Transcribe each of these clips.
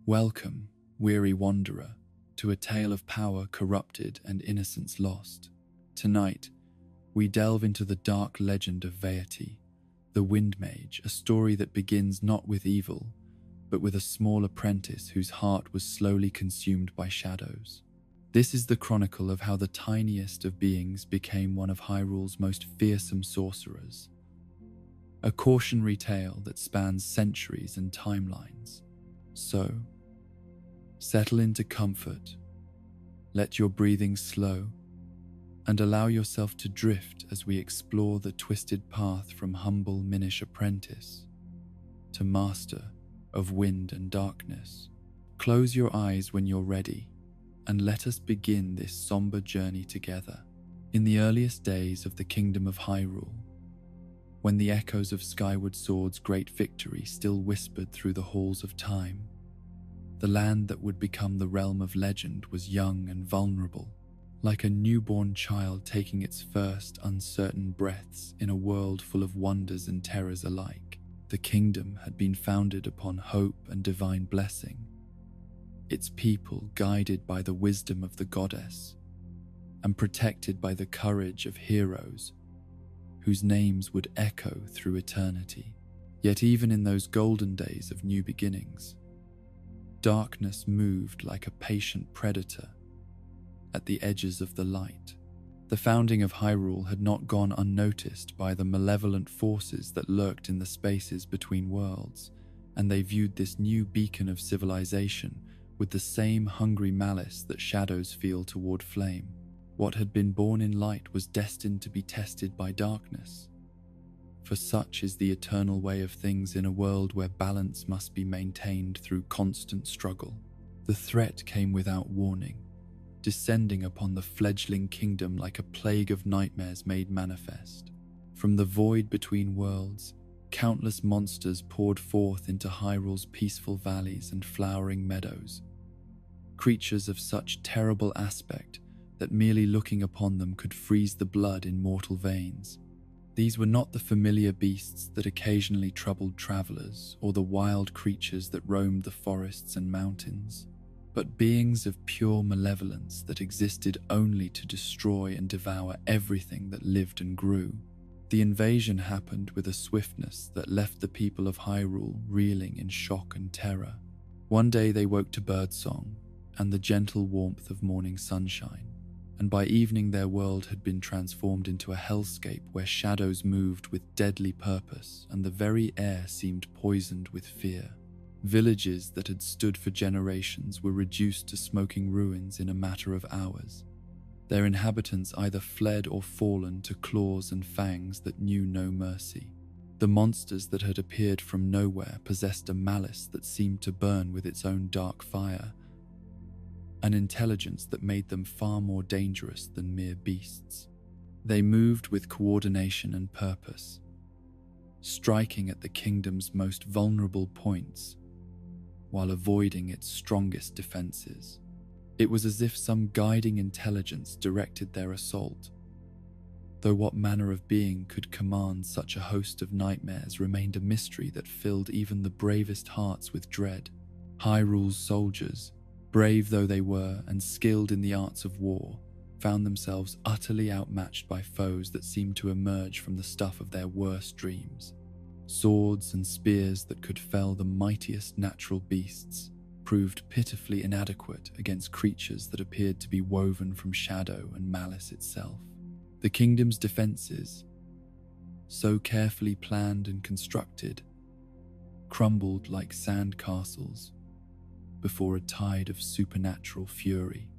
Welcome, weary wanderer, to a tale of power corrupted and innocence lost. Tonight, we delve into the dark legend of Vaati, the Wind Mage, a story that begins not with evil, but with a small apprentice whose heart was slowly consumed by shadows. This is the chronicle of how the tiniest of beings became one of Hyrule's most fearsome sorcerers. A cautionary tale that spans centuries and timelines. So, settle into comfort, let your breathing slow, and allow yourself to drift as we explore the twisted path from humble Minish apprentice to master of wind and darkness. Close your eyes when you're ready, and let us begin this somber journey together. In the earliest days of the Kingdom of Hyrule, when the echoes of Skyward Sword's great victory still whispered through the halls of time, the land that would become the realm of legend was young and vulnerable, like a newborn child taking its first uncertain breaths in a world full of wonders and terrors alike. The kingdom had been founded upon hope and divine blessing, its people guided by the wisdom of the goddess, and protected by the courage of heroes whose names would echo through eternity. Yet even in those golden days of new beginnings, darkness moved like a patient predator at the edges of the light. The founding of Hyrule had not gone unnoticed by the malevolent forces that lurked in the spaces between worlds, and they viewed this new beacon of civilization with the same hungry malice that shadows feel toward flame. What had been born in light was destined to be tested by darkness, for such is the eternal way of things in a world where balance must be maintained through constant struggle. The threat came without warning, descending upon the fledgling kingdom like a plague of nightmares made manifest. From the void between worlds, countless monsters poured forth into Hyrule's peaceful valleys and flowering meadows, creatures of such terrible aspect that merely looking upon them could freeze the blood in mortal veins. These were not the familiar beasts that occasionally troubled travelers or the wild creatures that roamed the forests and mountains, but beings of pure malevolence that existed only to destroy and devour everything that lived and grew. The invasion happened with a swiftness that left the people of Hyrule reeling in shock and terror. One day they woke to birdsong and the gentle warmth of morning sunshine, and by evening their world had been transformed into a hellscape where shadows moved with deadly purpose and the very air seemed poisoned with fear. Villages that had stood for generations were reduced to smoking ruins in a matter of hours, their inhabitants either fled or fallen to claws and fangs that knew no mercy. The monsters that had appeared from nowhere possessed a malice that seemed to burn with its own dark fire, an intelligence that made them far more dangerous than mere beasts. They moved with coordination and purpose, striking at the kingdom's most vulnerable points while avoiding its strongest defenses. It was as if some guiding intelligence directed their assault, though what manner of being could command such a host of nightmares remained a mystery that filled even the bravest hearts with dread. Hyrule's soldiers, brave though they were and skilled in the arts of war, found themselves utterly outmatched by foes that seemed to emerge from the stuff of their worst dreams. Swords and spears that could fell the mightiest natural beasts proved pitifully inadequate against creatures that appeared to be woven from shadow and malice itself. The kingdom's defenses, so carefully planned and constructed, crumbled like sand castles before a tide of supernatural fury.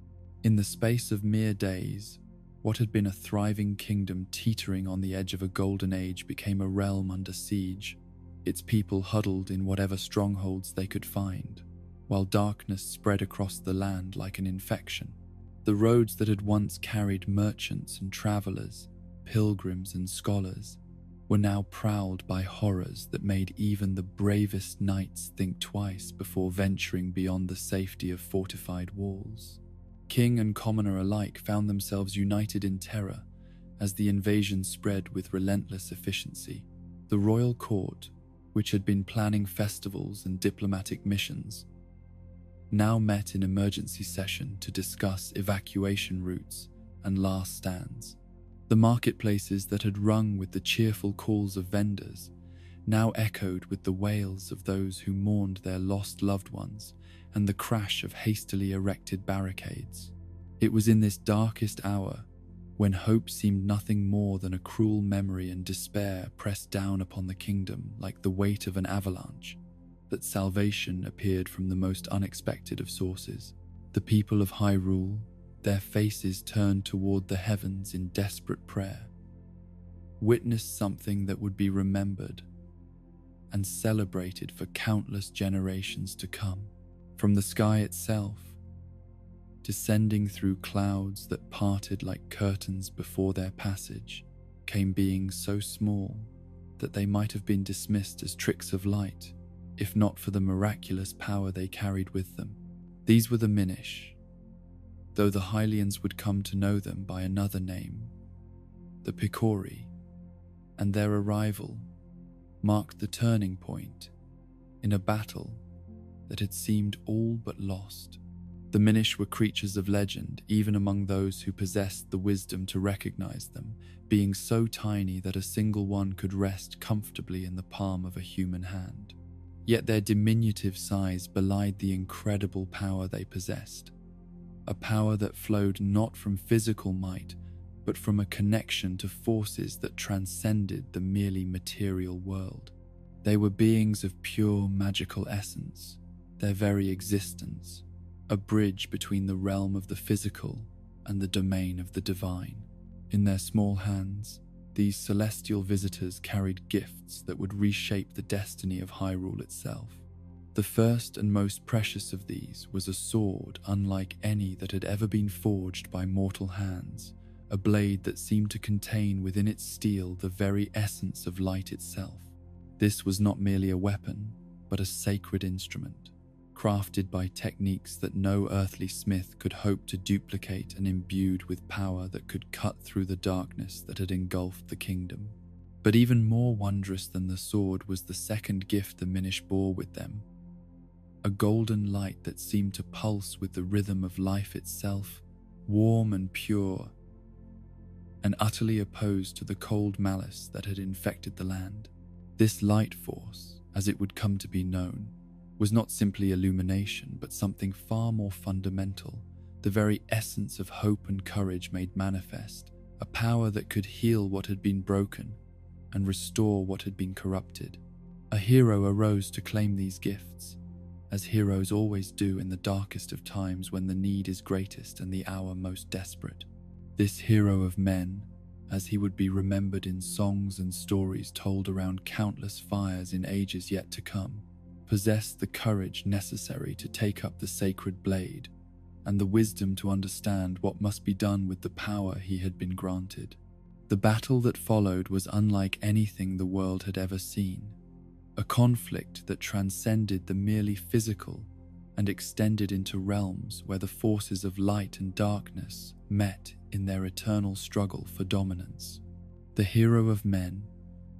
In the space of mere days, what had been a thriving kingdom teetering on the edge of a golden age became a realm under siege, its people huddled in whatever strongholds they could find, while darkness spread across the land like an infection. The roads that had once carried merchants and travelers, pilgrims and scholars, were now prowled by horrors that made even the bravest knights think twice before venturing beyond the safety of fortified walls. King and commoner alike found themselves united in terror as the invasion spread with relentless efficiency. The royal court, which had been planning festivals and diplomatic missions, now met in emergency session to discuss evacuation routes and last stands. The marketplaces that had rung with the cheerful calls of vendors now echoed with the wails of those who mourned their lost loved ones and the crash of hastily erected barricades. It was in this darkest hour, when hope seemed nothing more than a cruel memory and despair pressed down upon the kingdom like the weight of an avalanche, that salvation appeared from the most unexpected of sources. The people of Hyrule, their faces turned toward the heavens in desperate prayer, witnessed something that would be remembered and celebrated for countless generations to come. From the sky itself, descending through clouds that parted like curtains before their passage, came beings so small that they might have been dismissed as tricks of light, if not for the miraculous power they carried with them. These were the Minish, though the Hylians would come to know them by another name, the Picori, and their arrival marked the turning point in a battle that had seemed all but lost. The Minish were creatures of legend, even among those who possessed the wisdom to recognize them, being so tiny that a single one could rest comfortably in the palm of a human hand. Yet their diminutive size belied the incredible power they possessed, a power that flowed not from physical might, but from a connection to forces that transcended the merely material world. They were beings of pure magical essence, their very existence, a bridge between the realm of the physical and the domain of the divine. In their small hands, these celestial visitors carried gifts that would reshape the destiny of Hyrule itself. The first and most precious of these was a sword unlike any that had ever been forged by mortal hands, a blade that seemed to contain within its steel the very essence of light itself. This was not merely a weapon, but a sacred instrument, crafted by techniques that no earthly smith could hope to duplicate and imbued with power that could cut through the darkness that had engulfed the kingdom. But even more wondrous than the sword was the second gift the Minish bore with them, a golden light that seemed to pulse with the rhythm of life itself, warm and pure, and utterly opposed to the cold malice that had infected the land. This light force, as it would come to be known, was not simply illumination, but something far more fundamental, the very essence of hope and courage made manifest, a power that could heal what had been broken and restore what had been corrupted. A hero arose to claim these gifts, as heroes always do in the darkest of times when the need is greatest and the hour most desperate. This hero of men, as he would be remembered in songs and stories told around countless fires in ages yet to come, possessed the courage necessary to take up the sacred blade and the wisdom to understand what must be done with the power he had been granted. The battle that followed was unlike anything the world had ever seen, a conflict that transcended the merely physical and extended into realms where the forces of light and darkness met in their eternal struggle for dominance. The hero of men,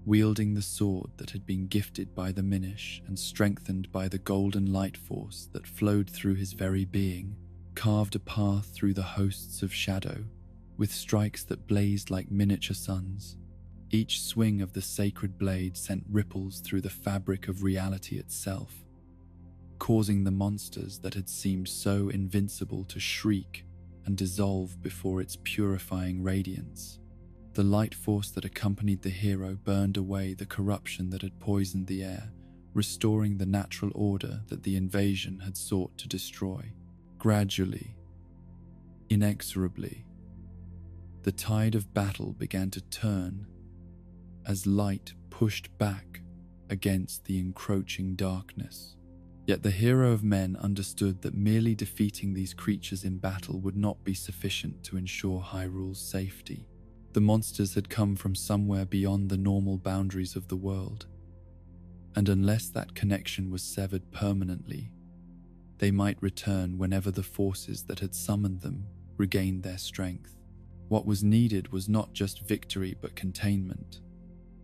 wielding the sword that had been gifted by the Minish and strengthened by the golden light force that flowed through his very being, carved a path through the hosts of shadow, with strikes that blazed like miniature suns. Each swing of the sacred blade sent ripples through the fabric of reality itself, causing the monsters that had seemed so invincible to shriek and dissolve before its purifying radiance. The light force that accompanied the hero burned away the corruption that had poisoned the air, restoring the natural order that the invasion had sought to destroy. Gradually, inexorably, the tide of battle began to turn as light pushed back against the encroaching darkness. Yet the hero of men understood that merely defeating these creatures in battle would not be sufficient to ensure Hyrule's safety. The monsters had come from somewhere beyond the normal boundaries of the world, and unless that connection was severed permanently, they might return whenever the forces that had summoned them regained their strength. What was needed was not just victory but containment,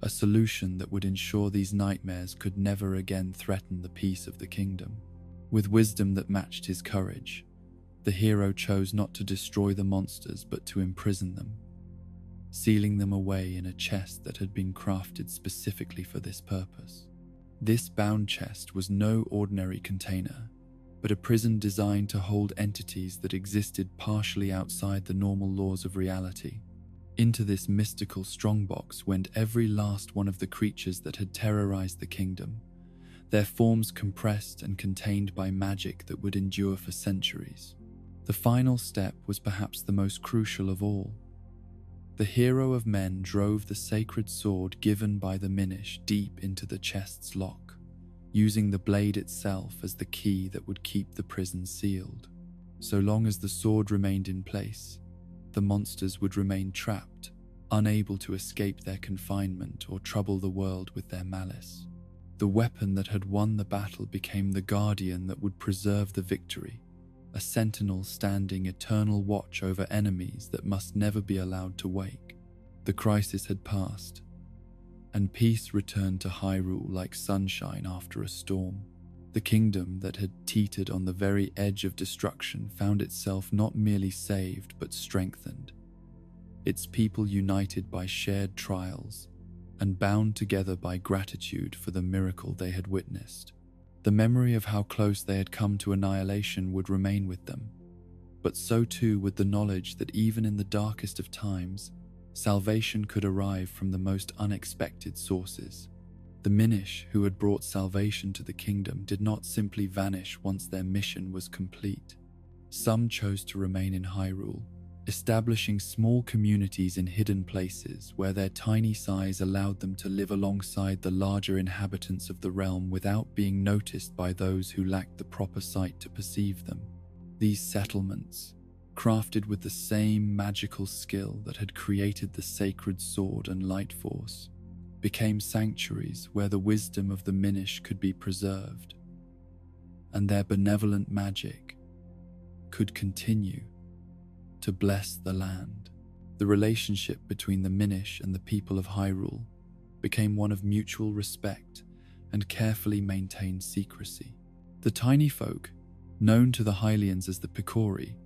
a solution that would ensure these nightmares could never again threaten the peace of the kingdom. With wisdom that matched his courage, the hero chose not to destroy the monsters but to imprison them, sealing them away in a chest that had been crafted specifically for this purpose. This bound chest was no ordinary container, but a prison designed to hold entities that existed partially outside the normal laws of reality. Into this mystical strongbox went every last one of the creatures that had terrorized the kingdom, their forms compressed and contained by magic that would endure for centuries. The final step was perhaps the most crucial of all. The hero of men drove the sacred sword given by the Minish deep into the chest's lock, using the blade itself as the key that would keep the prison sealed. So long as the sword remained in place, the monsters would remain trapped, unable to escape their confinement or trouble the world with their malice. The weapon that had won the battle became the guardian that would preserve the victory, a sentinel standing eternal watch over enemies that must never be allowed to wake. The crisis had passed, and peace returned to Hyrule like sunshine after a storm. The kingdom that had teetered on the very edge of destruction found itself not merely saved but strengthened, its people united by shared trials and bound together by gratitude for the miracle they had witnessed. The memory of how close they had come to annihilation would remain with them, but so too would the knowledge that even in the darkest of times, salvation could arrive from the most unexpected sources. The Minish who had brought salvation to the kingdom did not simply vanish once their mission was complete. Some chose to remain in Hyrule, establishing small communities in hidden places where their tiny size allowed them to live alongside the larger inhabitants of the realm without being noticed by those who lacked the proper sight to perceive them. These settlements, crafted with the same magical skill that had created the sacred sword and light force, became sanctuaries where the wisdom of the Minish could be preserved, and their benevolent magic could continue to bless the land. The relationship between the Minish and the people of Hyrule became one of mutual respect and carefully maintained secrecy. The tiny folk, known to the Hylians as the Picori,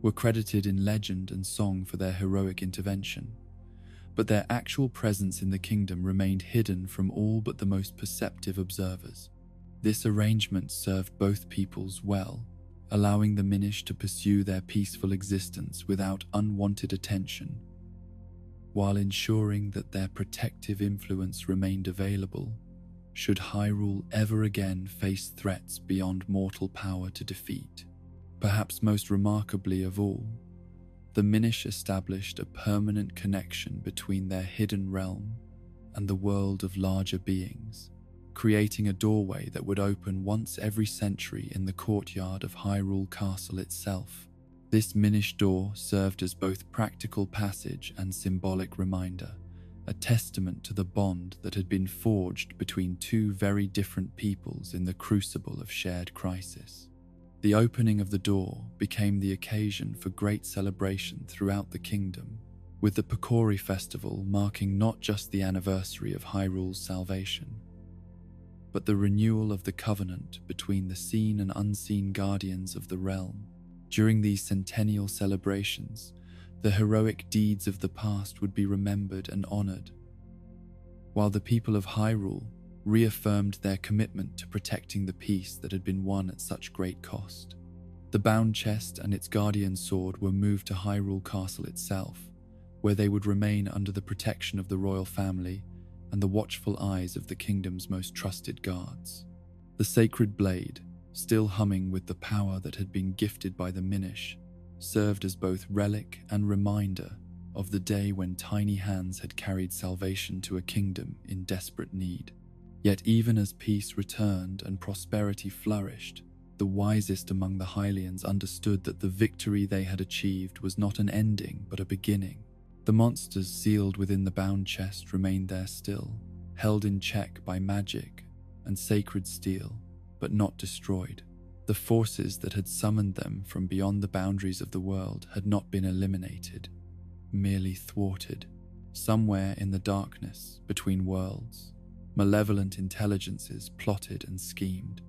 were credited in legend and song for their heroic intervention, but their actual presence in the kingdom remained hidden from all but the most perceptive observers. This arrangement served both peoples well, allowing the Minish to pursue their peaceful existence without unwanted attention, while ensuring that their protective influence remained available should Hyrule ever again face threats beyond mortal power to defeat. Perhaps most remarkably of all, the Minish established a permanent connection between their hidden realm and the world of larger beings, creating a doorway that would open once every century in the courtyard of Hyrule Castle itself. This Minish door served as both practical passage and symbolic reminder, a testament to the bond that had been forged between two very different peoples in the crucible of shared crisis. The opening of the door became the occasion for great celebration throughout the kingdom, with the Picori festival marking not just the anniversary of Hyrule's salvation, but the renewal of the covenant between the seen and unseen guardians of the realm. During these centennial celebrations, the heroic deeds of the past would be remembered and honored, while the people of Hyrule reaffirmed their commitment to protecting the peace that had been won at such great cost. The bound chest and its guardian sword were moved to Hyrule Castle itself, where they would remain under the protection of the royal family and the watchful eyes of the kingdom's most trusted guards. The sacred blade, still humming with the power that had been gifted by the Minish, served as both relic and reminder of the day when tiny hands had carried salvation to a kingdom in desperate need. Yet even as peace returned and prosperity flourished, the wisest among the Hylians understood that the victory they had achieved was not an ending but a beginning. The monsters sealed within the bound chest remained there still, held in check by magic and sacred steel, but not destroyed. The forces that had summoned them from beyond the boundaries of the world had not been eliminated, merely thwarted. Somewhere in the darkness between worlds, malevolent intelligences plotted and schemed,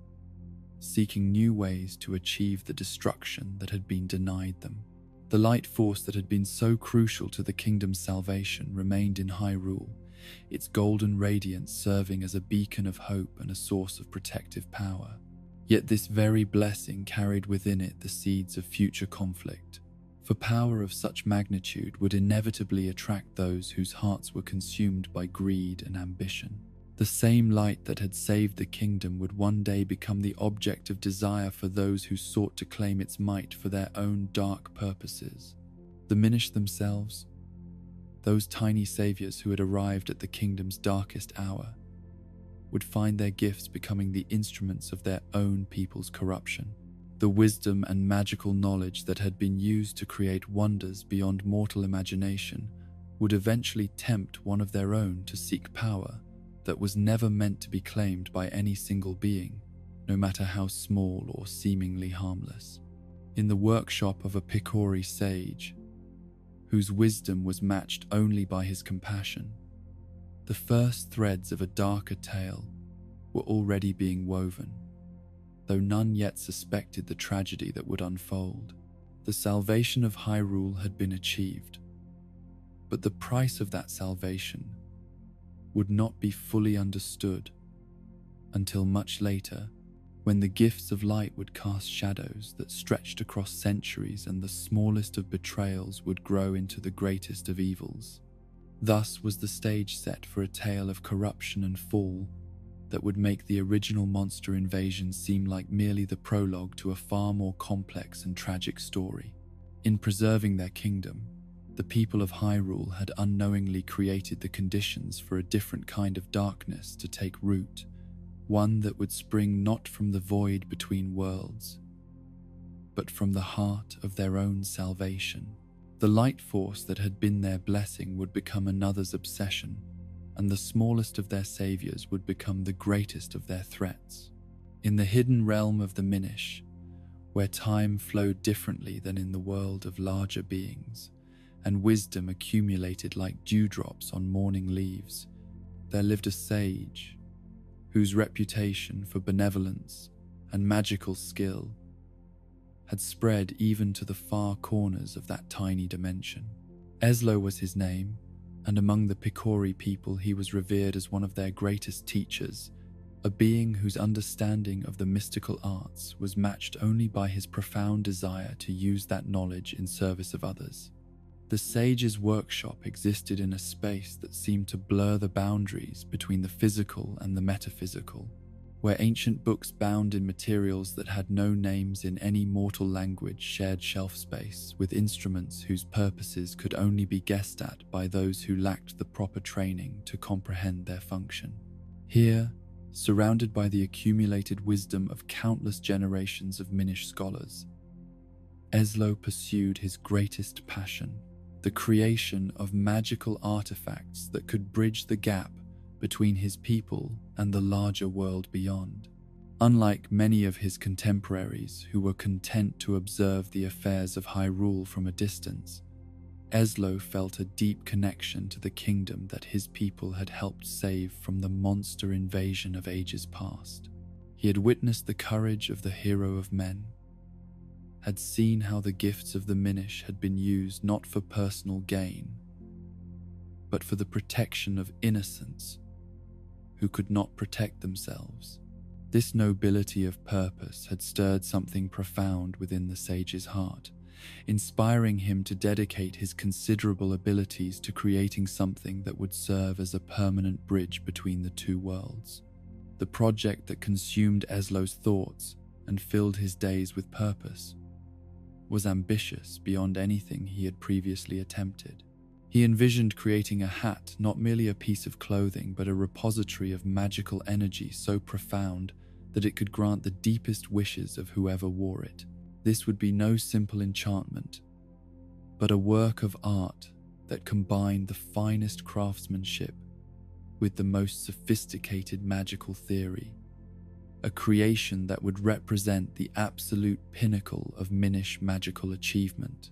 seeking new ways to achieve the destruction that had been denied them. The light force that had been so crucial to the kingdom's salvation remained in Hyrule, its golden radiance serving as a beacon of hope and a source of protective power. Yet this very blessing carried within it the seeds of future conflict, for power of such magnitude would inevitably attract those whose hearts were consumed by greed and ambition. The same light that had saved the kingdom would one day become the object of desire for those who sought to claim its might for their own dark purposes. The Minish themselves, those tiny saviors who had arrived at the kingdom's darkest hour, would find their gifts becoming the instruments of their own people's corruption. The wisdom and magical knowledge that had been used to create wonders beyond mortal imagination would eventually tempt one of their own to seek power that was never meant to be claimed by any single being, no matter how small or seemingly harmless. In the workshop of a Picori sage, whose wisdom was matched only by his compassion, the first threads of a darker tale were already being woven, though none yet suspected the tragedy that would unfold. The salvation of Hyrule had been achieved, but the price of that salvation would not be fully understood until much later, when the gifts of light would cast shadows that stretched across centuries and the smallest of betrayals would grow into the greatest of evils. Thus was the stage set for a tale of corruption and fall that would make the original monster invasion seem like merely the prologue to a far more complex and tragic story. In preserving their kingdom, the people of Hyrule had unknowingly created the conditions for a different kind of darkness to take root, one that would spring not from the void between worlds, but from the heart of their own salvation. The light force that had been their blessing would become another's obsession, and the smallest of their saviors would become the greatest of their threats. In the hidden realm of the Minish, where time flowed differently than in the world of larger beings, and wisdom accumulated like dewdrops on morning leaves, there lived a sage whose reputation for benevolence and magical skill had spread even to the far corners of that tiny dimension. Eslo was his name, and among the Picori people he was revered as one of their greatest teachers, a being whose understanding of the mystical arts was matched only by his profound desire to use that knowledge in service of others. The sage's workshop existed in a space that seemed to blur the boundaries between the physical and the metaphysical, where ancient books bound in materials that had no names in any mortal language shared shelf space with instruments whose purposes could only be guessed at by those who lacked the proper training to comprehend their function. Here, surrounded by the accumulated wisdom of countless generations of Minish scholars, Eslo pursued his greatest passion, the creation of magical artifacts that could bridge the gap between his people and the larger world beyond. Unlike many of his contemporaries who were content to observe the affairs of Hyrule from a distance, Eslo felt a deep connection to the kingdom that his people had helped save from the monster invasion of ages past. He had witnessed the courage of the hero of men, had seen how the gifts of the Minish had been used not for personal gain, but for the protection of innocents who could not protect themselves. This nobility of purpose had stirred something profound within the sage's heart, inspiring him to dedicate his considerable abilities to creating something that would serve as a permanent bridge between the two worlds. The project that consumed Eslo's thoughts and filled his days with purpose was ambitious beyond anything he had previously attempted. He envisioned creating a hat, not merely a piece of clothing, but a repository of magical energy so profound that it could grant the deepest wishes of whoever wore it. This would be no simple enchantment, but a work of art that combined the finest craftsmanship with the most sophisticated magical theory, a creation that would represent the absolute pinnacle of Minish magical achievement.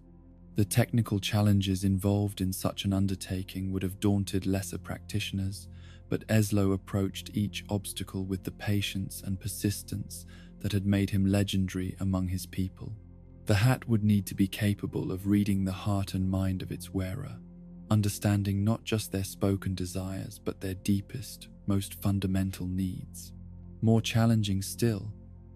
The technical challenges involved in such an undertaking would have daunted lesser practitioners, but Eslo approached each obstacle with the patience and persistence that had made him legendary among his people. The hat would need to be capable of reading the heart and mind of its wearer, understanding not just their spoken desires but their deepest, most fundamental needs. More challenging still,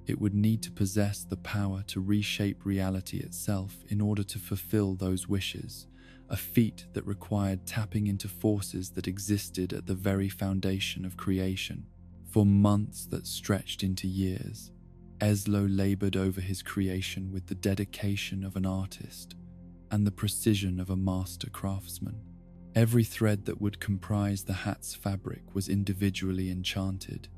it would need to possess the power to reshape reality itself in order to fulfill those wishes, a feat that required tapping into forces that existed at the very foundation of creation. For months that stretched into years, Eslo labored over his creation with the dedication of an artist and the precision of a master craftsman. Every thread that would comprise the hat's fabric was individually enchanted,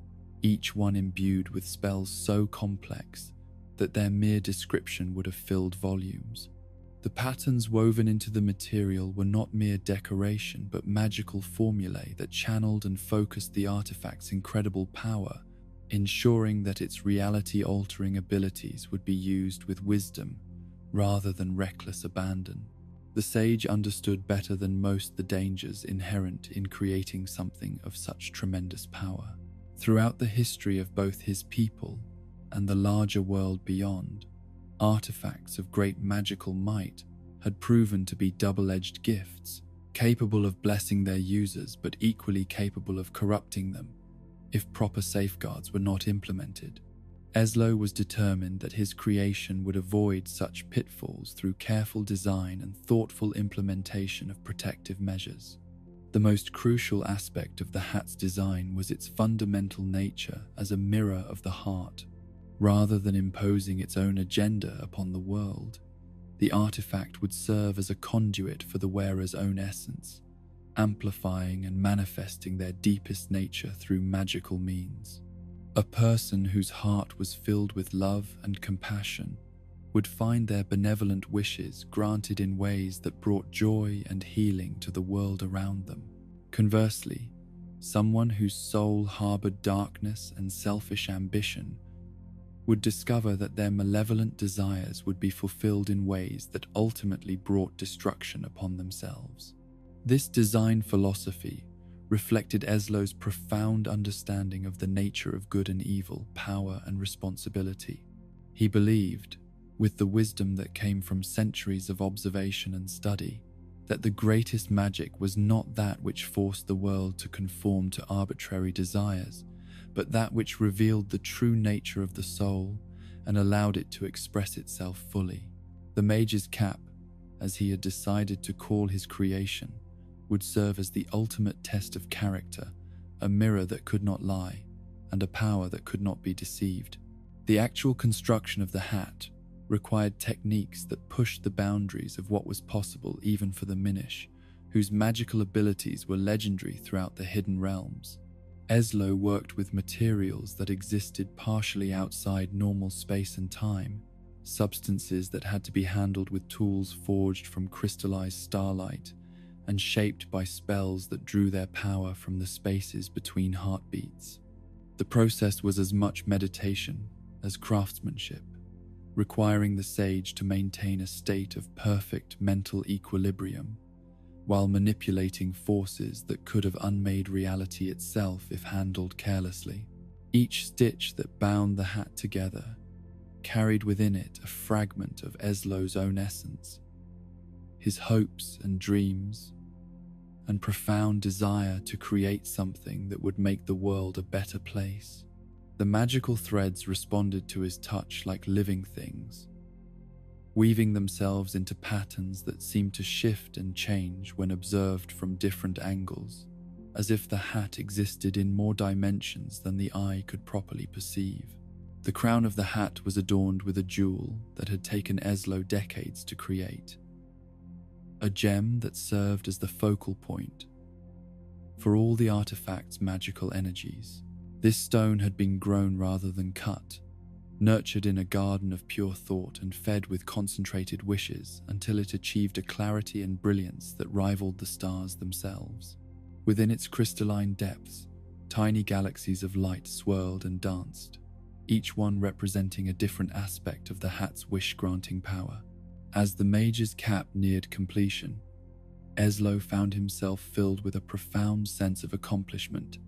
each one imbued with spells so complex that their mere description would have filled volumes. The patterns woven into the material were not mere decoration but magical formulae that channeled and focused the artifact's incredible power, ensuring that its reality-altering abilities would be used with wisdom rather than reckless abandon. The sage understood better than most the dangers inherent in creating something of such tremendous power. Throughout the history of both his people and the larger world beyond, artifacts of great magical might had proven to be double-edged gifts, capable of blessing their users but equally capable of corrupting them if proper safeguards were not implemented. Eslo was determined that his creation would avoid such pitfalls through careful design and thoughtful implementation of protective measures. The most crucial aspect of the hat's design was its fundamental nature as a mirror of the heart. Rather than imposing its own agenda upon the world, the artifact would serve as a conduit for the wearer's own essence, amplifying and manifesting their deepest nature through magical means. A person whose heart was filled with love and compassion would find their benevolent wishes granted in ways that brought joy and healing to the world around them. Conversely, someone whose soul harbored darkness and selfish ambition would discover that their malevolent desires would be fulfilled in ways that ultimately brought destruction upon themselves. This design philosophy reflected Eslo's profound understanding of the nature of good and evil, power and responsibility. He believed, with the wisdom that came from centuries of observation and study, that the greatest magic was not that which forced the world to conform to arbitrary desires, but that which revealed the true nature of the soul and allowed it to express itself fully. The mage's cap, as he had decided to call his creation, would serve as the ultimate test of character, a mirror that could not lie, and a power that could not be deceived. The actual construction of the hat required techniques that pushed the boundaries of what was possible even for the Minish, whose magical abilities were legendary throughout the hidden realms. Eslo worked with materials that existed partially outside normal space and time, substances that had to be handled with tools forged from crystallized starlight and shaped by spells that drew their power from the spaces between heartbeats. The process was as much meditation as craftsmanship, requiring the sage to maintain a state of perfect mental equilibrium while manipulating forces that could have unmade reality itself if handled carelessly. Each stitch that bound the hat together carried within it a fragment of Eslo's own essence, his hopes and dreams, and profound desire to create something that would make the world a better place. The magical threads responded to his touch like living things, weaving themselves into patterns that seemed to shift and change when observed from different angles, as if the hat existed in more dimensions than the eye could properly perceive. The crown of the hat was adorned with a jewel that had taken Eslo decades to create, a gem that served as the focal point for all the artifact's magical energies. This stone had been grown rather than cut, nurtured in a garden of pure thought and fed with concentrated wishes until it achieved a clarity and brilliance that rivaled the stars themselves. Within its crystalline depths, tiny galaxies of light swirled and danced, each one representing a different aspect of the hat's wish-granting power. As the mage's cap neared completion, Eslo found himself filled with a profound sense of accomplishment,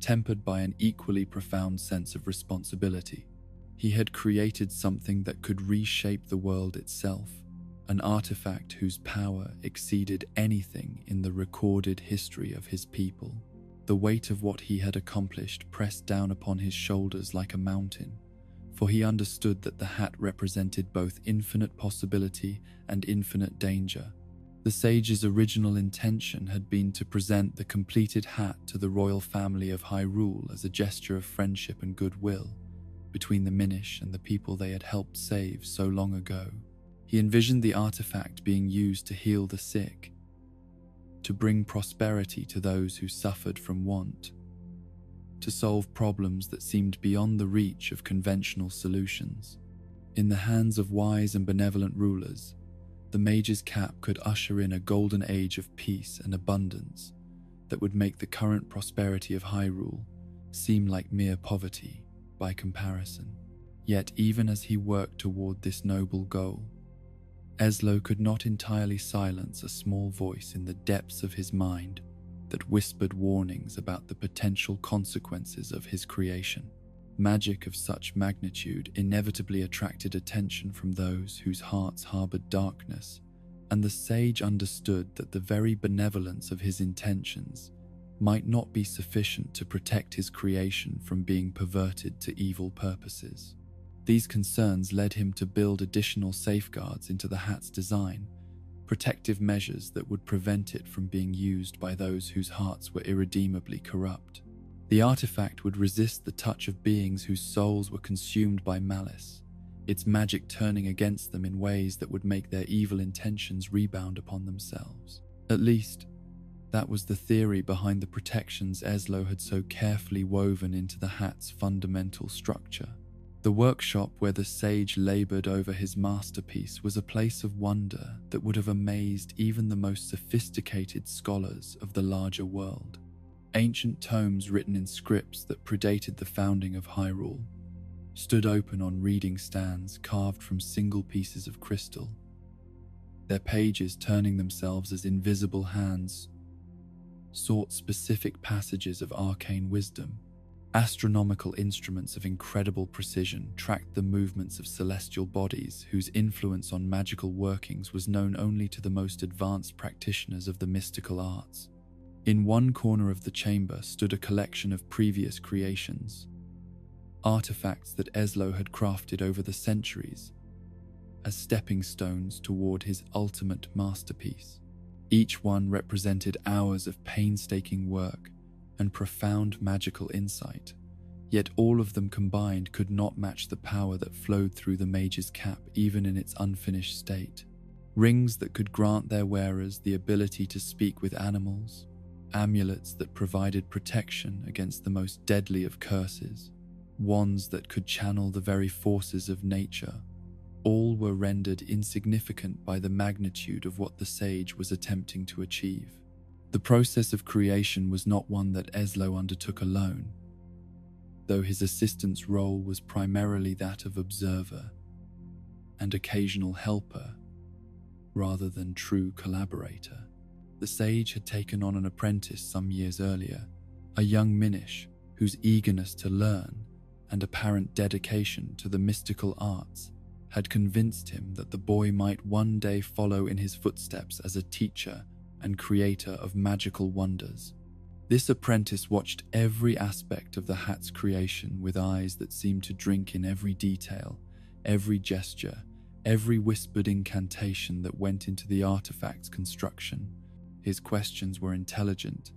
tempered by an equally profound sense of responsibility. He had created something that could reshape the world itself, an artifact whose power exceeded anything in the recorded history of his people. The weight of what he had accomplished pressed down upon his shoulders like a mountain, for he understood that the hat represented both infinite possibility and infinite danger. The sage's original intention had been to present the completed hat to the royal family of Hyrule as a gesture of friendship and goodwill between the Minish and the people they had helped save so long ago. He envisioned the artifact being used to heal the sick, to bring prosperity to those who suffered from want, to solve problems that seemed beyond the reach of conventional solutions. In the hands of wise and benevolent rulers, the mage's cap could usher in a golden age of peace and abundance that would make the current prosperity of Hyrule seem like mere poverty by comparison. Yet even as he worked toward this noble goal, Eslo could not entirely silence a small voice in the depths of his mind that whispered warnings about the potential consequences of his creation. Magic of such magnitude inevitably attracted attention from those whose hearts harbored darkness, and the sage understood that the very benevolence of his intentions might not be sufficient to protect his creation from being perverted to evil purposes. These concerns led him to build additional safeguards into the hat's design, protective measures that would prevent it from being used by those whose hearts were irredeemably corrupt. The artifact would resist the touch of beings whose souls were consumed by malice, its magic turning against them in ways that would make their evil intentions rebound upon themselves. At least, that was the theory behind the protections Eslo had so carefully woven into the hat's fundamental structure. The workshop where the sage labored over his masterpiece was a place of wonder that would have amazed even the most sophisticated scholars of the larger world. Ancient tomes written in scripts that predated the founding of Hyrule stood open on reading stands carved from single pieces of crystal, their pages turning themselves as invisible hands sought specific passages of arcane wisdom. Astronomical instruments of incredible precision tracked the movements of celestial bodies whose influence on magical workings was known only to the most advanced practitioners of the mystical arts. In one corner of the chamber stood a collection of previous creations, artifacts that Eslo had crafted over the centuries as stepping stones toward his ultimate masterpiece. Each one represented hours of painstaking work and profound magical insight, yet all of them combined could not match the power that flowed through the mage's cap even in its unfinished state. Rings that could grant their wearers the ability to speak with animals, amulets that provided protection against the most deadly of curses, wands that could channel the very forces of nature, all were rendered insignificant by the magnitude of what the sage was attempting to achieve. The process of creation was not one that Eslo undertook alone, though his assistant's role was primarily that of observer and occasional helper rather than true collaborator. The sage had taken on an apprentice some years earlier, a young Minish whose eagerness to learn and apparent dedication to the mystical arts had convinced him that the boy might one day follow in his footsteps as a teacher and creator of magical wonders. This apprentice watched every aspect of the hat's creation with eyes that seemed to drink in every detail, every gesture, every whispered incantation that went into the artifact's construction. His questions were intelligent,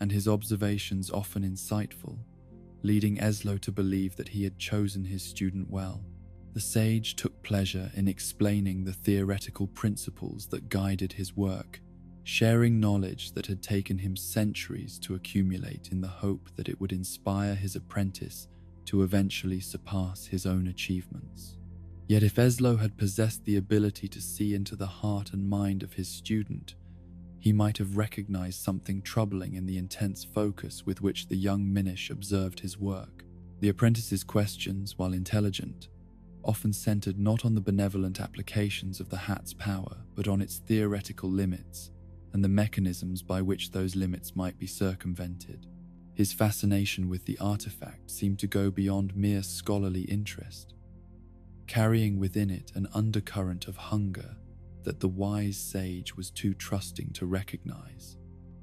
and his observations often insightful, leading Eslo to believe that he had chosen his student well. The sage took pleasure in explaining the theoretical principles that guided his work, sharing knowledge that had taken him centuries to accumulate in the hope that it would inspire his apprentice to eventually surpass his own achievements. Yet if Eslo had possessed the ability to see into the heart and mind of his student, he might have recognized something troubling in the intense focus with which the young Minish observed his work. The apprentice's questions, while intelligent, often centered not on the benevolent applications of the hat's power, but on its theoretical limits and the mechanisms by which those limits might be circumvented. His fascination with the artifact seemed to go beyond mere scholarly interest. carrying within it an undercurrent of hunger that the wise sage was too trusting to recognize.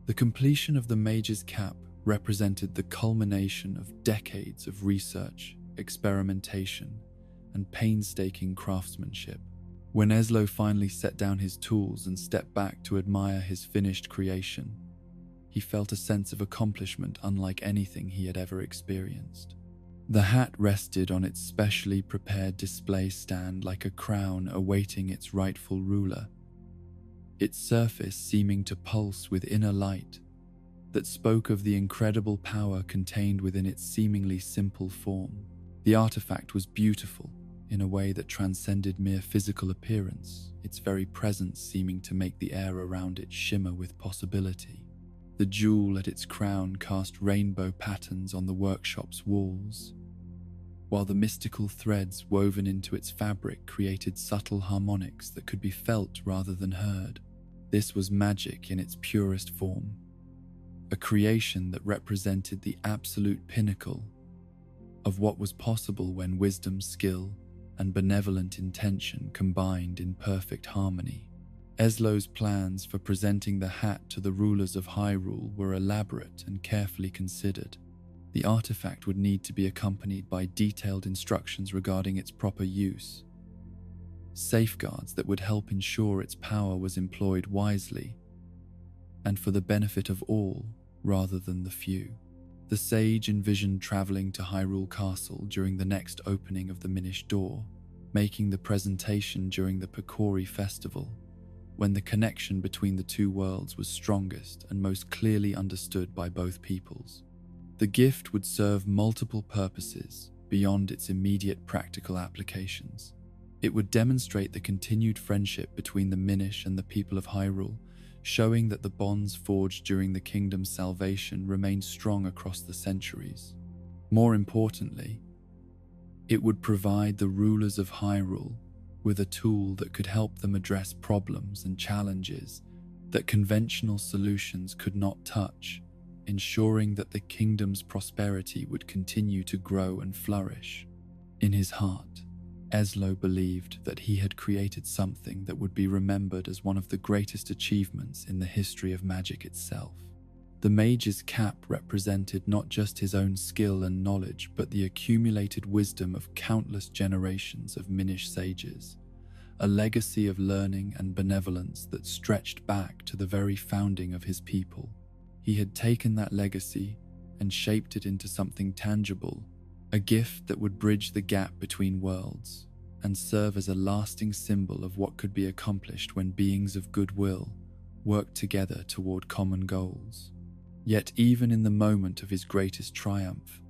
The completion of the Mage's Cap represented the culmination of decades of research, experimentation, and painstaking craftsmanship. When Eslo finally set down his tools and stepped back to admire his finished creation, he felt a sense of accomplishment unlike anything he had ever experienced. The hat rested on its specially prepared display stand like a crown awaiting its rightful ruler, its surface seeming to pulse with inner light that spoke of the incredible power contained within its seemingly simple form. The artifact was beautiful in a way that transcended mere physical appearance, its very presence seeming to make the air around it shimmer with possibility. The jewel at its crown cast rainbow patterns on the workshop's walls, while the mystical threads woven into its fabric created subtle harmonics that could be felt rather than heard. This was magic in its purest form, a creation that represented the absolute pinnacle of what was possible when wisdom, skill, and benevolent intention combined in perfect harmony. Eslo's plans for presenting the hat to the rulers of Hyrule were elaborate and carefully considered. The artifact would need to be accompanied by detailed instructions regarding its proper use, safeguards that would help ensure its power was employed wisely and for the benefit of all rather than the few. The sage envisioned traveling to Hyrule Castle during the next opening of the Minish Door, making the presentation during the Picori Festival, when the connection between the two worlds was strongest and most clearly understood by both peoples. The gift would serve multiple purposes beyond its immediate practical applications. It would demonstrate the continued friendship between the Minish and the people of Hyrule, showing that the bonds forged during the kingdom's salvation remained strong across the centuries. More importantly, it would provide the rulers of Hyrule with a tool that could help them address problems and challenges that conventional solutions could not touch, ensuring that the kingdom's prosperity would continue to grow and flourish. In his heart, Eslo believed that he had created something that would be remembered as one of the greatest achievements in the history of magic itself. The Mage's Cap represented not just his own skill and knowledge, but the accumulated wisdom of countless generations of Minish sages, a legacy of learning and benevolence that stretched back to the very founding of his people. He had taken that legacy and shaped it into something tangible, a gift that would bridge the gap between worlds and serve as a lasting symbol of what could be accomplished when beings of goodwill worked together toward common goals. Yet even in the moment of his greatest triumph,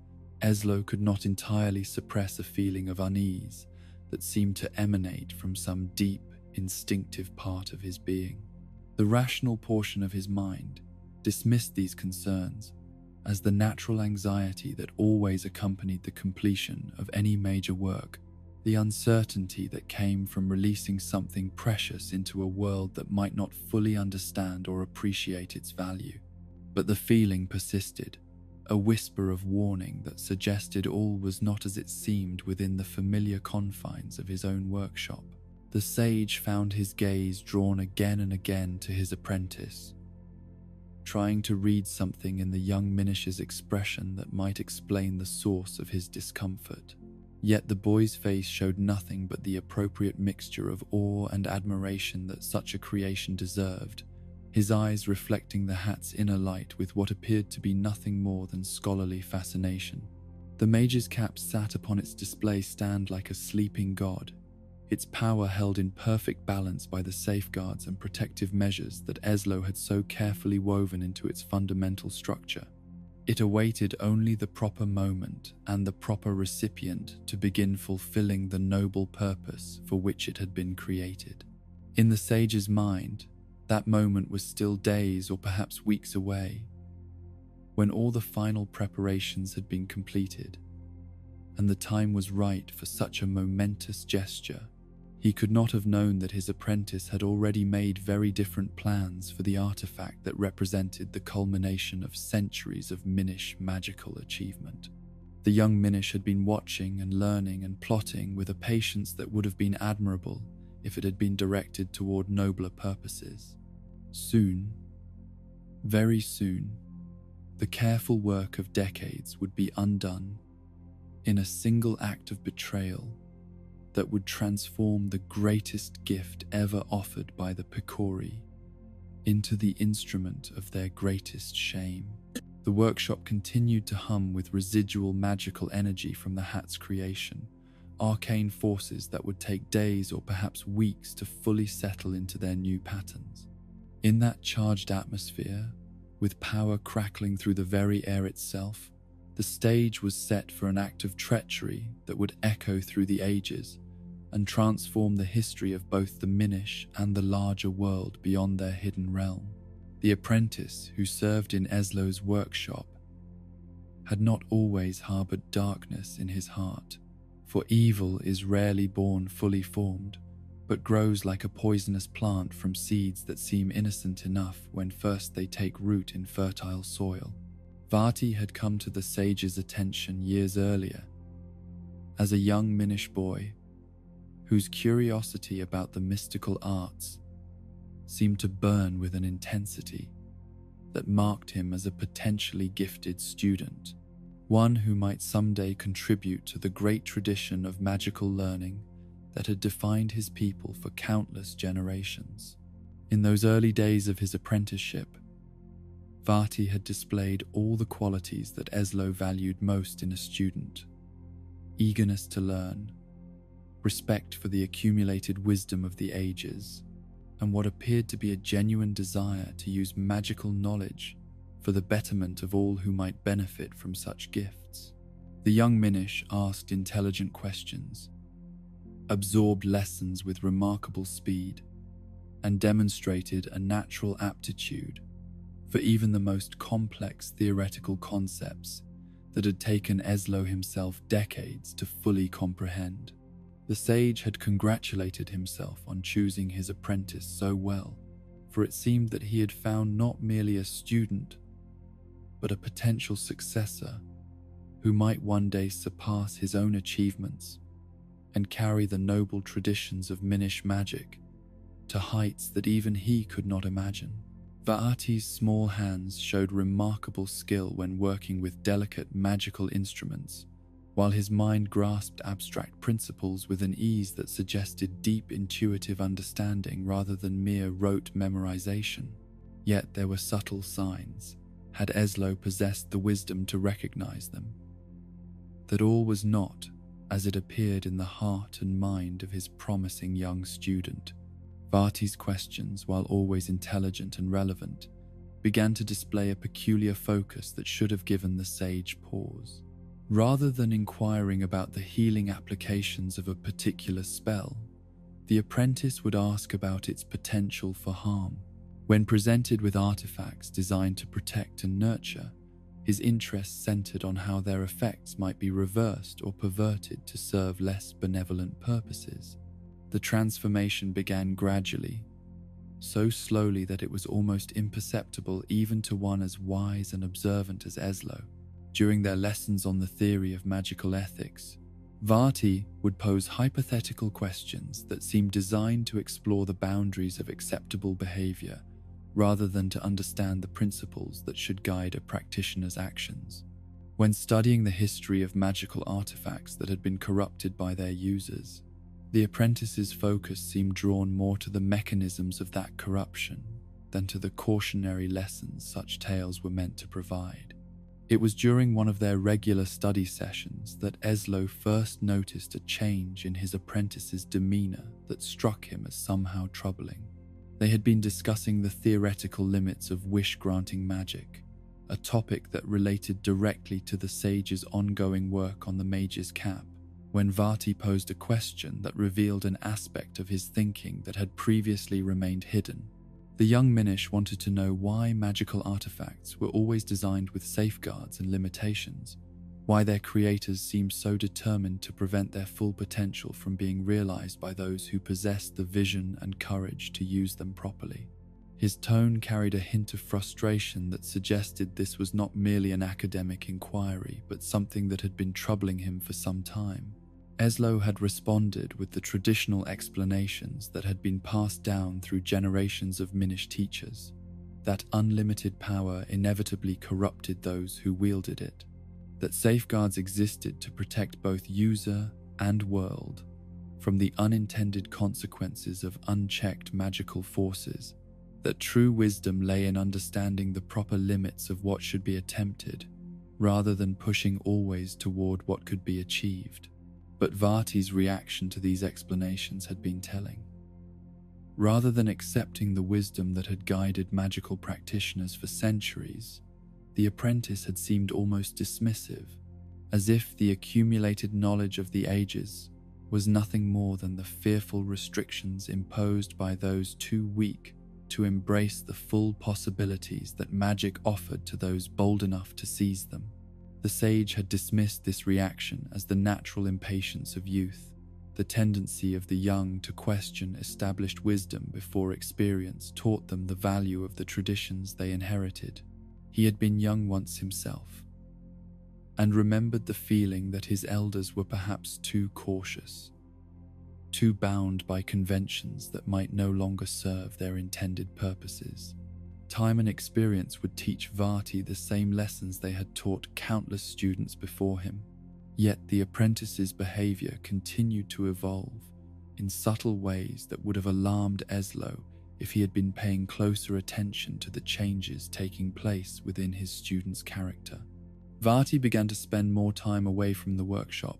Eslo could not entirely suppress a feeling of unease that seemed to emanate from some deep, instinctive part of his being. The rational portion of his mind dismissed these concerns as the natural anxiety that always accompanied the completion of any major work, the uncertainty that came from releasing something precious into a world that might not fully understand or appreciate its value. But the feeling persisted, a whisper of warning that suggested all was not as it seemed within the familiar confines of his own workshop. The sage found his gaze drawn again and again to his apprentice, trying to read something in the young Minish's expression that might explain the source of his discomfort. Yet the boy's face showed nothing but the appropriate mixture of awe and admiration that such a creation deserved, his eyes reflecting the hat's inner light with what appeared to be nothing more than scholarly fascination. The Mage's Cap sat upon its display stand like a sleeping god, its power held in perfect balance by the safeguards and protective measures that Eslo had so carefully woven into its fundamental structure. It awaited only the proper moment and the proper recipient to begin fulfilling the noble purpose for which it had been created. In the sage's mind, that moment was still days or perhaps weeks away, when all the final preparations had been completed, and the time was right for such a momentous gesture. He could not have known that his apprentice had already made very different plans for the artifact that represented the culmination of centuries of Minish magical achievement. The young Minish had been watching and learning and plotting with a patience that would have been admirable if it had been directed toward nobler purposes. Soon, very soon, the careful work of decades would be undone in a single act of betrayal that would transform the greatest gift ever offered by the Picori into the instrument of their greatest shame. The workshop continued to hum with residual magical energy from the hat's creation, arcane forces that would take days or perhaps weeks to fully settle into their new patterns. In that charged atmosphere, with power crackling through the very air itself, the stage was set for an act of treachery that would echo through the ages and transform the history of both the Minish and the larger world beyond their hidden realm. The apprentice who served in Eslo's workshop had not always harbored darkness in his heart, for evil is rarely born fully formed, but grows like a poisonous plant from seeds that seem innocent enough when first they take root in fertile soil. Vaati had come to the sage's attention years earlier, as a young Minish boy whose curiosity about the mystical arts seemed to burn with an intensity that marked him as a potentially gifted student, one who might someday contribute to the great tradition of magical learning that had defined his people for countless generations. In those early days of his apprenticeship, Vaati had displayed all the qualities that Eslo valued most in a student: eagerness to learn, respect for the accumulated wisdom of the ages, and what appeared to be a genuine desire to use magical knowledge for the betterment of all who might benefit from such gifts. The young Minish asked intelligent questions, absorbed lessons with remarkable speed, and demonstrated a natural aptitude for even the most complex theoretical concepts that had taken Eslo himself decades to fully comprehend. The sage had congratulated himself on choosing his apprentice so well, for it seemed that he had found not merely a student, but a potential successor who might one day surpass his own achievements and carry the noble traditions of Minish magic to heights that even he could not imagine. Vaati's small hands showed remarkable skill when working with delicate magical instruments, while his mind grasped abstract principles with an ease that suggested deep intuitive understanding rather than mere rote memorization. Yet there were subtle signs, had Eslo possessed the wisdom to recognize them, that all was not as it appeared in the heart and mind of his promising young student. Vaati's questions, while always intelligent and relevant, began to display a peculiar focus that should have given the sage pause. Rather than inquiring about the healing applications of a particular spell, the apprentice would ask about its potential for harm. When presented with artifacts designed to protect and nurture, his interest centered on how their effects might be reversed or perverted to serve less benevolent purposes. The transformation began gradually, so slowly that it was almost imperceptible even to one as wise and observant as Eslo. During their lessons on the theory of magical ethics, Vaati would pose hypothetical questions that seemed designed to explore the boundaries of acceptable behavior rather than to understand the principles that should guide a practitioner's actions. When studying the history of magical artifacts that had been corrupted by their users, the apprentice's focus seemed drawn more to the mechanisms of that corruption than to the cautionary lessons such tales were meant to provide. It was during one of their regular study sessions that Eslo first noticed a change in his apprentice's demeanor that struck him as somehow troubling. They had been discussing the theoretical limits of wish-granting magic, a topic that related directly to the sage's ongoing work on the mage's cap, when Vaati posed a question that revealed an aspect of his thinking that had previously remained hidden. The young Minish wanted to know why magical artifacts were always designed with safeguards and limitations, why their creators seemed so determined to prevent their full potential from being realized by those who possessed the vision and courage to use them properly. His tone carried a hint of frustration that suggested this was not merely an academic inquiry, but something that had been troubling him for some time. Eslo had responded with the traditional explanations that had been passed down through generations of Minish teachers, that unlimited power inevitably corrupted those who wielded it, that safeguards existed to protect both user and world from the unintended consequences of unchecked magical forces, that true wisdom lay in understanding the proper limits of what should be attempted, rather than pushing always toward what could be achieved. But Vaati's reaction to these explanations had been telling. Rather than accepting the wisdom that had guided magical practitioners for centuries, the apprentice had seemed almost dismissive, as if the accumulated knowledge of the ages was nothing more than the fearful restrictions imposed by those too weak to embrace the full possibilities that magic offered to those bold enough to seize them. The sage had dismissed this reaction as the natural impatience of youth, the tendency of the young to question established wisdom before experience taught them the value of the traditions they inherited. He had been young once himself, and remembered the feeling that his elders were perhaps too cautious, too bound by conventions that might no longer serve their intended purposes. Time and experience would teach Vaati the same lessons they had taught countless students before him. Yet the apprentice's behavior continued to evolve in subtle ways that would have alarmed Eslo if he had been paying closer attention to the changes taking place within his student's character. Vaati began to spend more time away from the workshop,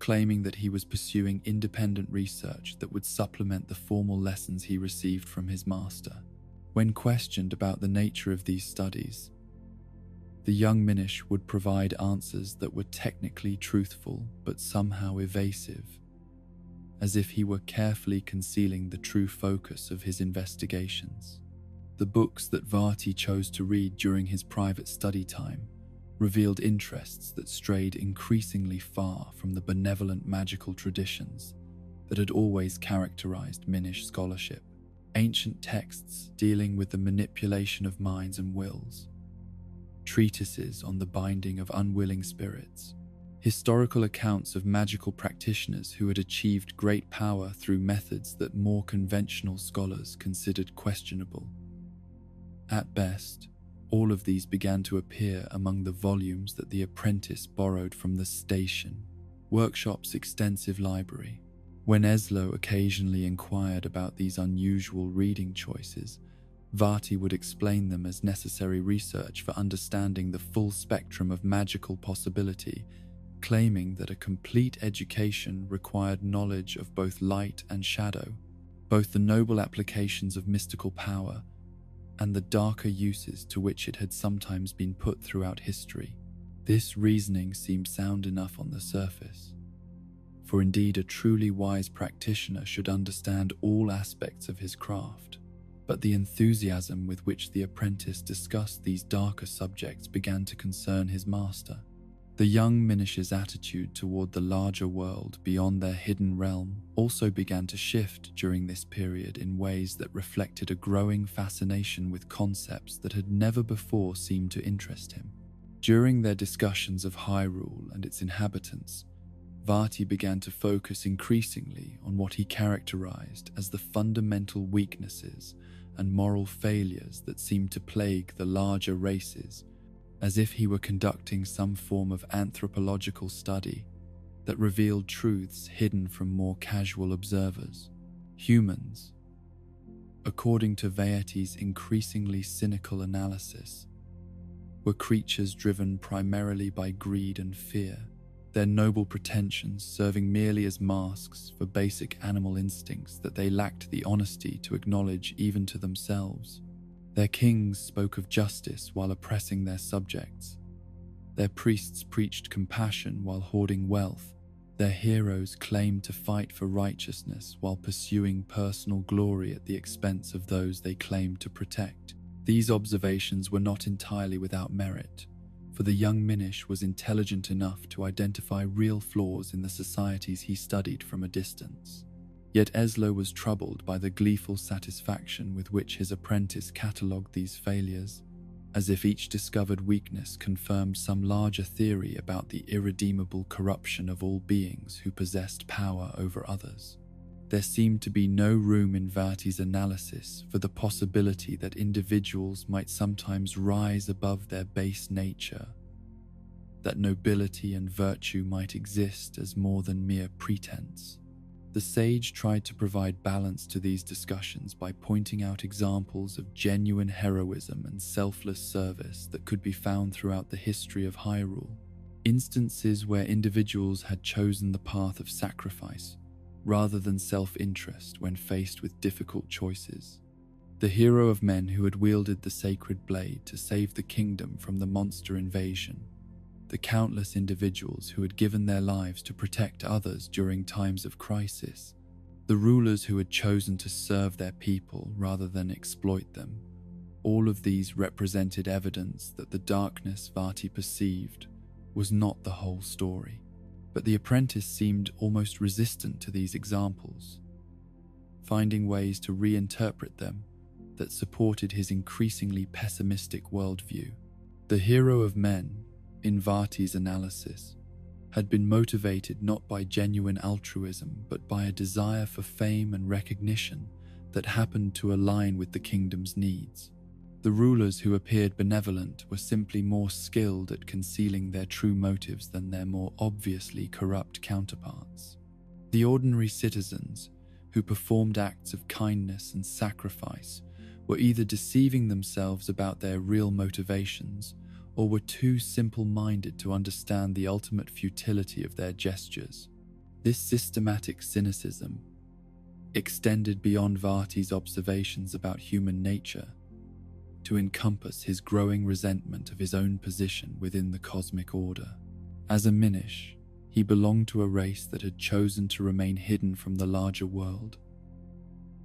claiming that he was pursuing independent research that would supplement the formal lessons he received from his master. When questioned about the nature of these studies, the young Minish would provide answers that were technically truthful but somehow evasive, as if he were carefully concealing the true focus of his investigations. The books that Vaati chose to read during his private study time revealed interests that strayed increasingly far from the benevolent magical traditions that had always characterized Minish scholarship. Ancient texts dealing with the manipulation of minds and wills, treatises on the binding of unwilling spirits, historical accounts of magical practitioners who had achieved great power through methods that more conventional scholars considered questionable. At best, all of these began to appear among the volumes that the apprentice borrowed from the station, workshop's extensive library. When Eslo occasionally inquired about these unusual reading choices, Vaati would explain them as necessary research for understanding the full spectrum of magical possibility, claiming that a complete education required knowledge of both light and shadow, both the noble applications of mystical power and the darker uses to which it had sometimes been put throughout history. This reasoning seemed sound enough on the surface, for indeed a truly wise practitioner should understand all aspects of his craft. But the enthusiasm with which the apprentice discussed these darker subjects began to concern his master. The young Minish's attitude toward the larger world beyond their hidden realm also began to shift during this period in ways that reflected a growing fascination with concepts that had never before seemed to interest him. During their discussions of Hyrule and its inhabitants, Vaati began to focus increasingly on what he characterized as the fundamental weaknesses and moral failures that seemed to plague the larger races, as if he were conducting some form of anthropological study that revealed truths hidden from more casual observers. Humans, according to Vaati's increasingly cynical analysis, were creatures driven primarily by greed and fear, their noble pretensions serving merely as masks for basic animal instincts that they lacked the honesty to acknowledge even to themselves. Their kings spoke of justice while oppressing their subjects. Their priests preached compassion while hoarding wealth. Their heroes claimed to fight for righteousness while pursuing personal glory at the expense of those they claimed to protect. These observations were not entirely without merit, for the young Minish was intelligent enough to identify real flaws in the societies he studied from a distance. Yet Eslo was troubled by the gleeful satisfaction with which his apprentice catalogued these failures, as if each discovered weakness confirmed some larger theory about the irredeemable corruption of all beings who possessed power over others. There seemed to be no room in Vaati's analysis for the possibility that individuals might sometimes rise above their base nature, that nobility and virtue might exist as more than mere pretense. The sage tried to provide balance to these discussions by pointing out examples of genuine heroism and selfless service that could be found throughout the history of Hyrule, instances where individuals had chosen the path of sacrifice rather than self-interest when faced with difficult choices. The hero of men who had wielded the sacred blade to save the kingdom from the monster invasion, the countless individuals who had given their lives to protect others during times of crisis, the rulers who had chosen to serve their people rather than exploit them. All of these represented evidence that the darkness Vaati perceived was not the whole story. But the apprentice seemed almost resistant to these examples, finding ways to reinterpret them that supported his increasingly pessimistic worldview. The hero of men, in Vaati's analysis, had been motivated not by genuine altruism but by a desire for fame and recognition that happened to align with the kingdom's needs. The rulers who appeared benevolent were simply more skilled at concealing their true motives than their more obviously corrupt counterparts. The ordinary citizens, who performed acts of kindness and sacrifice, were either deceiving themselves about their real motivations or were too simple-minded to understand the ultimate futility of their gestures. This systematic cynicism extended beyond Vaati's observations about human nature to encompass his growing resentment of his own position within the cosmic order. As a Minish, he belonged to a race that had chosen to remain hidden from the larger world,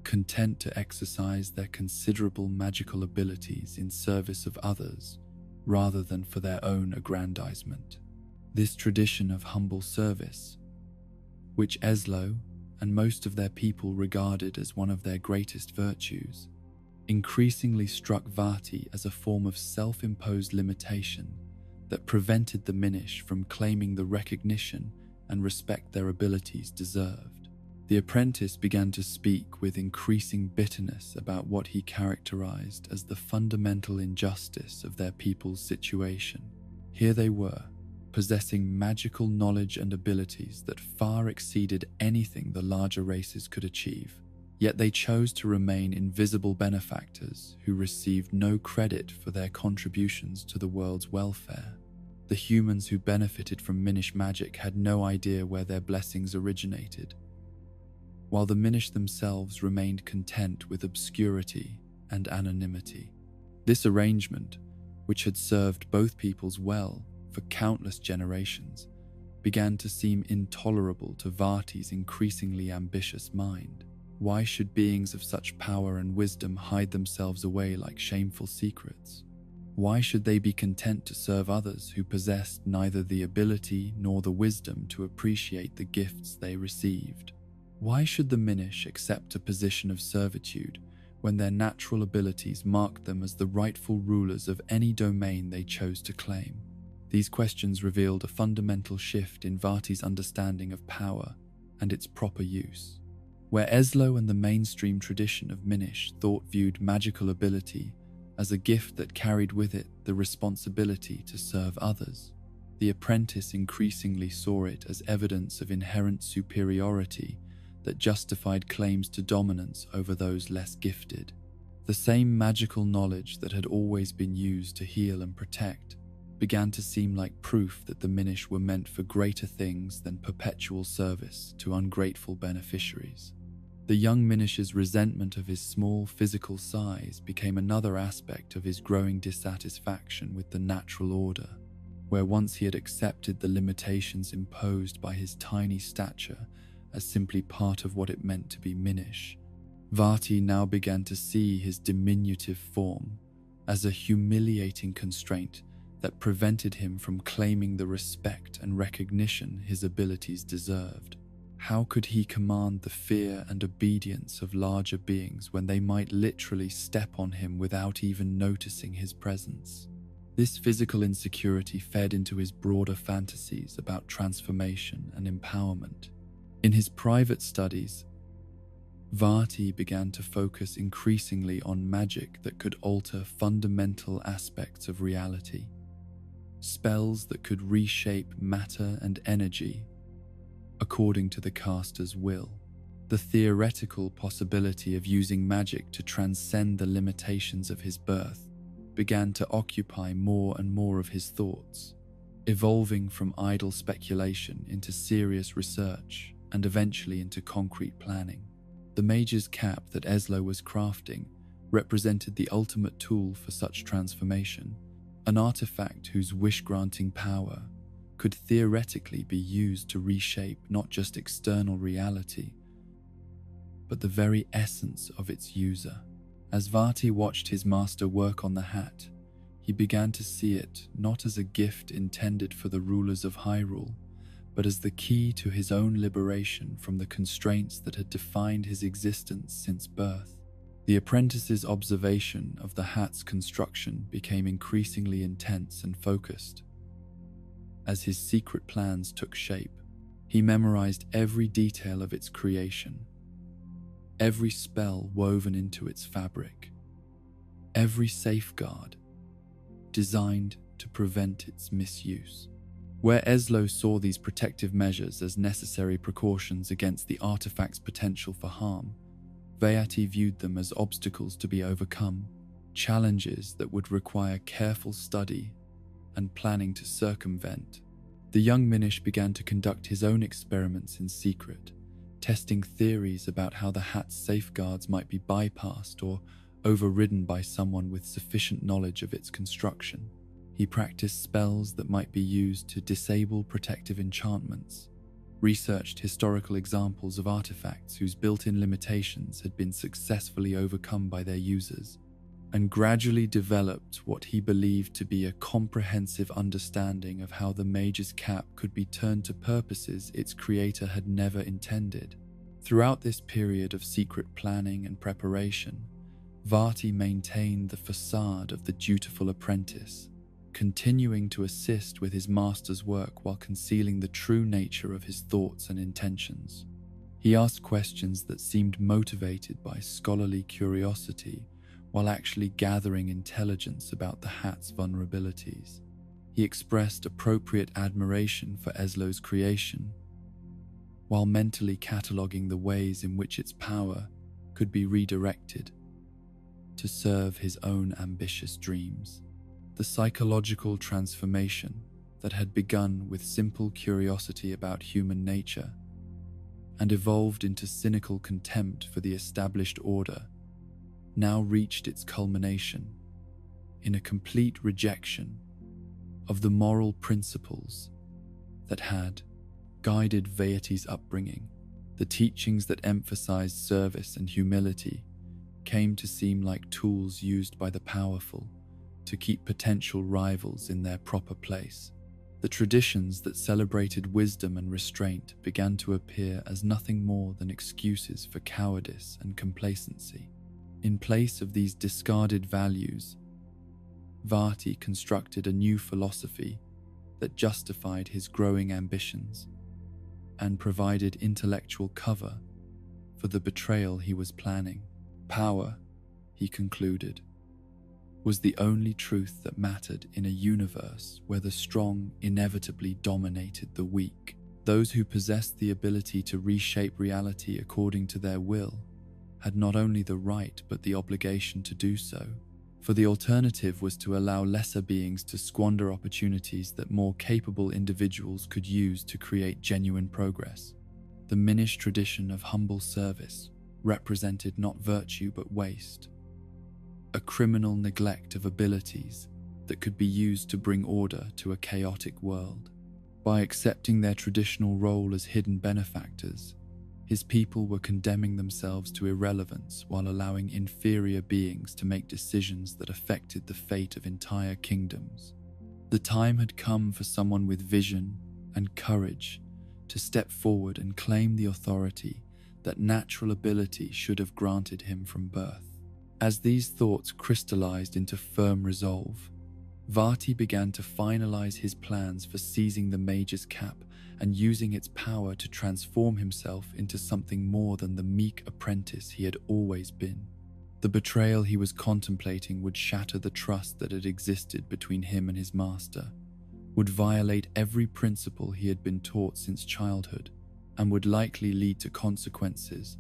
content to exercise their considerable magical abilities in service of others rather than for their own aggrandizement. This tradition of humble service, which Eslo and most of their people regarded as one of their greatest virtues, increasingly struck Vaati as a form of self-imposed limitation that prevented the Minish from claiming the recognition and respect their abilities deserved. The apprentice began to speak with increasing bitterness about what he characterized as the fundamental injustice of their people's situation. Here they were, possessing magical knowledge and abilities that far exceeded anything the larger races could achieve. Yet they chose to remain invisible benefactors who received no credit for their contributions to the world's welfare. The humans who benefited from Minish magic had no idea where their blessings originated, while the Minish themselves remained content with obscurity and anonymity. This arrangement, which had served both peoples well for countless generations, began to seem intolerable to Vaati's increasingly ambitious mind. Why should beings of such power and wisdom hide themselves away like shameful secrets? Why should they be content to serve others who possessed neither the ability nor the wisdom to appreciate the gifts they received? Why should the Minish accept a position of servitude when their natural abilities marked them as the rightful rulers of any domain they chose to claim? These questions revealed a fundamental shift in Vaati's understanding of power and its proper use. Where Eslo and the mainstream tradition of Minish thought viewed magical ability as a gift that carried with it the responsibility to serve others, the apprentice increasingly saw it as evidence of inherent superiority that justified claims to dominance over those less gifted. The same magical knowledge that had always been used to heal and protect began to seem like proof that the Minish were meant for greater things than perpetual service to ungrateful beneficiaries. The young Minish's resentment of his small physical size became another aspect of his growing dissatisfaction with the natural order, where once he had accepted the limitations imposed by his tiny stature as simply part of what it meant to be Minish. Vaati now began to see his diminutive form as a humiliating constraint that prevented him from claiming the respect and recognition his abilities deserved. How could he command the fear and obedience of larger beings when they might literally step on him without even noticing his presence? This physical insecurity fed into his broader fantasies about transformation and empowerment. In his private studies, Vaati began to focus increasingly on magic that could alter fundamental aspects of reality. Spells that could reshape matter and energy according to the caster's will. The theoretical possibility of using magic to transcend the limitations of his birth began to occupy more and more of his thoughts, evolving from idle speculation into serious research and eventually into concrete planning. The mage's cap that Eslo was crafting represented the ultimate tool for such transformation, an artifact whose wish-granting power could theoretically be used to reshape not just external reality, but the very essence of its user. As Vaati watched his master work on the hat, he began to see it not as a gift intended for the rulers of Hyrule, but as the key to his own liberation from the constraints that had defined his existence since birth. The apprentice's observation of the hat's construction became increasingly intense and focused. As his secret plans took shape, he memorized every detail of its creation, every spell woven into its fabric, every safeguard designed to prevent its misuse. Where Eslo saw these protective measures as necessary precautions against the artifact's potential for harm, Vaati viewed them as obstacles to be overcome, challenges that would require careful study and planning to circumvent. The young Minish began to conduct his own experiments in secret, testing theories about how the hat's safeguards might be bypassed or overridden by someone with sufficient knowledge of its construction. He practiced spells that might be used to disable protective enchantments, researched historical examples of artifacts whose built-in limitations had been successfully overcome by their users, and gradually developed what he believed to be a comprehensive understanding of how the mage's cap could be turned to purposes its creator had never intended. Throughout this period of secret planning and preparation, Vaati maintained the facade of the dutiful apprentice, continuing to assist with his master's work while concealing the true nature of his thoughts and intentions. He asked questions that seemed motivated by scholarly curiosity while actually gathering intelligence about the hat's vulnerabilities. He expressed appropriate admiration for Eslo's creation, while mentally cataloguing the ways in which its power could be redirected to serve his own ambitious dreams. The psychological transformation that had begun with simple curiosity about human nature and evolved into cynical contempt for the established order now reached its culmination in a complete rejection of the moral principles that had guided Vaati's upbringing. The teachings that emphasized service and humility came to seem like tools used by the powerful to keep potential rivals in their proper place. The traditions that celebrated wisdom and restraint began to appear as nothing more than excuses for cowardice and complacency. In place of these discarded values, Vaati constructed a new philosophy that justified his growing ambitions and provided intellectual cover for the betrayal he was planning. Power, he concluded, was the only truth that mattered in a universe where the strong inevitably dominated the weak. Those who possessed the ability to reshape reality according to their will had not only the right but the obligation to do so, for the alternative was to allow lesser beings to squander opportunities that more capable individuals could use to create genuine progress. The Minish tradition of humble service represented not virtue but waste, a criminal neglect of abilities that could be used to bring order to a chaotic world. By accepting their traditional role as hidden benefactors, his people were condemning themselves to irrelevance while allowing inferior beings to make decisions that affected the fate of entire kingdoms. The time had come for someone with vision and courage to step forward and claim the authority that natural ability should have granted him from birth. As these thoughts crystallized into firm resolve, Vaati began to finalize his plans for seizing the Mage's Cap and using its power to transform himself into something more than the meek apprentice he had always been. The betrayal he was contemplating would shatter the trust that had existed between him and his master, would violate every principle he had been taught since childhood, and would likely lead to consequences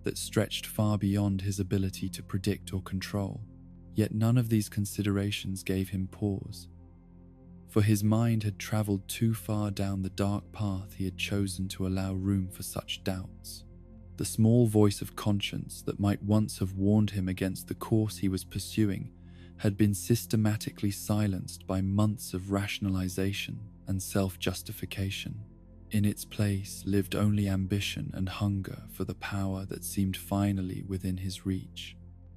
that stretched far beyond his ability to predict or control. Yet none of these considerations gave him pause, for his mind had traveled too far down the dark path he had chosen to allow room for such doubts. The small voice of conscience that might once have warned him against the course he was pursuing had been systematically silenced by months of rationalization and self-justification. In its place lived only ambition and hunger for the power that seemed finally within his reach.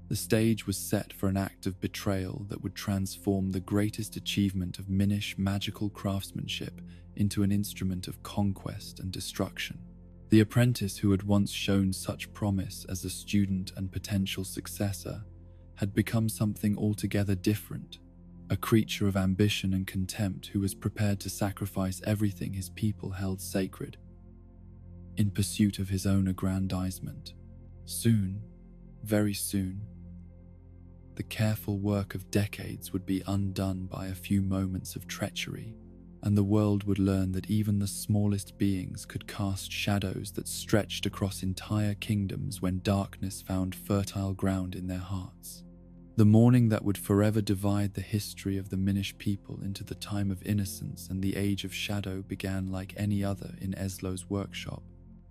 The stage was set for an act of betrayal that would transform the greatest achievement of Minish magical craftsmanship into an instrument of conquest and destruction. The apprentice who had once shown such promise as a student and potential successor had become something altogether different, a creature of ambition and contempt who was prepared to sacrifice everything his people held sacred in pursuit of his own aggrandizement. Soon, very soon, the careful work of decades would be undone by a few moments of treachery, and the world would learn that even the smallest beings could cast shadows that stretched across entire kingdoms when darkness found fertile ground in their hearts. The morning that would forever divide the history of the Minish people into the time of innocence and the age of shadow began like any other in Eslo's workshop,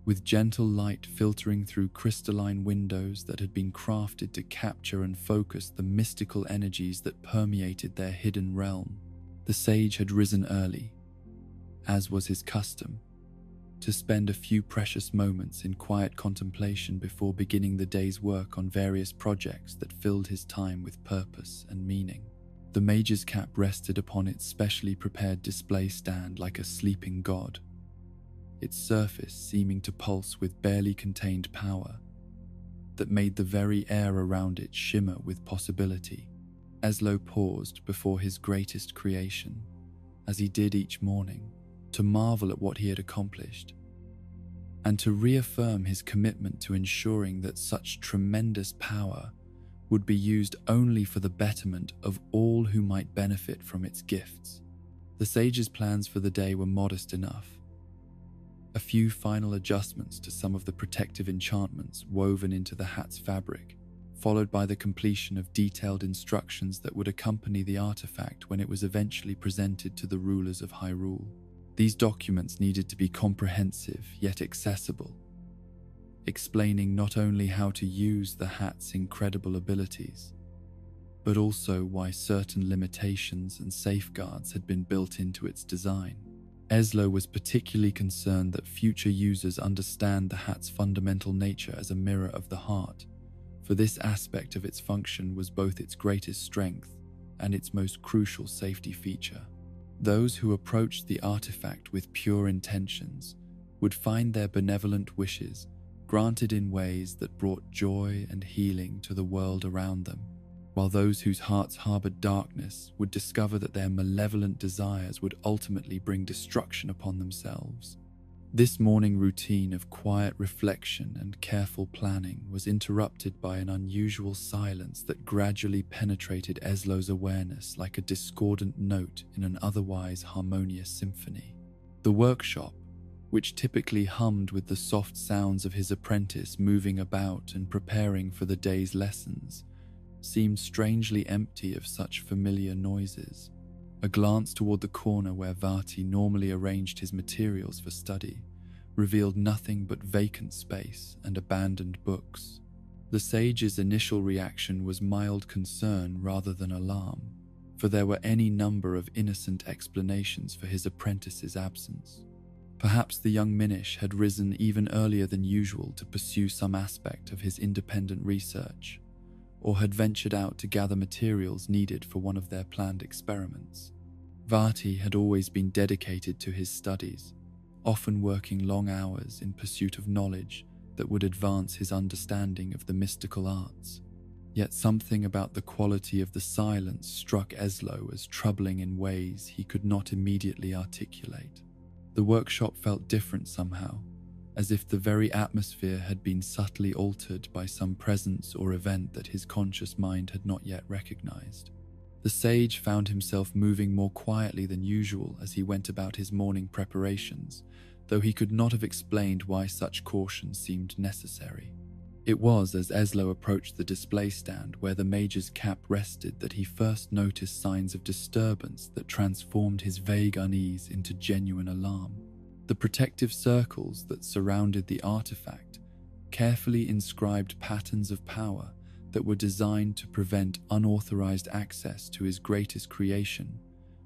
with gentle light filtering through crystalline windows that had been crafted to capture and focus the mystical energies that permeated their hidden realm. The sage had risen early, as was his custom, to spend a few precious moments in quiet contemplation before beginning the day's work on various projects that filled his time with purpose and meaning. The Mage's Cap rested upon its specially prepared display stand like a sleeping god, its surface seeming to pulse with barely contained power that made the very air around it shimmer with possibility. Eslo paused before his greatest creation, as he did each morning, to marvel at what he had accomplished, and to reaffirm his commitment to ensuring that such tremendous power would be used only for the betterment of all who might benefit from its gifts. The sage's plans for the day were modest enough. A few final adjustments to some of the protective enchantments woven into the hat's fabric, followed by the completion of detailed instructions that would accompany the artifact when it was eventually presented to the rulers of Hyrule. These documents needed to be comprehensive yet accessible, explaining not only how to use the hat's incredible abilities, but also why certain limitations and safeguards had been built into its design. Eslo was particularly concerned that future users understand the hat's fundamental nature as a mirror of the heart, for this aspect of its function was both its greatest strength and its most crucial safety feature. Those who approached the artifact with pure intentions would find their benevolent wishes granted in ways that brought joy and healing to the world around them, while those whose hearts harbored darkness would discover that their malevolent desires would ultimately bring destruction upon themselves. This morning routine of quiet reflection and careful planning was interrupted by an unusual silence that gradually penetrated Eslo's awareness like a discordant note in an otherwise harmonious symphony. The workshop, which typically hummed with the soft sounds of his apprentice moving about and preparing for the day's lessons, seemed strangely empty of such familiar noises. A glance toward the corner where Vaati normally arranged his materials for study revealed nothing but vacant space and abandoned books. The sage's initial reaction was mild concern rather than alarm, for there were any number of innocent explanations for his apprentice's absence. Perhaps the young Minish had risen even earlier than usual to pursue some aspect of his independent research, or had ventured out to gather materials needed for one of their planned experiments. Vaati had always been dedicated to his studies, often working long hours in pursuit of knowledge that would advance his understanding of the mystical arts. Yet something about the quality of the silence struck Eslo as troubling in ways he could not immediately articulate. The workshop felt different somehow, as if the very atmosphere had been subtly altered by some presence or event that his conscious mind had not yet recognized. The sage found himself moving more quietly than usual as he went about his morning preparations, though he could not have explained why such caution seemed necessary. It was as Eslo approached the display stand where the mage's cap rested that he first noticed signs of disturbance that transformed his vague unease into genuine alarm. The protective circles that surrounded the artifact carefully inscribed patterns of power that were designed to prevent unauthorized access to his greatest creation,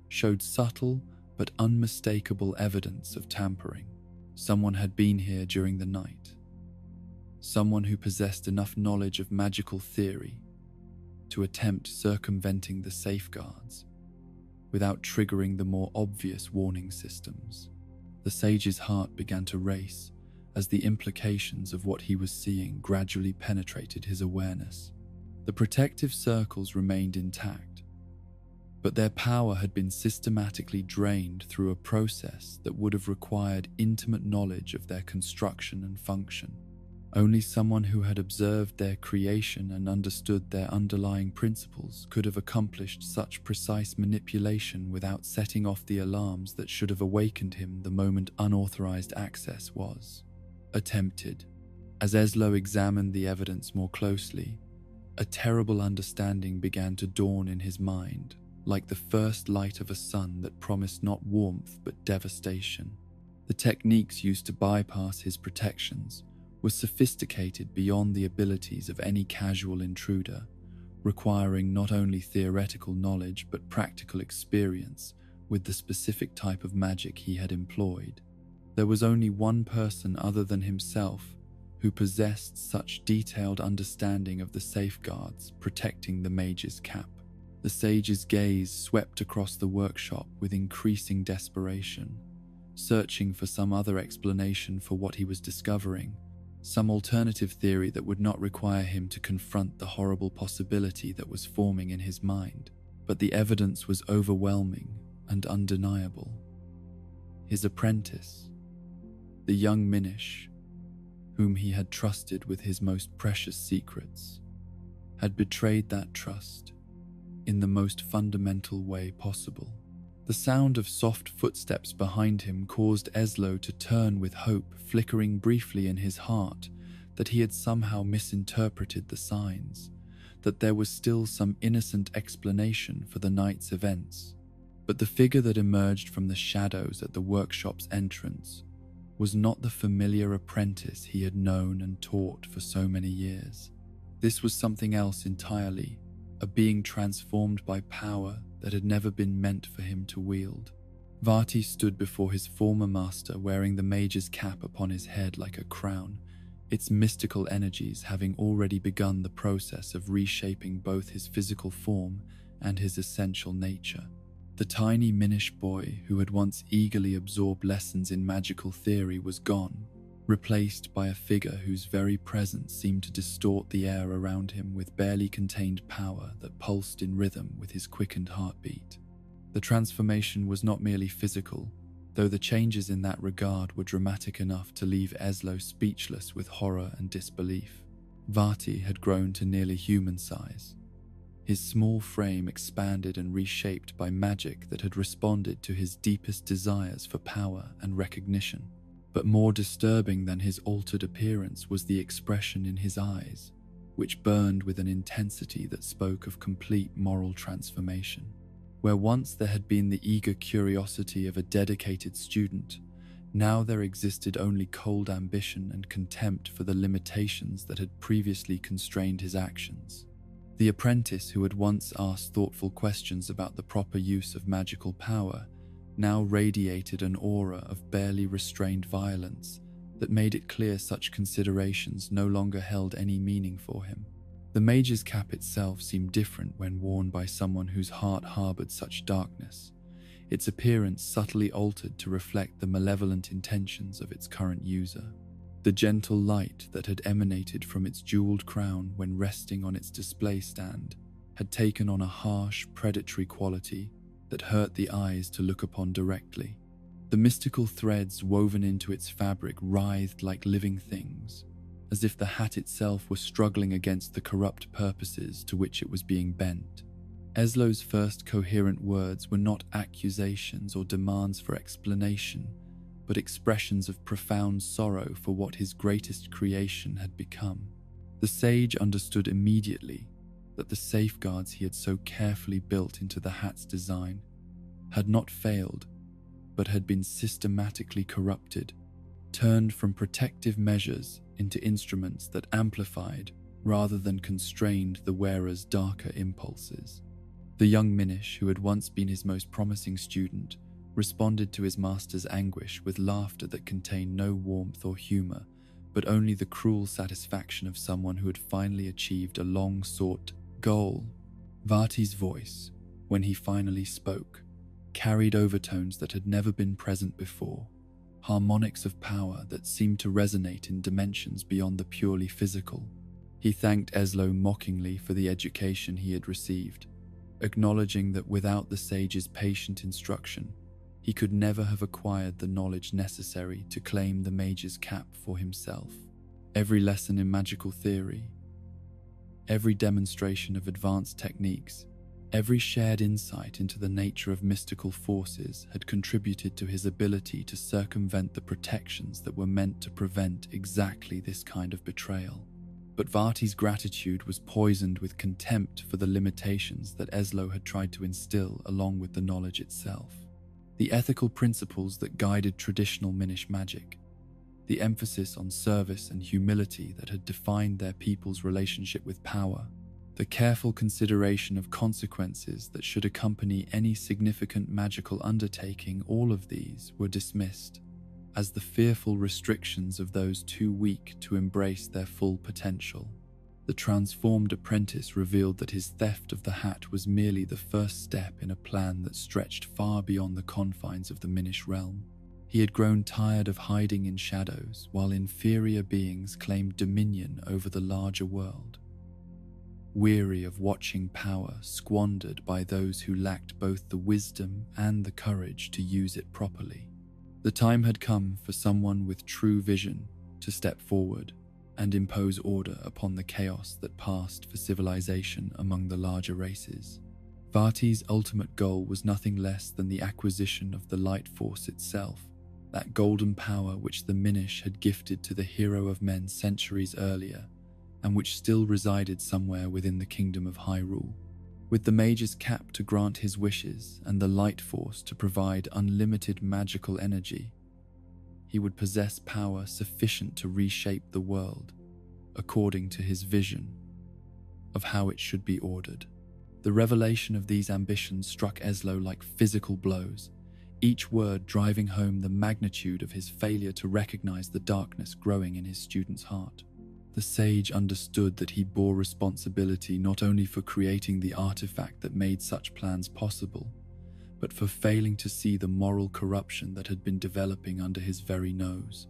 showed subtle but unmistakable evidence of tampering. Someone had been here during the night. Someone who possessed enough knowledge of magical theory to attempt circumventing the safeguards without triggering the more obvious warning systems. The sage's heart began to race as the implications of what he was seeing gradually penetrated his awareness. The protective circles remained intact, but their power had been systematically drained through a process that would have required intimate knowledge of their construction and function. Only someone who had observed their creation and understood their underlying principles could have accomplished such precise manipulation without setting off the alarms that should have awakened him the moment unauthorized access was attempted. As Eslo examined the evidence more closely, a terrible understanding began to dawn in his mind, like the first light of a sun that promised not warmth but devastation. The techniques used to bypass his protections was sophisticated beyond the abilities of any casual intruder, requiring not only theoretical knowledge but practical experience with the specific type of magic he had employed. There was only one person other than himself who possessed such detailed understanding of the safeguards protecting the mage's cap. The sage's gaze swept across the workshop with increasing desperation, searching for some other explanation for what he was discovering, some alternative theory that would not require him to confront the horrible possibility that was forming in his mind. But the evidence was overwhelming and undeniable. His apprentice, the young Minish, whom he had trusted with his most precious secrets, had betrayed that trust in the most fundamental way possible. The sound of soft footsteps behind him caused Eslo to turn with hope flickering briefly in his heart that he had somehow misinterpreted the signs, that there was still some innocent explanation for the night's events. But the figure that emerged from the shadows at the workshop's entrance was not the familiar apprentice he had known and taught for so many years. This was something else entirely, a being transformed by power that had never been meant for him to wield. Vaati stood before his former master wearing the mage's cap upon his head like a crown, its mystical energies having already begun the process of reshaping both his physical form and his essential nature. The tiny Minish boy who had once eagerly absorbed lessons in magical theory was gone, replaced by a figure whose very presence seemed to distort the air around him with barely contained power that pulsed in rhythm with his quickened heartbeat. The transformation was not merely physical, though the changes in that regard were dramatic enough to leave Eslo speechless with horror and disbelief. Vaati had grown to nearly human size, his small frame expanded and reshaped by magic that had responded to his deepest desires for power and recognition. But more disturbing than his altered appearance was the expression in his eyes, which burned with an intensity that spoke of complete moral transformation. Where once there had been the eager curiosity of a dedicated student, now there existed only cold ambition and contempt for the limitations that had previously constrained his actions. The apprentice who had once asked thoughtful questions about the proper use of magical power now radiated an aura of barely restrained violence that made it clear such considerations no longer held any meaning for him. The mage's cap itself seemed different when worn by someone whose heart harbored such darkness, its appearance subtly altered to reflect the malevolent intentions of its current user. The gentle light that had emanated from its jeweled crown when resting on its display stand had taken on a harsh, predatory quality that hurt the eyes to look upon directly. The mystical threads woven into its fabric writhed like living things, as if the hat itself were struggling against the corrupt purposes to which it was being bent. Eslow's first coherent words were not accusations or demands for explanation, but expressions of profound sorrow for what his greatest creation had become. The sage understood immediately that the safeguards he had so carefully built into the hat's design had not failed, but had been systematically corrupted, turned from protective measures into instruments that amplified rather than constrained the wearer's darker impulses. The young Minish, who had once been his most promising student, responded to his master's anguish with laughter that contained no warmth or humor, but only the cruel satisfaction of someone who had finally achieved a long-sought goal. Vaati's voice, when he finally spoke, carried overtones that had never been present before, harmonics of power that seemed to resonate in dimensions beyond the purely physical. He thanked Eslo mockingly for the education he had received, acknowledging that without the sage's patient instruction, he could never have acquired the knowledge necessary to claim the mage's cap for himself. Every lesson in magical theory, every demonstration of advanced techniques, every shared insight into the nature of mystical forces had contributed to his ability to circumvent the protections that were meant to prevent exactly this kind of betrayal. But Vaati's gratitude was poisoned with contempt for the limitations that Eslo had tried to instill along with the knowledge itself. The ethical principles that guided traditional Minish magic, the emphasis on service and humility that had defined their people's relationship with power, the careful consideration of consequences that should accompany any significant magical undertaking, all of these were dismissed as the fearful restrictions of those too weak to embrace their full potential. The transformed apprentice revealed that his theft of the hat was merely the first step in a plan that stretched far beyond the confines of the Minish realm. He had grown tired of hiding in shadows while inferior beings claimed dominion over the larger world, weary of watching power squandered by those who lacked both the wisdom and the courage to use it properly. The time had come for someone with true vision to step forward and impose order upon the chaos that passed for civilization among the larger races. Vaati's ultimate goal was nothing less than the acquisition of the light force itself, that golden power which the Minish had gifted to the hero of men centuries earlier, and which still resided somewhere within the kingdom of Hyrule. With the mage's cap to grant his wishes and the light force to provide unlimited magical energy, he would possess power sufficient to reshape the world according to his vision of how it should be ordered. The revelation of these ambitions struck Eslo like physical blows, each word driving home the magnitude of his failure to recognize the darkness growing in his student's heart. The sage understood that he bore responsibility not only for creating the artifact that made such plans possible, but for failing to see the moral corruption that had been developing under his very nose.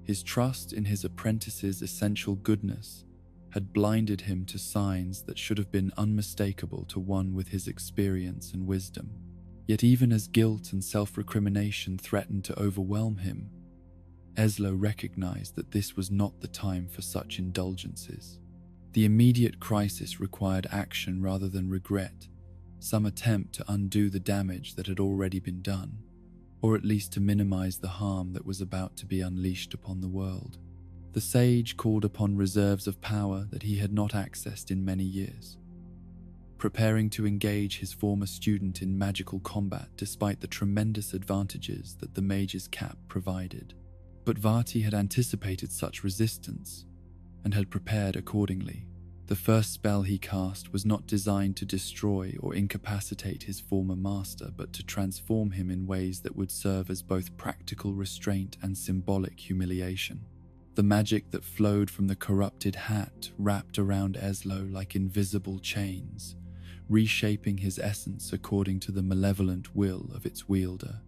His trust in his apprentice's essential goodness had blinded him to signs that should have been unmistakable to one with his experience and wisdom. Yet even as guilt and self-recrimination threatened to overwhelm him, Eslo recognized that this was not the time for such indulgences. The immediate crisis required action rather than regret, some attempt to undo the damage that had already been done, or at least to minimize the harm that was about to be unleashed upon the world. The sage called upon reserves of power that he had not accessed in many years, preparing to engage his former student in magical combat despite the tremendous advantages that the mage's cap provided. But Vaati had anticipated such resistance and had prepared accordingly. The first spell he cast was not designed to destroy or incapacitate his former master, but to transform him in ways that would serve as both practical restraint and symbolic humiliation. The magic that flowed from the corrupted hat wrapped around Eslo like invisible chains, reshaping his essence according to the malevolent will of its wielder.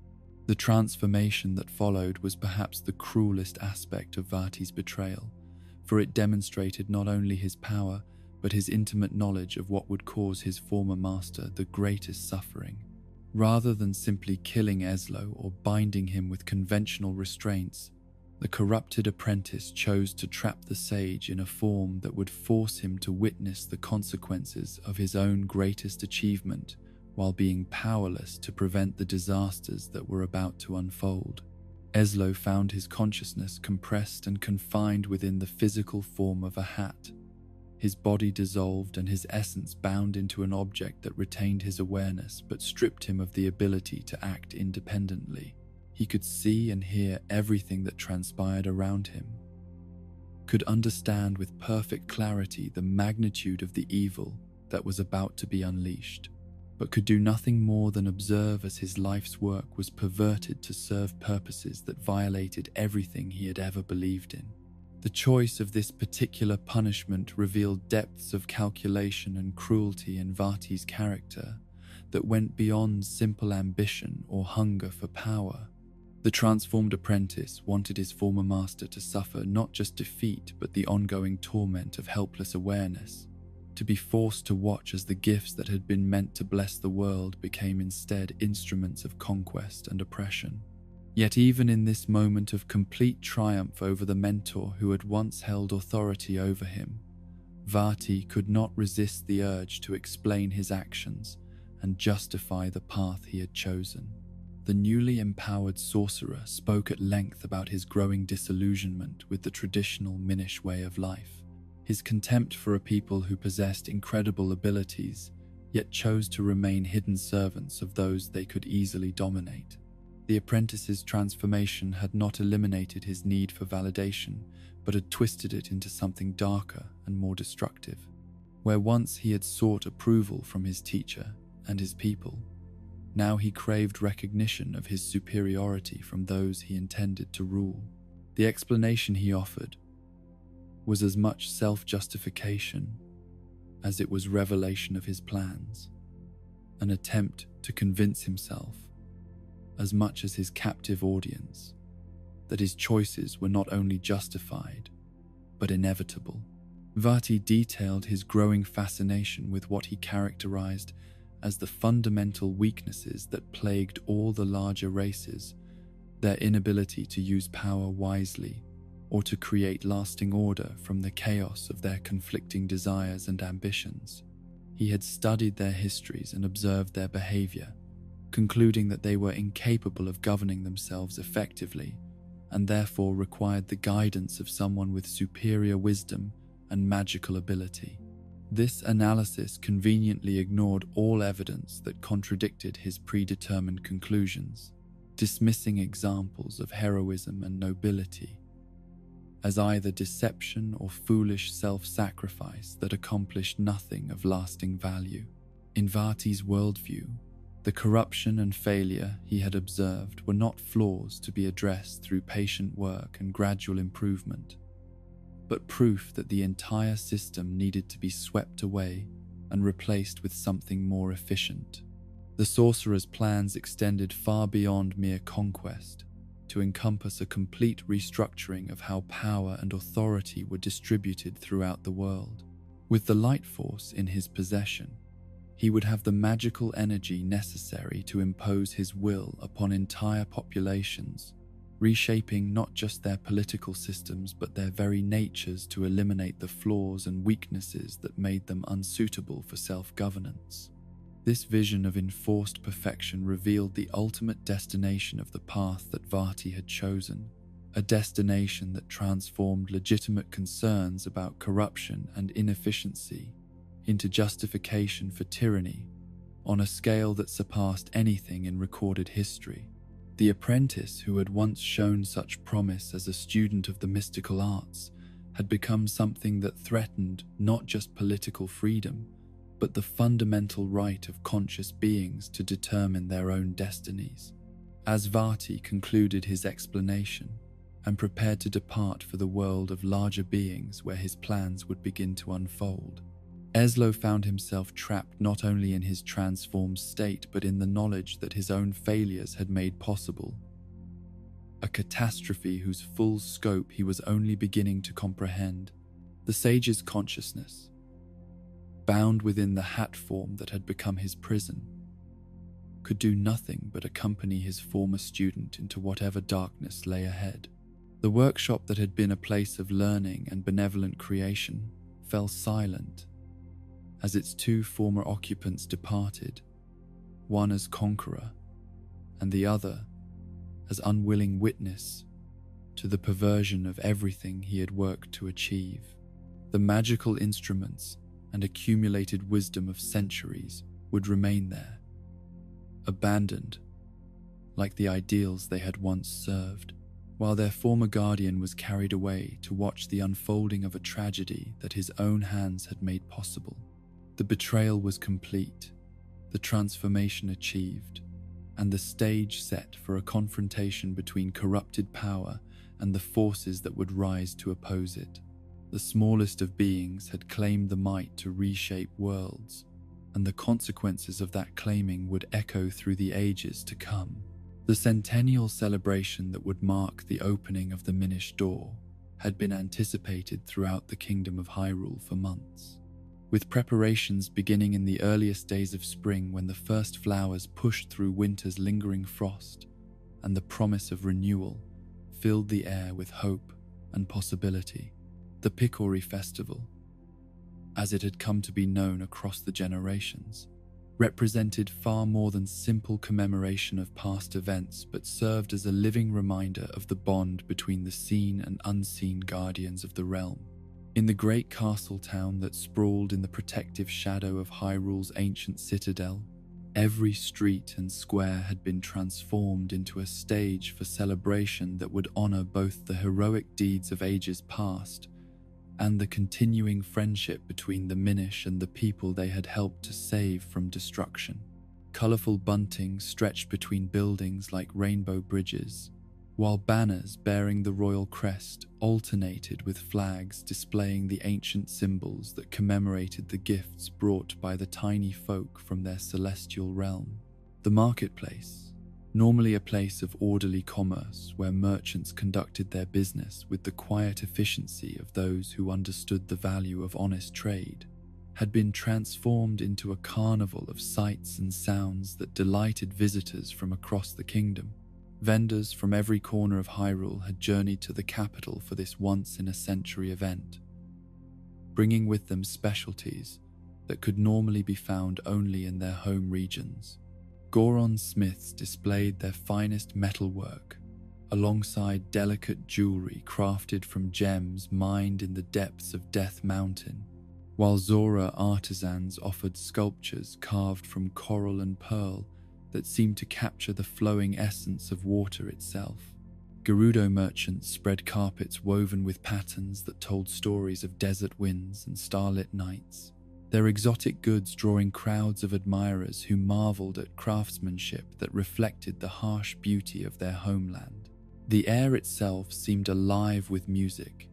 The transformation that followed was perhaps the cruelest aspect of Vaati's betrayal, for it demonstrated not only his power, but his intimate knowledge of what would cause his former master the greatest suffering. Rather than simply killing Eslo or binding him with conventional restraints, the corrupted apprentice chose to trap the sage in a form that would force him to witness the consequences of his own greatest achievement while being powerless to prevent the disasters that were about to unfold. Eslo found his consciousness compressed and confined within the physical form of a hat. His body dissolved and his essence bound into an object that retained his awareness but stripped him of the ability to act independently. He could see and hear everything that transpired around him, could understand with perfect clarity the magnitude of the evil that was about to be unleashed, but could do nothing more than observe as his life's work was perverted to serve purposes that violated everything he had ever believed in. The choice of this particular punishment revealed depths of calculation and cruelty in Vaati's character that went beyond simple ambition or hunger for power. The transformed apprentice wanted his former master to suffer not just defeat but the ongoing torment of helpless awareness, to be forced to watch as the gifts that had been meant to bless the world became instead instruments of conquest and oppression. Yet even in this moment of complete triumph over the mentor who had once held authority over him, Vaati could not resist the urge to explain his actions and justify the path he had chosen. The newly empowered sorcerer spoke at length about his growing disillusionment with the traditional Minish way of life, his contempt for a people who possessed incredible abilities, yet chose to remain hidden servants of those they could easily dominate. The apprentice's transformation had not eliminated his need for validation, but had twisted it into something darker and more destructive. Where once he had sought approval from his teacher and his people, now he craved recognition of his superiority from those he intended to rule. The explanation he offered was as much self-justification as it was revelation of his plans, an attempt to convince himself, as much as his captive audience, that his choices were not only justified, but inevitable. Vaati detailed his growing fascination with what he characterized as the fundamental weaknesses that plagued all the larger races, their inability to use power wisely or to create lasting order from the chaos of their conflicting desires and ambitions. He had studied their histories and observed their behavior, concluding that they were incapable of governing themselves effectively and therefore required the guidance of someone with superior wisdom and magical ability. This analysis conveniently ignored all evidence that contradicted his predetermined conclusions, dismissing examples of heroism and nobility as either deception or foolish self-sacrifice that accomplished nothing of lasting value. In Vaati's worldview, the corruption and failure he had observed were not flaws to be addressed through patient work and gradual improvement, but proof that the entire system needed to be swept away and replaced with something more efficient. The sorcerer's plans extended far beyond mere conquest, to encompass a complete restructuring of how power and authority were distributed throughout the world. With the light force in his possession, he would have the magical energy necessary to impose his will upon entire populations, reshaping not just their political systems but their very natures to eliminate the flaws and weaknesses that made them unsuitable for self-governance. This vision of enforced perfection revealed the ultimate destination of the path that Vaati had chosen, a destination that transformed legitimate concerns about corruption and inefficiency into justification for tyranny on a scale that surpassed anything in recorded history. The apprentice who had once shown such promise as a student of the mystical arts had become something that threatened not just political freedom, but the fundamental right of conscious beings to determine their own destinies. As Vaati concluded his explanation and prepared to depart for the world of larger beings where his plans would begin to unfold, Eslo found himself trapped not only in his transformed state but in the knowledge that his own failures had made possible. A catastrophe whose full scope he was only beginning to comprehend. The sage's consciousness, bound within the hat form that had become his prison, could do nothing but accompany his former student into whatever darkness lay ahead. The workshop that had been a place of learning and benevolent creation fell silent as its two former occupants departed, one as conqueror and the other as unwilling witness to the perversion of everything he had worked to achieve. The magical instruments and accumulated wisdom of centuries would remain there, abandoned like the ideals they had once served, while their former guardian was carried away to watch the unfolding of a tragedy that his own hands had made possible. The betrayal was complete, the transformation achieved, and the stage set for a confrontation between corrupted power and the forces that would rise to oppose it. The smallest of beings had claimed the might to reshape worlds, and the consequences of that claiming would echo through the ages to come. The centennial celebration that would mark the opening of the Minish door had been anticipated throughout the Kingdom of Hyrule for months, with preparations beginning in the earliest days of spring when the first flowers pushed through winter's lingering frost, and the promise of renewal filled the air with hope and possibility. The Picori Festival, as it had come to be known across the generations, represented far more than simple commemoration of past events, but served as a living reminder of the bond between the seen and unseen guardians of the realm. In the great castle town that sprawled in the protective shadow of Hyrule's ancient citadel, every street and square had been transformed into a stage for celebration that would honor both the heroic deeds of ages past and the continuing friendship between the Minish and the people they had helped to save from destruction. Colorful bunting stretched between buildings like rainbow bridges, while banners bearing the royal crest alternated with flags displaying the ancient symbols that commemorated the gifts brought by the tiny folk from their celestial realm. The marketplace, normally a place of orderly commerce where merchants conducted their business with the quiet efficiency of those who understood the value of honest trade, had been transformed into a carnival of sights and sounds that delighted visitors from across the kingdom. Vendors from every corner of Hyrule had journeyed to the capital for this once-in-a-century event, bringing with them specialties that could normally be found only in their home regions. Goron smiths displayed their finest metalwork, alongside delicate jewelry crafted from gems mined in the depths of Death Mountain, while Zora artisans offered sculptures carved from coral and pearl that seemed to capture the flowing essence of water itself. Gerudo merchants spread carpets woven with patterns that told stories of desert winds and starlit nights, their exotic goods drawing crowds of admirers who marveled at craftsmanship that reflected the harsh beauty of their homeland. The air itself seemed alive with music,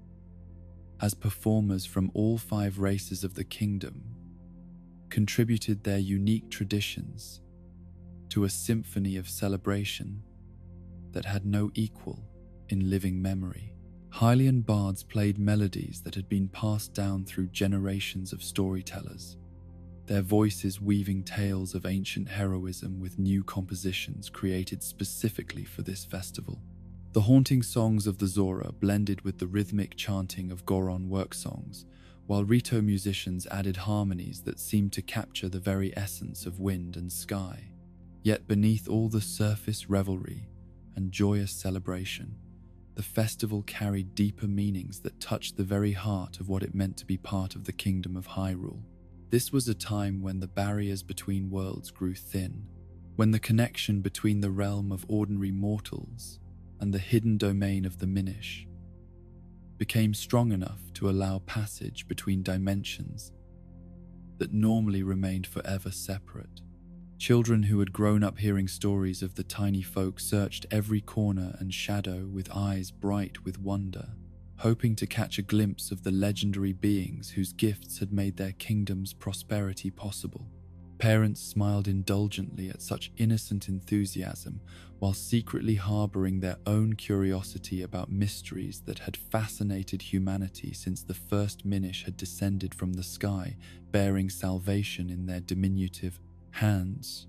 as performers from all 5 races of the kingdom contributed their unique traditions to a symphony of celebration that had no equal in living memory. Hylian bards played melodies that had been passed down through generations of storytellers, their voices weaving tales of ancient heroism with new compositions created specifically for this festival. The haunting songs of the Zora blended with the rhythmic chanting of Goron work songs, while Rito musicians added harmonies that seemed to capture the very essence of wind and sky. Yet beneath all the surface revelry and joyous celebration, the festival carried deeper meanings that touched the very heart of what it meant to be part of the Kingdom of Hyrule. This was a time when the barriers between worlds grew thin, when the connection between the realm of ordinary mortals and the hidden domain of the Minish became strong enough to allow passage between dimensions that normally remained forever separate. Children who had grown up hearing stories of the tiny folk searched every corner and shadow with eyes bright with wonder, hoping to catch a glimpse of the legendary beings whose gifts had made their kingdom's prosperity possible. Parents smiled indulgently at such innocent enthusiasm, while secretly harboring their own curiosity about mysteries that had fascinated humanity since the first Minish had descended from the sky, bearing salvation in their diminutive hands.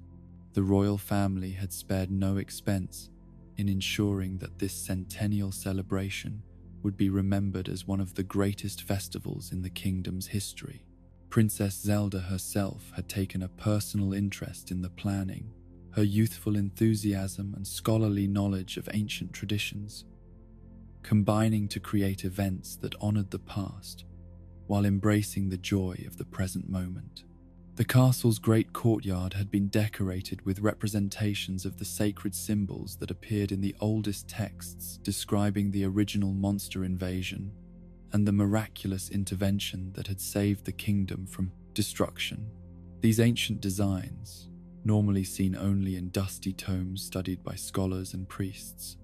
The royal family had spared no expense in ensuring that this centennial celebration would be remembered as one of the greatest festivals in the kingdom's history. Princess Zelda herself had taken a personal interest in the planning, her youthful enthusiasm and scholarly knowledge of ancient traditions, combining to create events that honored the past while embracing the joy of the present moment. The castle's great courtyard had been decorated with representations of the sacred symbols that appeared in the oldest texts describing the original monster invasion and the miraculous intervention that had saved the kingdom from destruction. These ancient designs, normally seen only in dusty tomes studied by scholars and priests,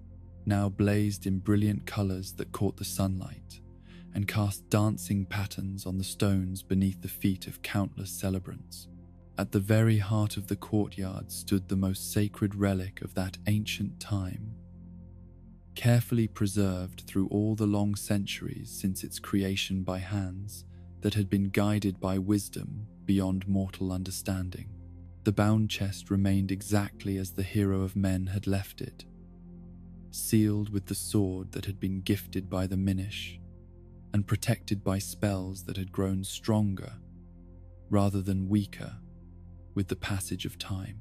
now blazed in brilliant colors that caught the sunlight and cast dancing patterns on the stones beneath the feet of countless celebrants. At the very heart of the courtyard stood the most sacred relic of that ancient time, carefully preserved through all the long centuries since its creation by hands that had been guided by wisdom beyond mortal understanding. The bound chest remained exactly as the hero of men had left it, sealed with the sword that had been gifted by the Minish, and protected by spells that had grown stronger rather than weaker with the passage of time.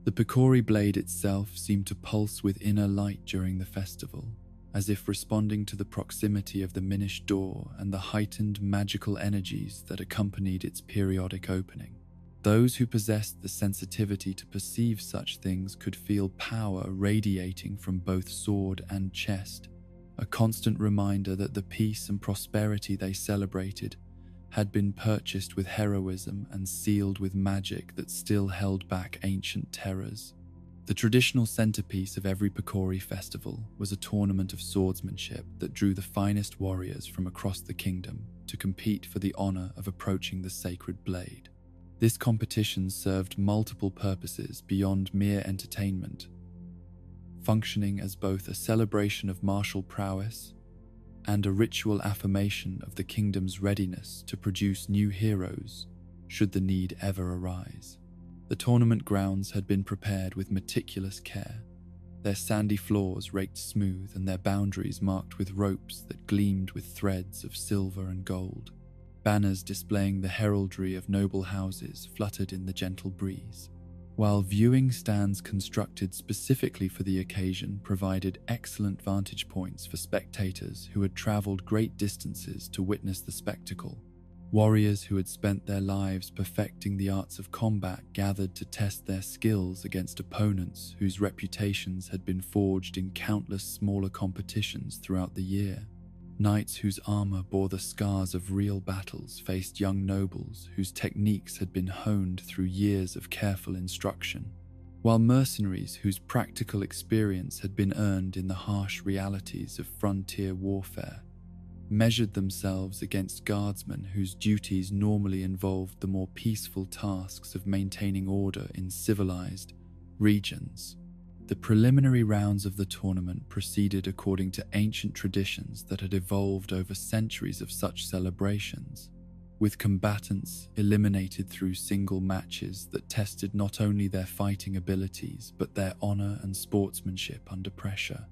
The Picori blade itself seemed to pulse with inner light during the festival, as if responding to the proximity of the Minish door and the heightened magical energies that accompanied its periodic opening. Those who possessed the sensitivity to perceive such things could feel power radiating from both sword and chest, a constant reminder that the peace and prosperity they celebrated had been purchased with heroism and sealed with magic that still held back ancient terrors. The traditional centerpiece of every Picori festival was a tournament of swordsmanship that drew the finest warriors from across the kingdom to compete for the honor of approaching the sacred blade. This competition served multiple purposes beyond mere entertainment, functioning as both a celebration of martial prowess and a ritual affirmation of the kingdom's readiness to produce new heroes should the need ever arise. The tournament grounds had been prepared with meticulous care, their sandy floors raked smooth and their boundaries marked with ropes that gleamed with threads of silver and gold. Banners displaying the heraldry of noble houses fluttered in the gentle breeze, while viewing stands constructed specifically for the occasion provided excellent vantage points for spectators who had traveled great distances to witness the spectacle. Warriors who had spent their lives perfecting the arts of combat gathered to test their skills against opponents whose reputations had been forged in countless smaller competitions throughout the year. Knights whose armor bore the scars of real battles faced young nobles whose techniques had been honed through years of careful instruction, while mercenaries whose practical experience had been earned in the harsh realities of frontier warfare measured themselves against guardsmen whose duties normally involved the more peaceful tasks of maintaining order in civilized regions. The preliminary rounds of the tournament proceeded according to ancient traditions that had evolved over centuries of such celebrations, with combatants eliminated through single matches that tested not only their fighting abilities but their honor and sportsmanship under pressure.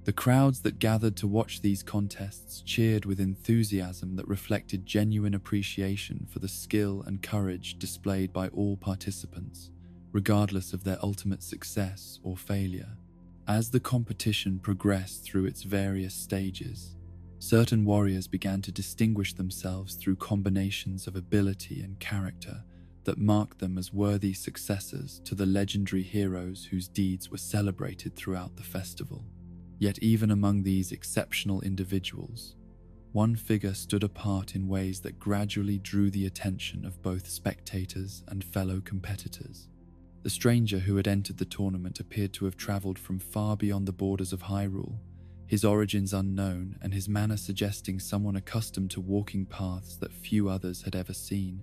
The crowds that gathered to watch these contests cheered with enthusiasm that reflected genuine appreciation for the skill and courage displayed by all participants, regardless of their ultimate success or failure. As the competition progressed through its various stages, certain warriors began to distinguish themselves through combinations of ability and character that marked them as worthy successors to the legendary heroes whose deeds were celebrated throughout the festival. Yet even among these exceptional individuals, one figure stood apart in ways that gradually drew the attention of both spectators and fellow competitors. The stranger who had entered the tournament appeared to have traveled from far beyond the borders of Hyrule, his origins unknown and his manner suggesting someone accustomed to walking paths that few others had ever seen.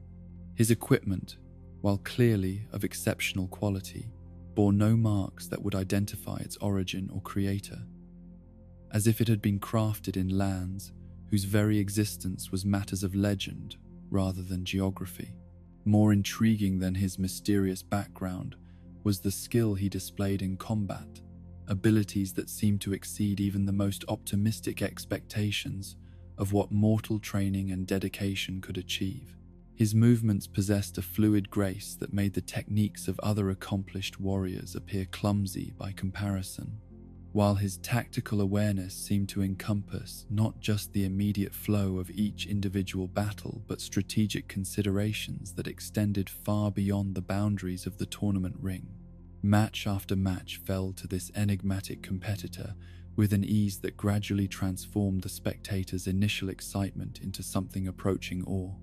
His equipment, while clearly of exceptional quality, bore no marks that would identify its origin or creator, as if it had been crafted in lands whose very existence was matters of legend rather than geography. More intriguing than his mysterious background was the skill he displayed in combat, abilities that seemed to exceed even the most optimistic expectations of what mortal training and dedication could achieve. His movements possessed a fluid grace that made the techniques of other accomplished warriors appear clumsy by comparison, while his tactical awareness seemed to encompass not just the immediate flow of each individual battle, but strategic considerations that extended far beyond the boundaries of the tournament ring. Match after match fell to this enigmatic competitor with an ease that gradually transformed the spectators' initial excitement into something approaching awe.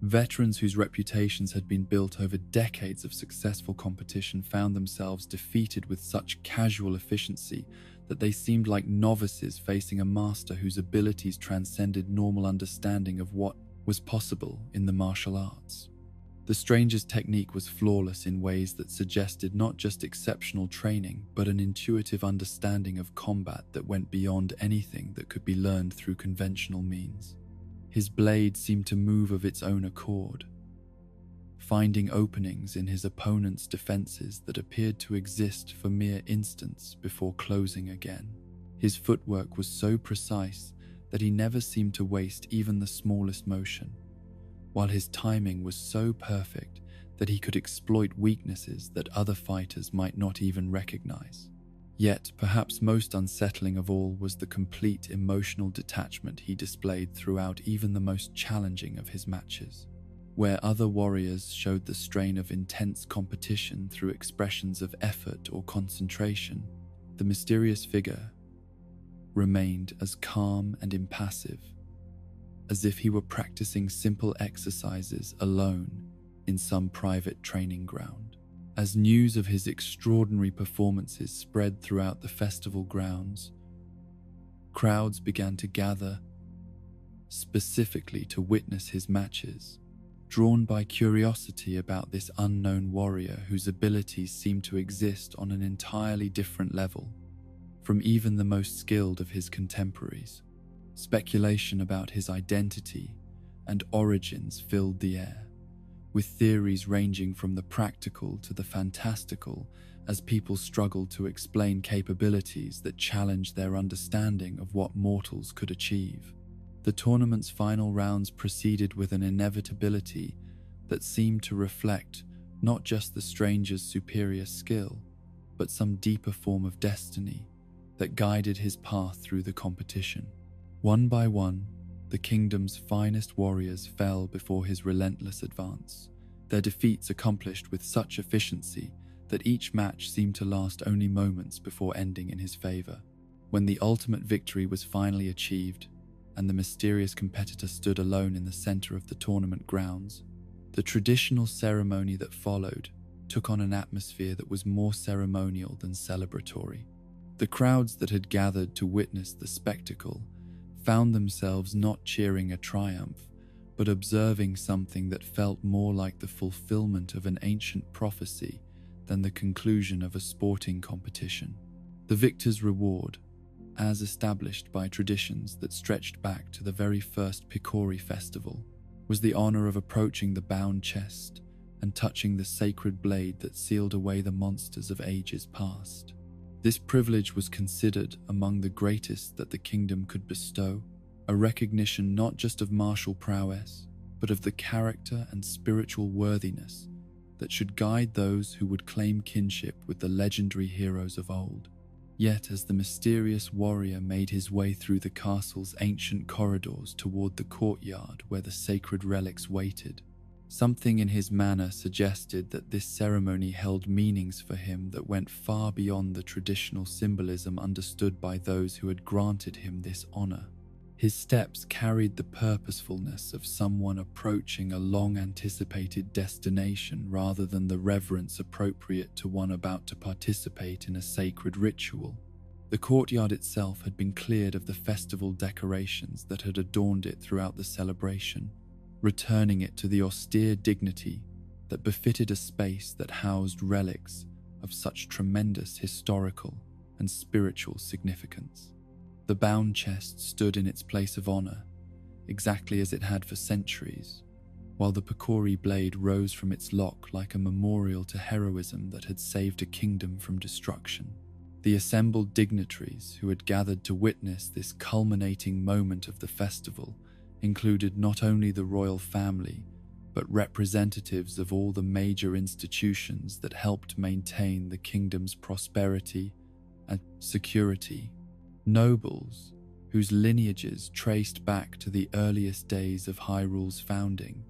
Veterans whose reputations had been built over decades of successful competition found themselves defeated with such casual efficiency that they seemed like novices facing a master whose abilities transcended normal understanding of what was possible in the martial arts. The stranger's technique was flawless in ways that suggested not just exceptional training, but an intuitive understanding of combat that went beyond anything that could be learned through conventional means. His blade seemed to move of its own accord, finding openings in his opponent's defenses that appeared to exist for mere instants before closing again. His footwork was so precise that he never seemed to waste even the smallest motion, while his timing was so perfect that he could exploit weaknesses that other fighters might not even recognize. Yet, perhaps most unsettling of all was the complete emotional detachment he displayed throughout even the most challenging of his matches. Where other warriors showed the strain of intense competition through expressions of effort or concentration, the mysterious figure remained as calm and impassive, as if he were practicing simple exercises alone in some private training ground. As news of his extraordinary performances spread throughout the festival grounds, crowds began to gather specifically to witness his matches, drawn by curiosity about this unknown warrior whose abilities seemed to exist on an entirely different level from even the most skilled of his contemporaries. Speculation about his identity and origins filled the air, with theories ranging from the practical to the fantastical as people struggled to explain capabilities that challenged their understanding of what mortals could achieve. The tournament's final rounds proceeded with an inevitability that seemed to reflect not just the stranger's superior skill, but some deeper form of destiny that guided his path through the competition. One by one, the kingdom's finest warriors fell before his relentless advance, their defeats accomplished with such efficiency that each match seemed to last only moments before ending in his favor. When the ultimate victory was finally achieved, and the mysterious competitor stood alone in the center of the tournament grounds, the traditional ceremony that followed took on an atmosphere that was more ceremonial than celebratory. The crowds that had gathered to witness the spectacle found themselves not cheering a triumph, but observing something that felt more like the fulfillment of an ancient prophecy than the conclusion of a sporting competition. The victor's reward, as established by traditions that stretched back to the very first Picori festival, was the honor of approaching the bound chest and touching the sacred blade that sealed away the monsters of ages past. This privilege was considered among the greatest that the kingdom could bestow, a recognition not just of martial prowess, but of the character and spiritual worthiness that should guide those who would claim kinship with the legendary heroes of old. Yet as the mysterious warrior made his way through the castle's ancient corridors toward the courtyard where the sacred relics waited, something in his manner suggested that this ceremony held meanings for him that went far beyond the traditional symbolism understood by those who had granted him this honor. His steps carried the purposefulness of someone approaching a long-anticipated destination rather than the reverence appropriate to one about to participate in a sacred ritual. The courtyard itself had been cleared of the festival decorations that had adorned it throughout the celebration, returning it to the austere dignity that befitted a space that housed relics of such tremendous historical and spiritual significance. The bound chest stood in its place of honor, exactly as it had for centuries, while the Picori blade rose from its lock like a memorial to heroism that had saved a kingdom from destruction. The assembled dignitaries who had gathered to witness this culminating moment of the festival included not only the royal family, but representatives of all the major institutions that helped maintain the kingdom's prosperity and security. Nobles, whose lineages traced back to the earliest days of Hyrule's founding,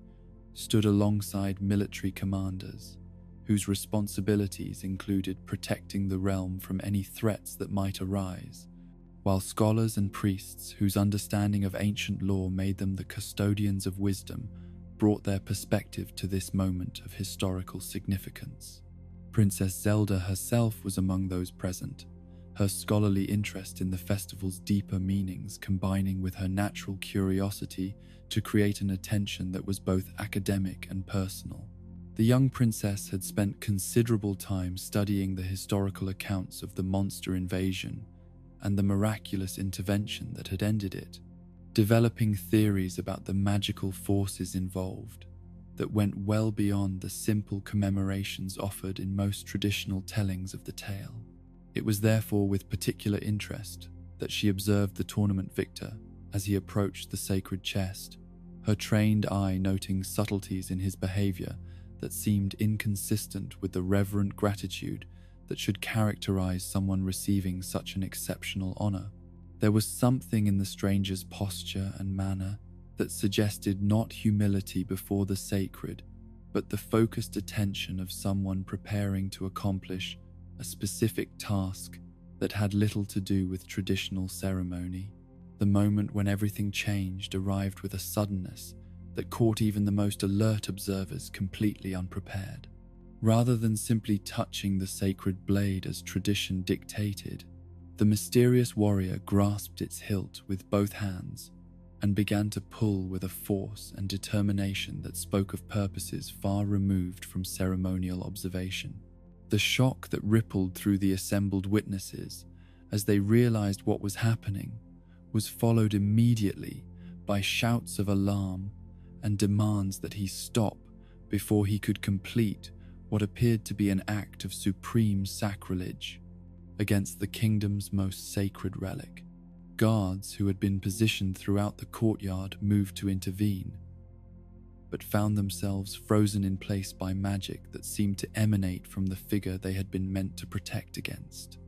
stood alongside military commanders, whose responsibilities included protecting the realm from any threats that might arise, while scholars and priests whose understanding of ancient law made them the custodians of wisdom brought their perspective to this moment of historical significance. Princess Zelda herself was among those present, her scholarly interest in the festival's deeper meanings combining with her natural curiosity to create an attention that was both academic and personal. The young princess had spent considerable time studying the historical accounts of the monster invasion and the miraculous intervention that had ended it, developing theories about the magical forces involved that went well beyond the simple commemorations offered in most traditional tellings of the tale. It was therefore with particular interest that she observed the tournament victor as he approached the sacred chest, her trained eye noting subtleties in his behavior that seemed inconsistent with the reverent gratitude that should characterize someone receiving such an exceptional honor. There was something in the stranger's posture and manner that suggested not humility before the sacred, but the focused attention of someone preparing to accomplish a specific task that had little to do with traditional ceremony. The moment when everything changed arrived with a suddenness that caught even the most alert observers completely unprepared. Rather than simply touching the sacred blade as tradition dictated, the mysterious warrior grasped its hilt with both hands and began to pull with a force and determination that spoke of purposes far removed from ceremonial observation. The shock that rippled through the assembled witnesses as they realized what was happening was followed immediately by shouts of alarm and demands that he stop before he could complete what appeared to be an act of supreme sacrilege against the kingdom's most sacred relic. Guards who had been positioned throughout the courtyard moved to intervene, but found themselves frozen in place by magic that seemed to emanate from the figure they had been meant to protect against.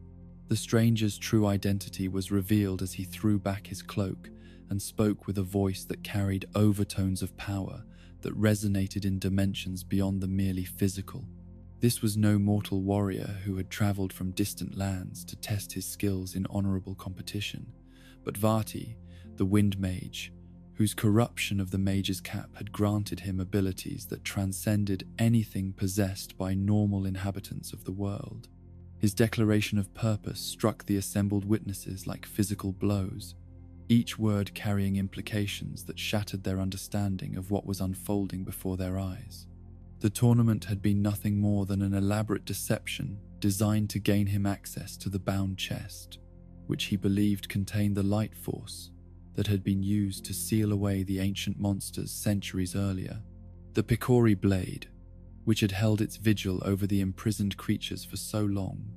The stranger's true identity was revealed as he threw back his cloak and spoke with a voice that carried overtones of power that resonated in dimensions beyond the merely physical. This was no mortal warrior who had traveled from distant lands to test his skills in honorable competition, but Vaati, the wind mage, whose corruption of the mage's cap had granted him abilities that transcended anything possessed by normal inhabitants of the world. His declaration of purpose struck the assembled witnesses like physical blows, each word carrying implications that shattered their understanding of what was unfolding before their eyes. The tournament had been nothing more than an elaborate deception designed to gain him access to the bound chest, which he believed contained the light force that had been used to seal away the ancient monsters centuries earlier. The Picori blade, which had held its vigil over the imprisoned creatures for so long,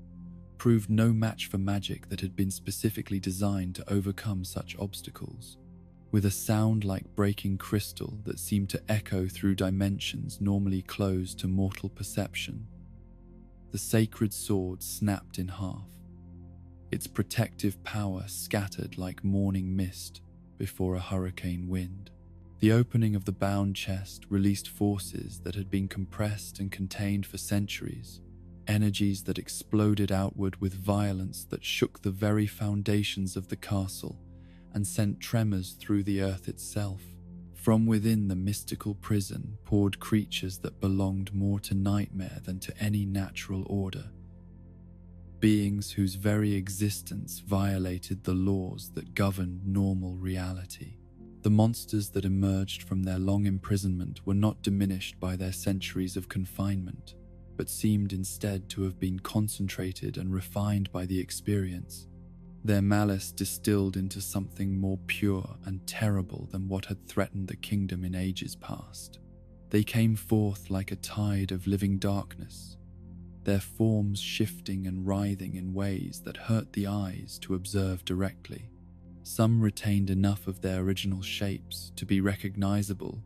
proved no match for magic that had been specifically designed to overcome such obstacles. With a sound like breaking crystal that seemed to echo through dimensions normally closed to mortal perception, the sacred sword snapped in half, its protective power scattered like morning mist before a hurricane wind. The opening of the bound chest released forces that had been compressed and contained for centuries, energies that exploded outward with violence that shook the very foundations of the castle and sent tremors through the earth itself. From within the mystical prison poured creatures that belonged more to nightmare than to any natural order. beings whose very existence violated the laws that governed normal reality. The monsters that emerged from their long imprisonment were not diminished by their centuries of confinement, but seemed instead to have been concentrated and refined by the experience, their malice distilled into something more pure and terrible than what had threatened the kingdom in ages past. They came forth like a tide of living darkness, their forms shifting and writhing in ways that hurt the eyes to observe directly. Some retained enough of their original shapes to be recognizable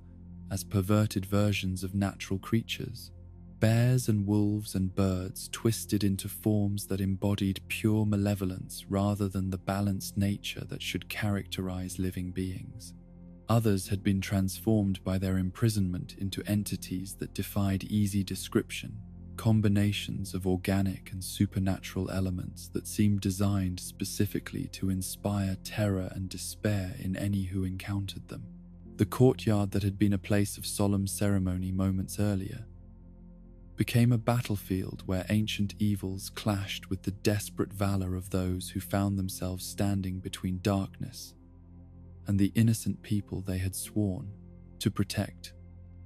as perverted versions of natural creatures. Bears and wolves and birds twisted into forms that embodied pure malevolence rather than the balanced nature that should characterize living beings. Others had been transformed by their imprisonment into entities that defied easy description, combinations of organic and supernatural elements that seemed designed specifically to inspire terror and despair in any who encountered them. The courtyard that had been a place of solemn ceremony moments earlier became a battlefield where ancient evils clashed with the desperate valor of those who found themselves standing between darkness and the innocent people they had sworn to protect.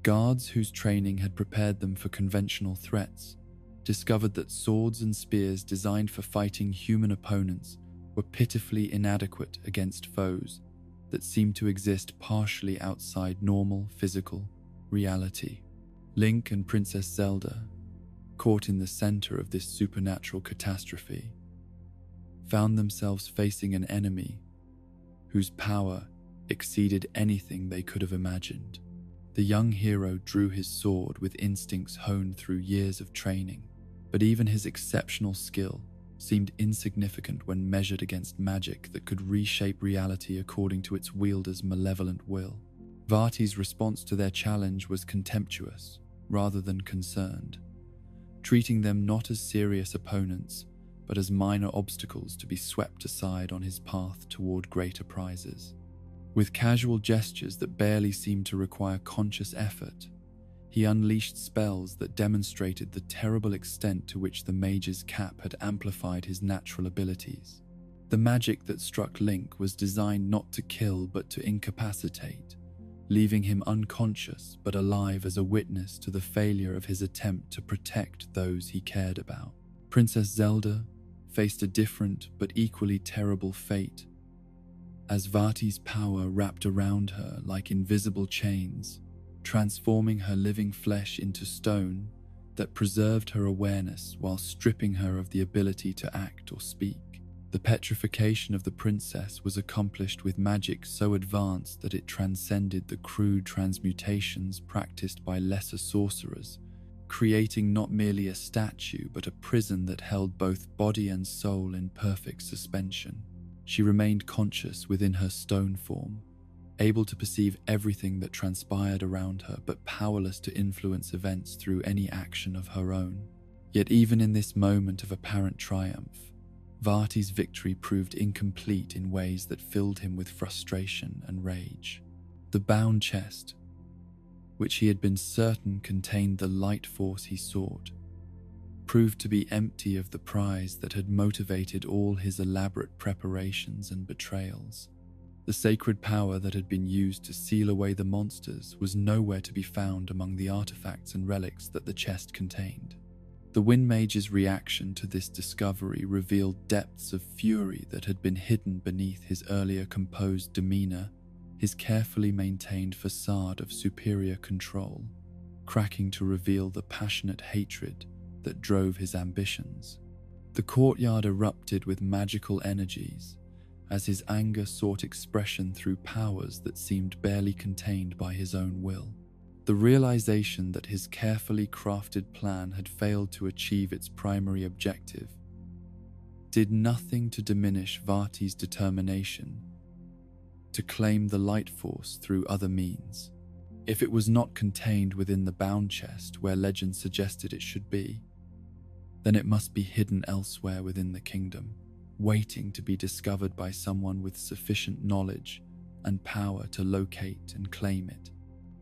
Guards whose training had prepared them for conventional threats discovered that swords and spears designed for fighting human opponents were pitifully inadequate against foes that seemed to exist partially outside normal physical reality. Link and Princess Zelda, caught in the center of this supernatural catastrophe, found themselves facing an enemy whose power exceeded anything they could have imagined. The young hero drew his sword with instincts honed through years of training, but even his exceptional skill seemed insignificant when measured against magic that could reshape reality according to its wielder's malevolent will. Vaati's response to their challenge was contemptuous rather than concerned, treating them not as serious opponents, but as minor obstacles to be swept aside on his path toward greater prizes. With casual gestures that barely seemed to require conscious effort, he unleashed spells that demonstrated the terrible extent to which the mage's cap had amplified his natural abilities. The magic that struck Link was designed not to kill but to incapacitate, leaving him unconscious but alive as a witness to the failure of his attempt to protect those he cared about. Princess Zelda faced a different but equally terrible fate, as Vaati's power wrapped around her like invisible chains, transforming her living flesh into stone that preserved her awareness while stripping her of the ability to act or speak. The petrification of the princess was accomplished with magic so advanced that it transcended the crude transmutations practiced by lesser sorcerers, creating not merely a statue but a prison that held both body and soul in perfect suspension. She remained conscious within her stone form, able to perceive everything that transpired around her but powerless to influence events through any action of her own. Yet even in this moment of apparent triumph, Vaati's victory proved incomplete in ways that filled him with frustration and rage. The bound chest, which he had been certain contained the light force he sought, proved to be empty of the prize that had motivated all his elaborate preparations and betrayals. The sacred power that had been used to seal away the monsters was nowhere to be found among the artifacts and relics that the chest contained. The Wind Mage's reaction to this discovery revealed depths of fury that had been hidden beneath his earlier composed demeanor, his carefully maintained facade of superior control, cracking to reveal the passionate hatred that drove his ambitions. The courtyard erupted with magical energies, as his anger sought expression through powers that seemed barely contained by his own will. The realization that his carefully crafted plan had failed to achieve its primary objective did nothing to diminish Vaati's determination to claim the light force through other means. If it was not contained within the bound chest where legend suggested it should be, then it must be hidden elsewhere within the kingdom, waiting to be discovered by someone with sufficient knowledge and power to locate and claim it.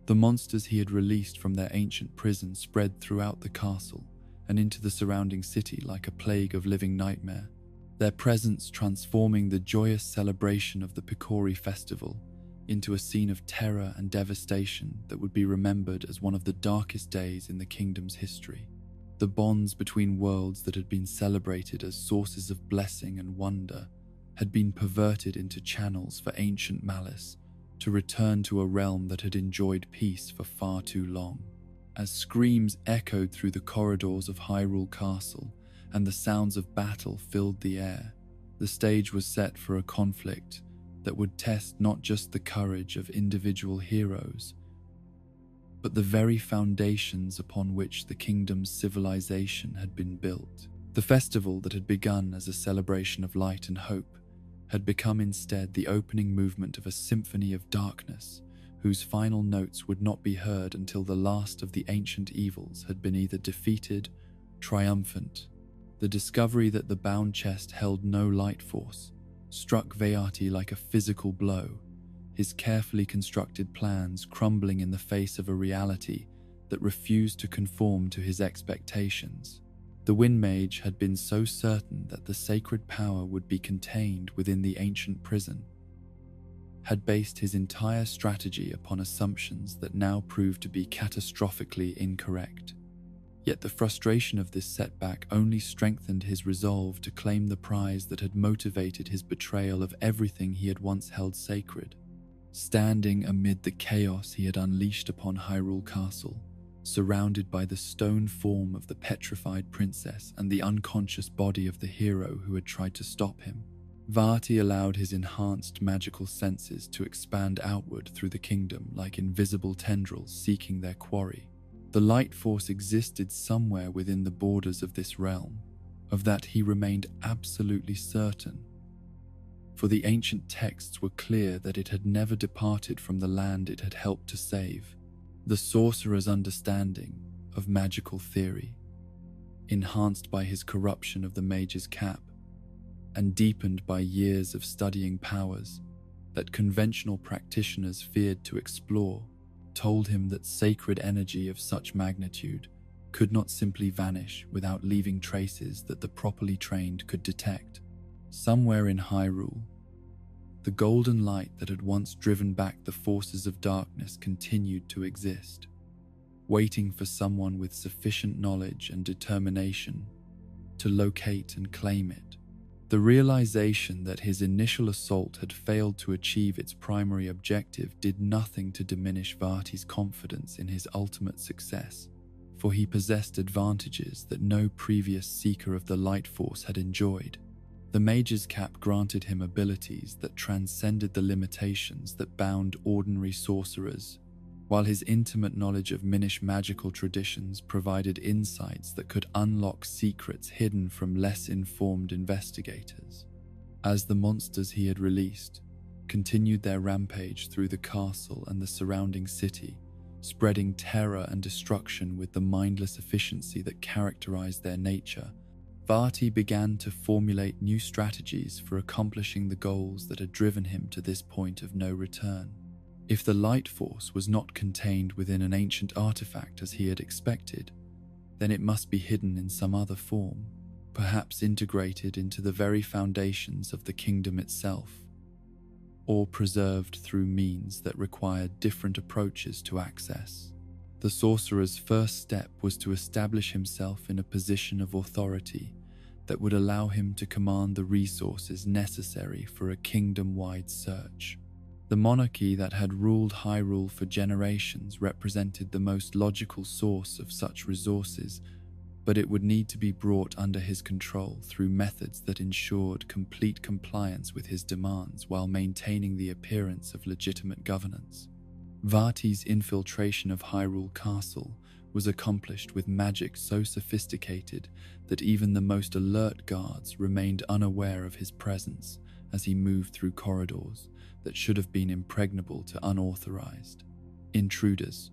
The monsters he had released from their ancient prison spread throughout the castle, and into the surrounding city like a plague of living nightmare, their presence transforming the joyous celebration of the Picori festival into a scene of terror and devastation that would be remembered as one of the darkest days in the kingdom's history. The bonds between worlds that had been celebrated as sources of blessing and wonder had been perverted into channels for ancient malice to return to a realm that had enjoyed peace for far too long. As screams echoed through the corridors of Hyrule Castle and the sounds of battle filled the air, the stage was set for a conflict that would test not just the courage of individual heroes, but the very foundations upon which the kingdom's civilization had been built. The festival that had begun as a celebration of light and hope had become instead the opening movement of a symphony of darkness, whose final notes would not be heard until the last of the ancient evils had been either defeated, triumphant. The discovery that the bound chest held no light force struck Vaati like a physical blow, his carefully constructed plans crumbling in the face of a reality that refused to conform to his expectations. The Wind Mage had been so certain that the sacred power would be contained within the ancient prison, had based his entire strategy upon assumptions that now proved to be catastrophically incorrect. Yet the frustration of this setback only strengthened his resolve to claim the prize that had motivated his betrayal of everything he had once held sacred. Standing amid the chaos he had unleashed upon Hyrule Castle, surrounded by the stone form of the petrified princess and the unconscious body of the hero who had tried to stop him, Vaati allowed his enhanced magical senses to expand outward through the kingdom like invisible tendrils seeking their quarry. The light force existed somewhere within the borders of this realm. Of that he remained absolutely certain, for the ancient texts were clear that it had never departed from the land it had helped to save. The sorcerer's understanding of magical theory, enhanced by his corruption of the mage's cap, and deepened by years of studying powers that conventional practitioners feared to explore, told him that sacred energy of such magnitude could not simply vanish without leaving traces that the properly trained could detect. Somewhere in Hyrule, the golden light that had once driven back the forces of darkness continued to exist, waiting for someone with sufficient knowledge and determination to locate and claim it. The realization that his initial assault had failed to achieve its primary objective did nothing to diminish Vaati's confidence in his ultimate success, for he possessed advantages that no previous seeker of the light force had enjoyed. The mage's cap granted him abilities that transcended the limitations that bound ordinary sorcerers, while his intimate knowledge of Minish magical traditions provided insights that could unlock secrets hidden from less informed investigators. As the monsters he had released continued their rampage through the castle and the surrounding city, spreading terror and destruction with the mindless efficiency that characterized their nature, Vaati began to formulate new strategies for accomplishing the goals that had driven him to this point of no return. If the light force was not contained within an ancient artifact as he had expected, then it must be hidden in some other form, perhaps integrated into the very foundations of the kingdom itself, or preserved through means that required different approaches to access. The sorcerer's first step was to establish himself in a position of authority that would allow him to command the resources necessary for a kingdom-wide search. The monarchy that had ruled Hyrule for generations represented the most logical source of such resources, but it would need to be brought under his control through methods that ensured complete compliance with his demands while maintaining the appearance of legitimate governance. Vaati's infiltration of Hyrule Castle was accomplished with magic so sophisticated that even the most alert guards remained unaware of his presence as he moved through corridors that should have been impregnable to unauthorized intruders.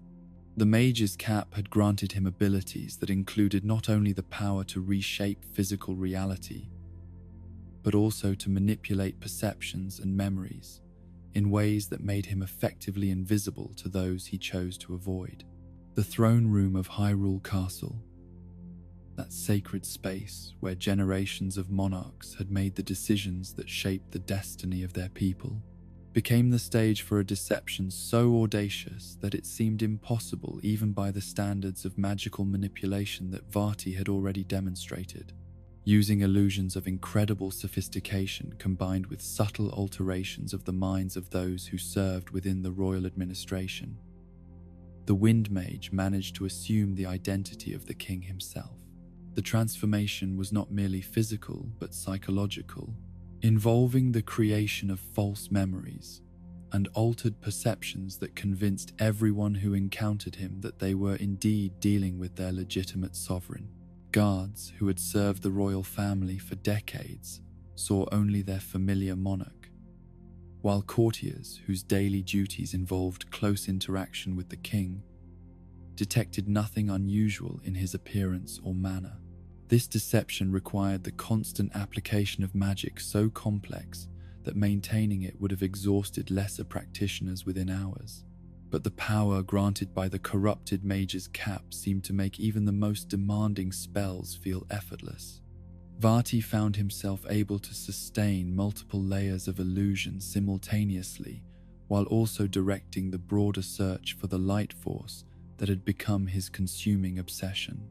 The mage's cap had granted him abilities that included not only the power to reshape physical reality, but also to manipulate perceptions and memories in ways that made him effectively invisible to those he chose to avoid. The throne room of Hyrule Castle, that sacred space where generations of monarchs had made the decisions that shaped the destiny of their people, became the stage for a deception so audacious that it seemed impossible even by the standards of magical manipulation that Vaati had already demonstrated. Using illusions of incredible sophistication combined with subtle alterations of the minds of those who served within the royal administration, the Wind Mage managed to assume the identity of the king himself. The transformation was not merely physical but psychological, involving the creation of false memories and altered perceptions that convinced everyone who encountered him that they were indeed dealing with their legitimate sovereign. Guards who had served the royal family for decades saw only their familiar monarch, while courtiers whose daily duties involved close interaction with the king detected nothing unusual in his appearance or manner. This deception required the constant application of magic so complex that maintaining it would have exhausted lesser practitioners within hours. But the power granted by the corrupted mage's cap seemed to make even the most demanding spells feel effortless. Vaati found himself able to sustain multiple layers of illusion simultaneously, while also directing the broader search for the light force that had become his consuming obsession.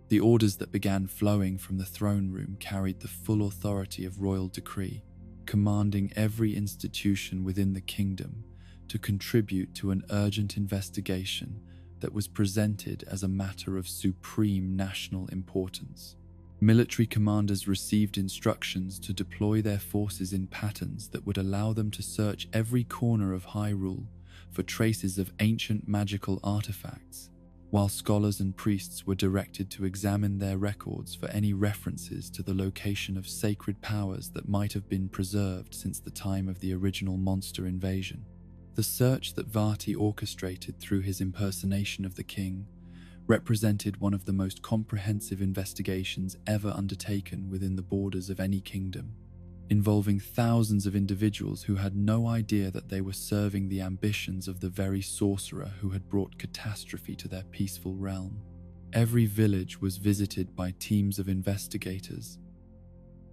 The orders that began flowing from the throne room carried the full authority of royal decree, commanding every institution within the kingdom to contribute to an urgent investigation that was presented as a matter of supreme national importance. Military commanders received instructions to deploy their forces in patterns that would allow them to search every corner of Hyrule for traces of ancient magical artifacts, while scholars and priests were directed to examine their records for any references to the location of sacred powers that might have been preserved since the time of the original monster invasion. The search that Vaati orchestrated through his impersonation of the king represented one of the most comprehensive investigations ever undertaken within the borders of any kingdom, involving thousands of individuals who had no idea that they were serving the ambitions of the very sorcerer who had brought catastrophe to their peaceful realm. Every village was visited by teams of investigators.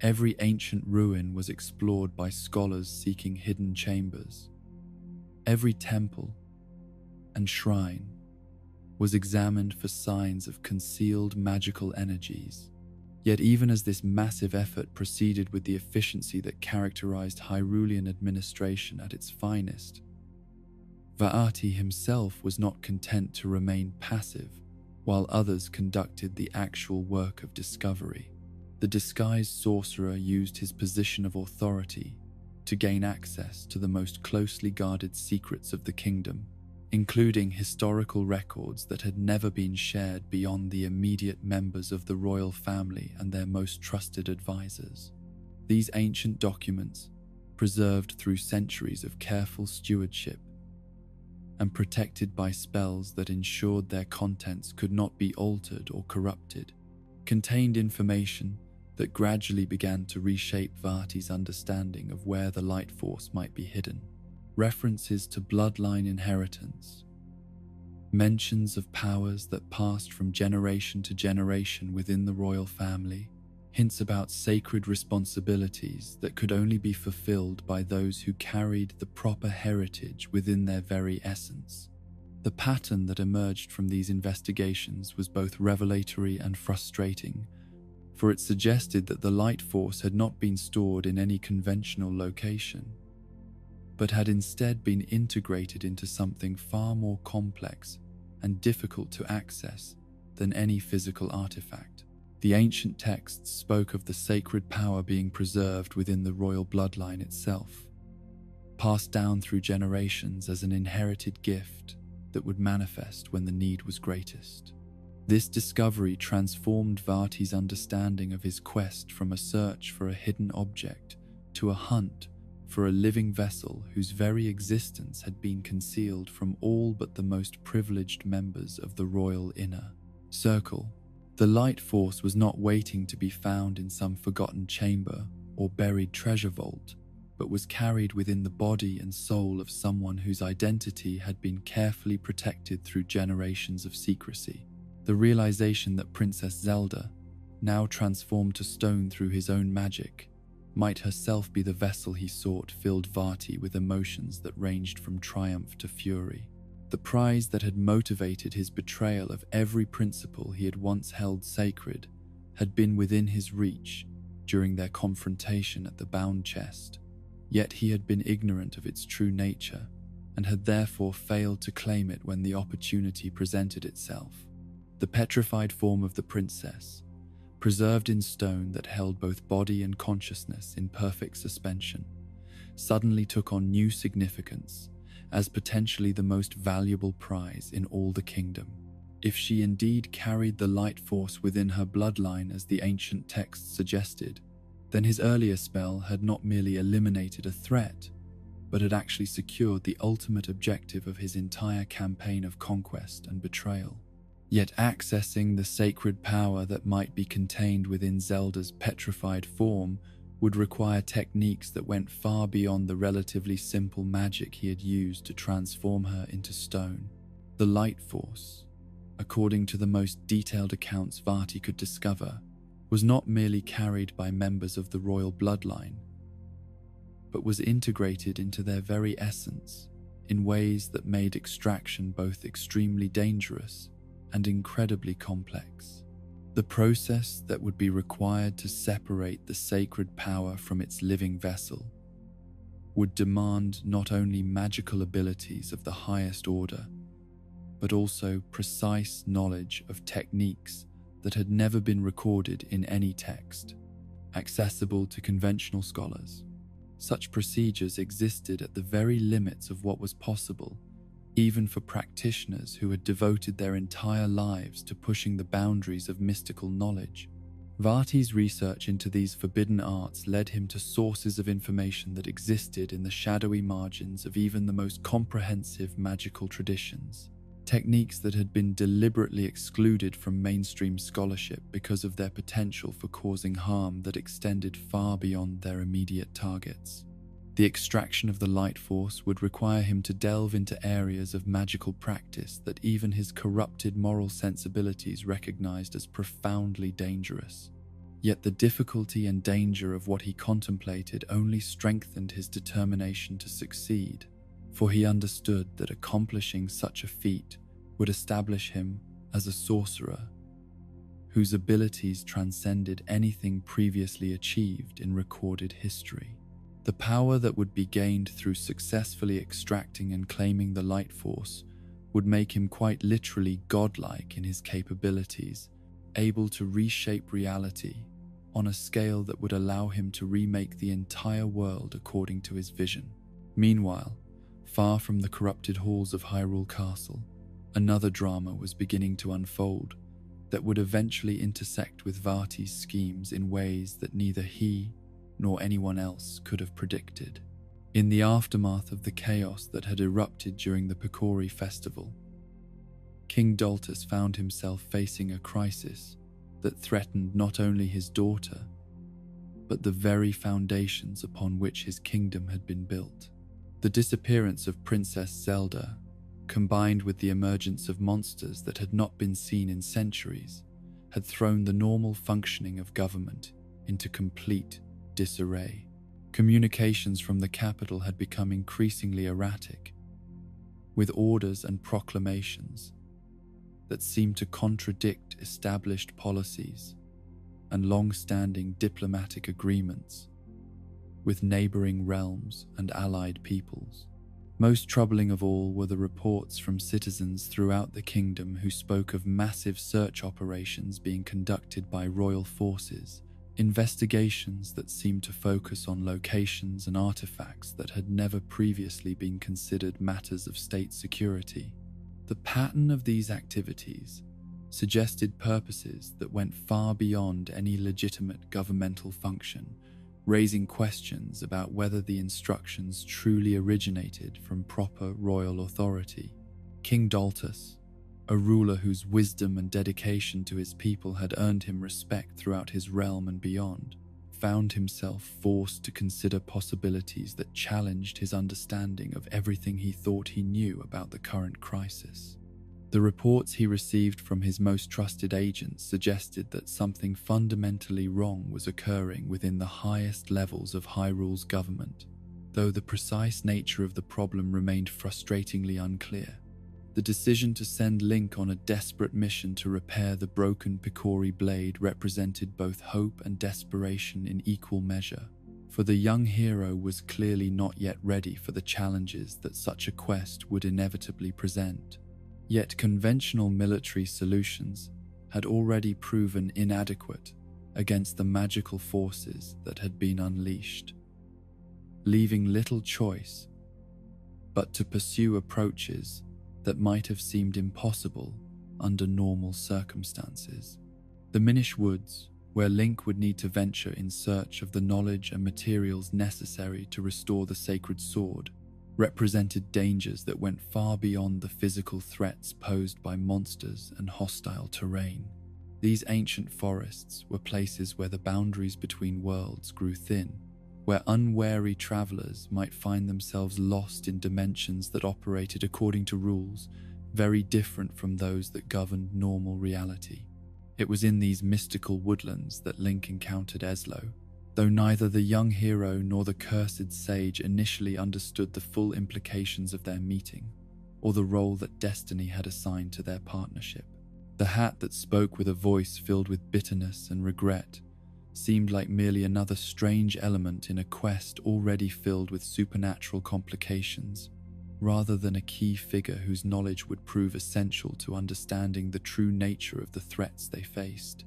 Every ancient ruin was explored by scholars seeking hidden chambers. Every temple and shrine was examined for signs of concealed magical energies. Yet even as this massive effort proceeded with the efficiency that characterized Hyrulean administration at its finest, Vaati himself was not content to remain passive while others conducted the actual work of discovery. The disguised sorcerer used his position of authority to gain access to the most closely guarded secrets of the kingdom, including historical records that had never been shared beyond the immediate members of the royal family and their most trusted advisors. These ancient documents, preserved through centuries of careful stewardship and protected by spells that ensured their contents could not be altered or corrupted, contained information that gradually began to reshape Vaati's understanding of where the light force might be hidden. References to bloodline inheritance, mentions of powers that passed from generation to generation within the royal family, hints about sacred responsibilities that could only be fulfilled by those who carried the proper heritage within their very essence. The pattern that emerged from these investigations was both revelatory and frustrating, for it suggested that the light force had not been stored in any conventional location, but had instead been integrated into something far more complex and difficult to access than any physical artifact. The ancient texts spoke of the sacred power being preserved within the royal bloodline itself, passed down through generations as an inherited gift that would manifest when the need was greatest. This discovery transformed Vaati's understanding of his quest from a search for a hidden object to a hunt for a living vessel whose very existence had been concealed from all but the most privileged members of the royal inner circle. The light force was not waiting to be found in some forgotten chamber or buried treasure vault, but was carried within the body and soul of someone whose identity had been carefully protected through generations of secrecy. The realization that Princess Zelda, now transformed to stone through his own magic, might herself be the vessel he sought, filled Vaati with emotions that ranged from triumph to fury. The prize that had motivated his betrayal of every principle he had once held sacred had been within his reach during their confrontation at the bound chest, yet he had been ignorant of its true nature and had therefore failed to claim it when the opportunity presented itself. The petrified form of the princess, preserved in stone that held both body and consciousness in perfect suspension, suddenly took on new significance as potentially the most valuable prize in all the kingdom. If she indeed carried the light force within her bloodline as the ancient texts suggested, then his earlier spell had not merely eliminated a threat, but had actually secured the ultimate objective of his entire campaign of conquest and betrayal. Yet accessing the sacred power that might be contained within Zelda's petrified form would require techniques that went far beyond the relatively simple magic he had used to transform her into stone. The light force, according to the most detailed accounts Vaati could discover, was not merely carried by members of the royal bloodline, but was integrated into their very essence in ways that made extraction both extremely dangerous and incredibly complex. The process that would be required to separate the sacred power from its living vessel would demand not only magical abilities of the highest order, but also precise knowledge of techniques that had never been recorded in any text, accessible to conventional scholars. Such procedures existed at the very limits of what was possible, even for practitioners who had devoted their entire lives to pushing the boundaries of mystical knowledge. Vaati's research into these forbidden arts led him to sources of information that existed in the shadowy margins of even the most comprehensive magical traditions, techniques that had been deliberately excluded from mainstream scholarship because of their potential for causing harm that extended far beyond their immediate targets. The extraction of the light force would require him to delve into areas of magical practice that even his corrupted moral sensibilities recognized as profoundly dangerous. Yet the difficulty and danger of what he contemplated only strengthened his determination to succeed, for he understood that accomplishing such a feat would establish him as a sorcerer whose abilities transcended anything previously achieved in recorded history. The power that would be gained through successfully extracting and claiming the light force would make him quite literally godlike in his capabilities, able to reshape reality on a scale that would allow him to remake the entire world according to his vision. Meanwhile, far from the corrupted halls of Hyrule Castle, another drama was beginning to unfold that would eventually intersect with Vaati's schemes in ways that neither he nor anyone else could have predicted. In the aftermath of the chaos that had erupted during the Picori festival, King Doltus found himself facing a crisis that threatened not only his daughter, but the very foundations upon which his kingdom had been built. The disappearance of Princess Zelda, combined with the emergence of monsters that had not been seen in centuries, had thrown the normal functioning of government into complete disarray. Communications from the capital had become increasingly erratic, with orders and proclamations that seemed to contradict established policies and long-standing diplomatic agreements with neighboring realms and allied peoples. Most troubling of all were the reports from citizens throughout the kingdom who spoke of massive search operations being conducted by royal forces, investigations that seemed to focus on locations and artifacts that had never previously been considered matters of state security. The pattern of these activities suggested purposes that went far beyond any legitimate governmental function, raising questions about whether the instructions truly originated from proper royal authority. King Doltus, a ruler whose wisdom and dedication to his people had earned him respect throughout his realm and beyond, found himself forced to consider possibilities that challenged his understanding of everything he thought he knew about the current crisis. The reports he received from his most trusted agents suggested that something fundamentally wrong was occurring within the highest levels of Hyrule's government, though the precise nature of the problem remained frustratingly unclear. The decision to send Link on a desperate mission to repair the broken Picori blade represented both hope and desperation in equal measure, for the young hero was clearly not yet ready for the challenges that such a quest would inevitably present. Yet conventional military solutions had already proven inadequate against the magical forces that had been unleashed, leaving little choice but to pursue approaches that might have seemed impossible under normal circumstances. The Minish Woods, where Link would need to venture in search of the knowledge and materials necessary to restore the sacred sword, represented dangers that went far beyond the physical threats posed by monsters and hostile terrain. These ancient forests were places where the boundaries between worlds grew thin, where unwary travelers might find themselves lost in dimensions that operated according to rules very different from those that governed normal reality. It was in these mystical woodlands that Link encountered Eslo, though neither the young hero nor the cursed sage initially understood the full implications of their meeting, or the role that destiny had assigned to their partnership. The hat that spoke with a voice filled with bitterness and regret seemed like merely another strange element in a quest already filled with supernatural complications, rather than a key figure whose knowledge would prove essential to understanding the true nature of the threats they faced.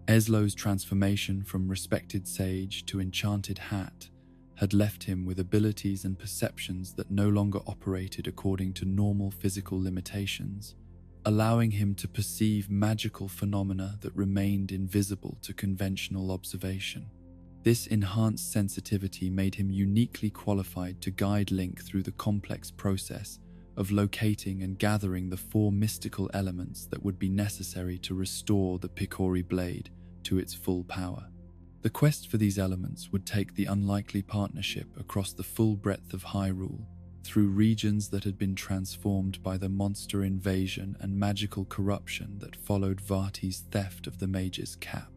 Eslo's transformation from respected sage to enchanted hat had left him with abilities and perceptions that no longer operated according to normal physical limitations, allowing him to perceive magical phenomena that remained invisible to conventional observation. This enhanced sensitivity made him uniquely qualified to guide Link through the complex process of locating and gathering the 4 mystical elements that would be necessary to restore the Picori blade to its full power. The quest for these elements would take the unlikely partnership across the full breadth of Hyrule, through regions that had been transformed by the monster invasion and magical corruption that followed Vaati's theft of the mage's cap.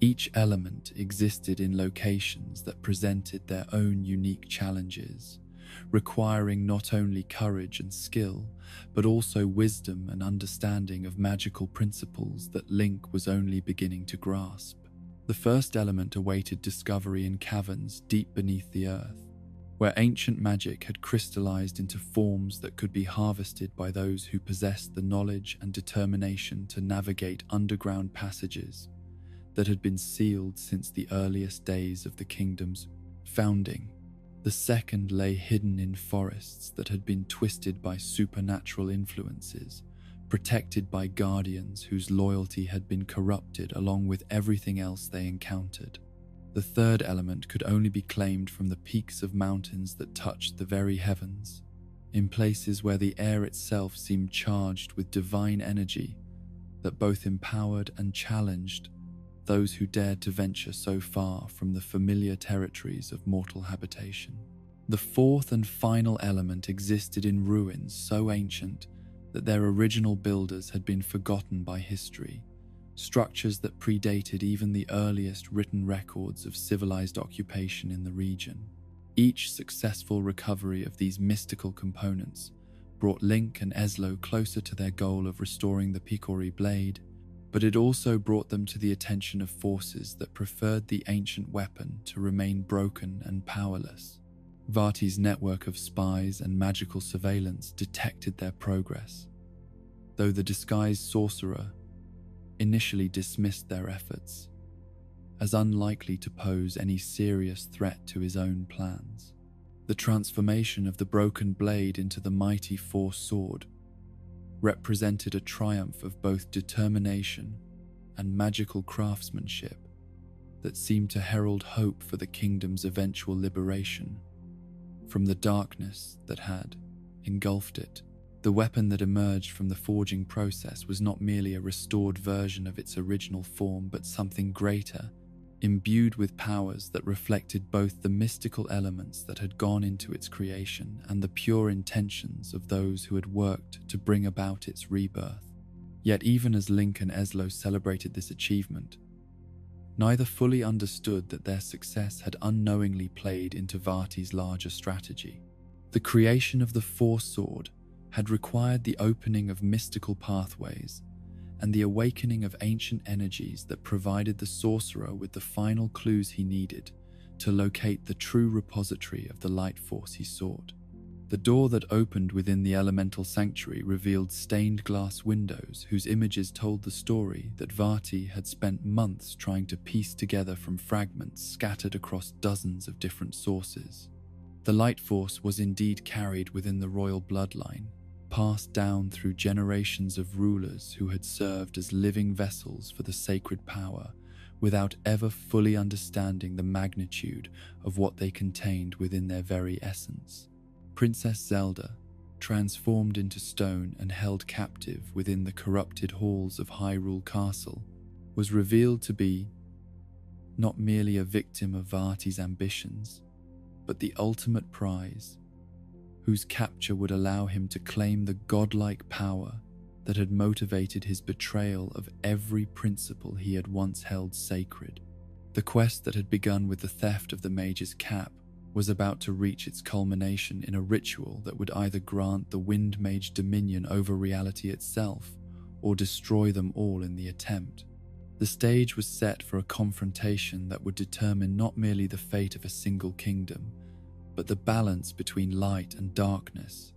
Each element existed in locations that presented their own unique challenges, requiring not only courage and skill, but also wisdom and understanding of magical principles that Link was only beginning to grasp. The first element awaited discovery in caverns deep beneath the earth, where ancient magic had crystallized into forms that could be harvested by those who possessed the knowledge and determination to navigate underground passages that had been sealed since the earliest days of the kingdom's founding. The second lay hidden in forests that had been twisted by supernatural influences, protected by guardians whose loyalty had been corrupted along with everything else they encountered. The third element could only be claimed from the peaks of mountains that touched the very heavens, in places where the air itself seemed charged with divine energy that both empowered and challenged those who dared to venture so far from the familiar territories of mortal habitation. The fourth and final element existed in ruins so ancient that their original builders had been forgotten by history, structures that predated even the earliest written records of civilized occupation in the region. Each successful recovery of these mystical components brought Link and Eslo closer to their goal of restoring the Picori blade, but it also brought them to the attention of forces that preferred the ancient weapon to remain broken and powerless. Vaati's network of spies and magical surveillance detected their progress, though the disguised sorcerer initially dismissed their efforts as unlikely to pose any serious threat to his own plans. The transformation of the broken blade into the mighty Force sword represented a triumph of both determination and magical craftsmanship that seemed to herald hope for the kingdom's eventual liberation from the darkness that had engulfed it. The weapon that emerged from the forging process was not merely a restored version of its original form, but something greater, imbued with powers that reflected both the mystical elements that had gone into its creation and the pure intentions of those who had worked to bring about its rebirth. Yet even as Link and Eslo celebrated this achievement, neither fully understood that their success had unknowingly played into Vaati's larger strategy. The creation of the Force Sword had required the opening of mystical pathways and the awakening of ancient energies that provided the sorcerer with the final clues he needed to locate the true repository of the light force he sought. The door that opened within the elemental sanctuary revealed stained glass windows whose images told the story that Vaati had spent months trying to piece together from fragments scattered across dozens of different sources. The light force was indeed carried within the royal bloodline, passed down through generations of rulers who had served as living vessels for the sacred power without ever fully understanding the magnitude of what they contained within their very essence. Princess Zelda, transformed into stone and held captive within the corrupted halls of Hyrule Castle, was revealed to be not merely a victim of Vaati's ambitions, but the ultimate prize, whose capture would allow him to claim the godlike power that had motivated his betrayal of every principle he had once held sacred. The quest that had begun with the theft of the mage's cap was about to reach its culmination in a ritual that would either grant the Wind Mage dominion over reality itself or destroy them all in the attempt. The stage was set for a confrontation that would determine not merely the fate of a single kingdom, but the balance between light and darkness,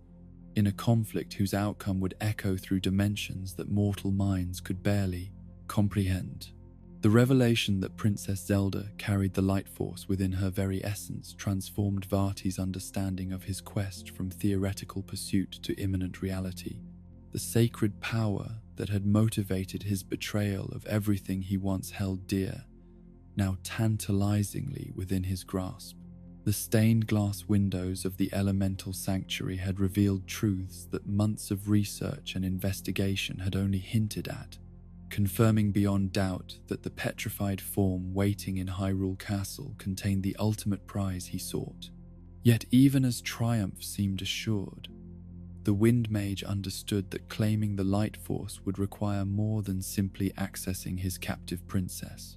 in a conflict whose outcome would echo through dimensions that mortal minds could barely comprehend. The revelation that Princess Zelda carried the light force within her very essence transformed Vaati's understanding of his quest from theoretical pursuit to imminent reality. The sacred power that had motivated his betrayal of everything he once held dear, now tantalizingly within his grasp. The stained glass windows of the elemental sanctuary had revealed truths that months of research and investigation had only hinted at, confirming beyond doubt that the petrified form waiting in Hyrule Castle contained the ultimate prize he sought. Yet even as triumph seemed assured, the Wind Mage understood that claiming the light force would require more than simply accessing his captive princess.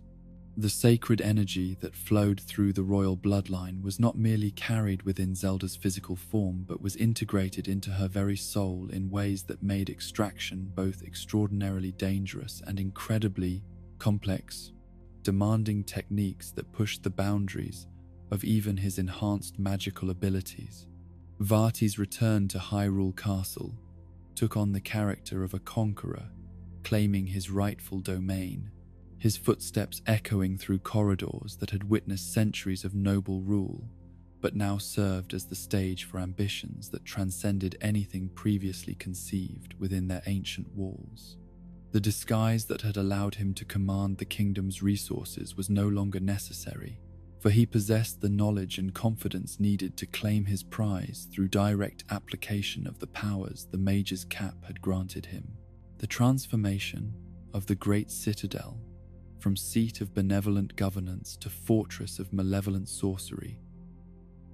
The sacred energy that flowed through the royal bloodline was not merely carried within Zelda's physical form, but was integrated into her very soul in ways that made extraction both extraordinarily dangerous and incredibly complex, demanding techniques that pushed the boundaries of even his enhanced magical abilities. Vaati's return to Hyrule Castle took on the character of a conqueror, claiming his rightful domain, his footsteps echoing through corridors that had witnessed centuries of noble rule, but now served as the stage for ambitions that transcended anything previously conceived within their ancient walls. The disguise that had allowed him to command the kingdom's resources was no longer necessary, for he possessed the knowledge and confidence needed to claim his prize through direct application of the powers the Mage's Cap had granted him. The transformation of the great citadel from seat of benevolent governance to fortress of malevolent sorcery,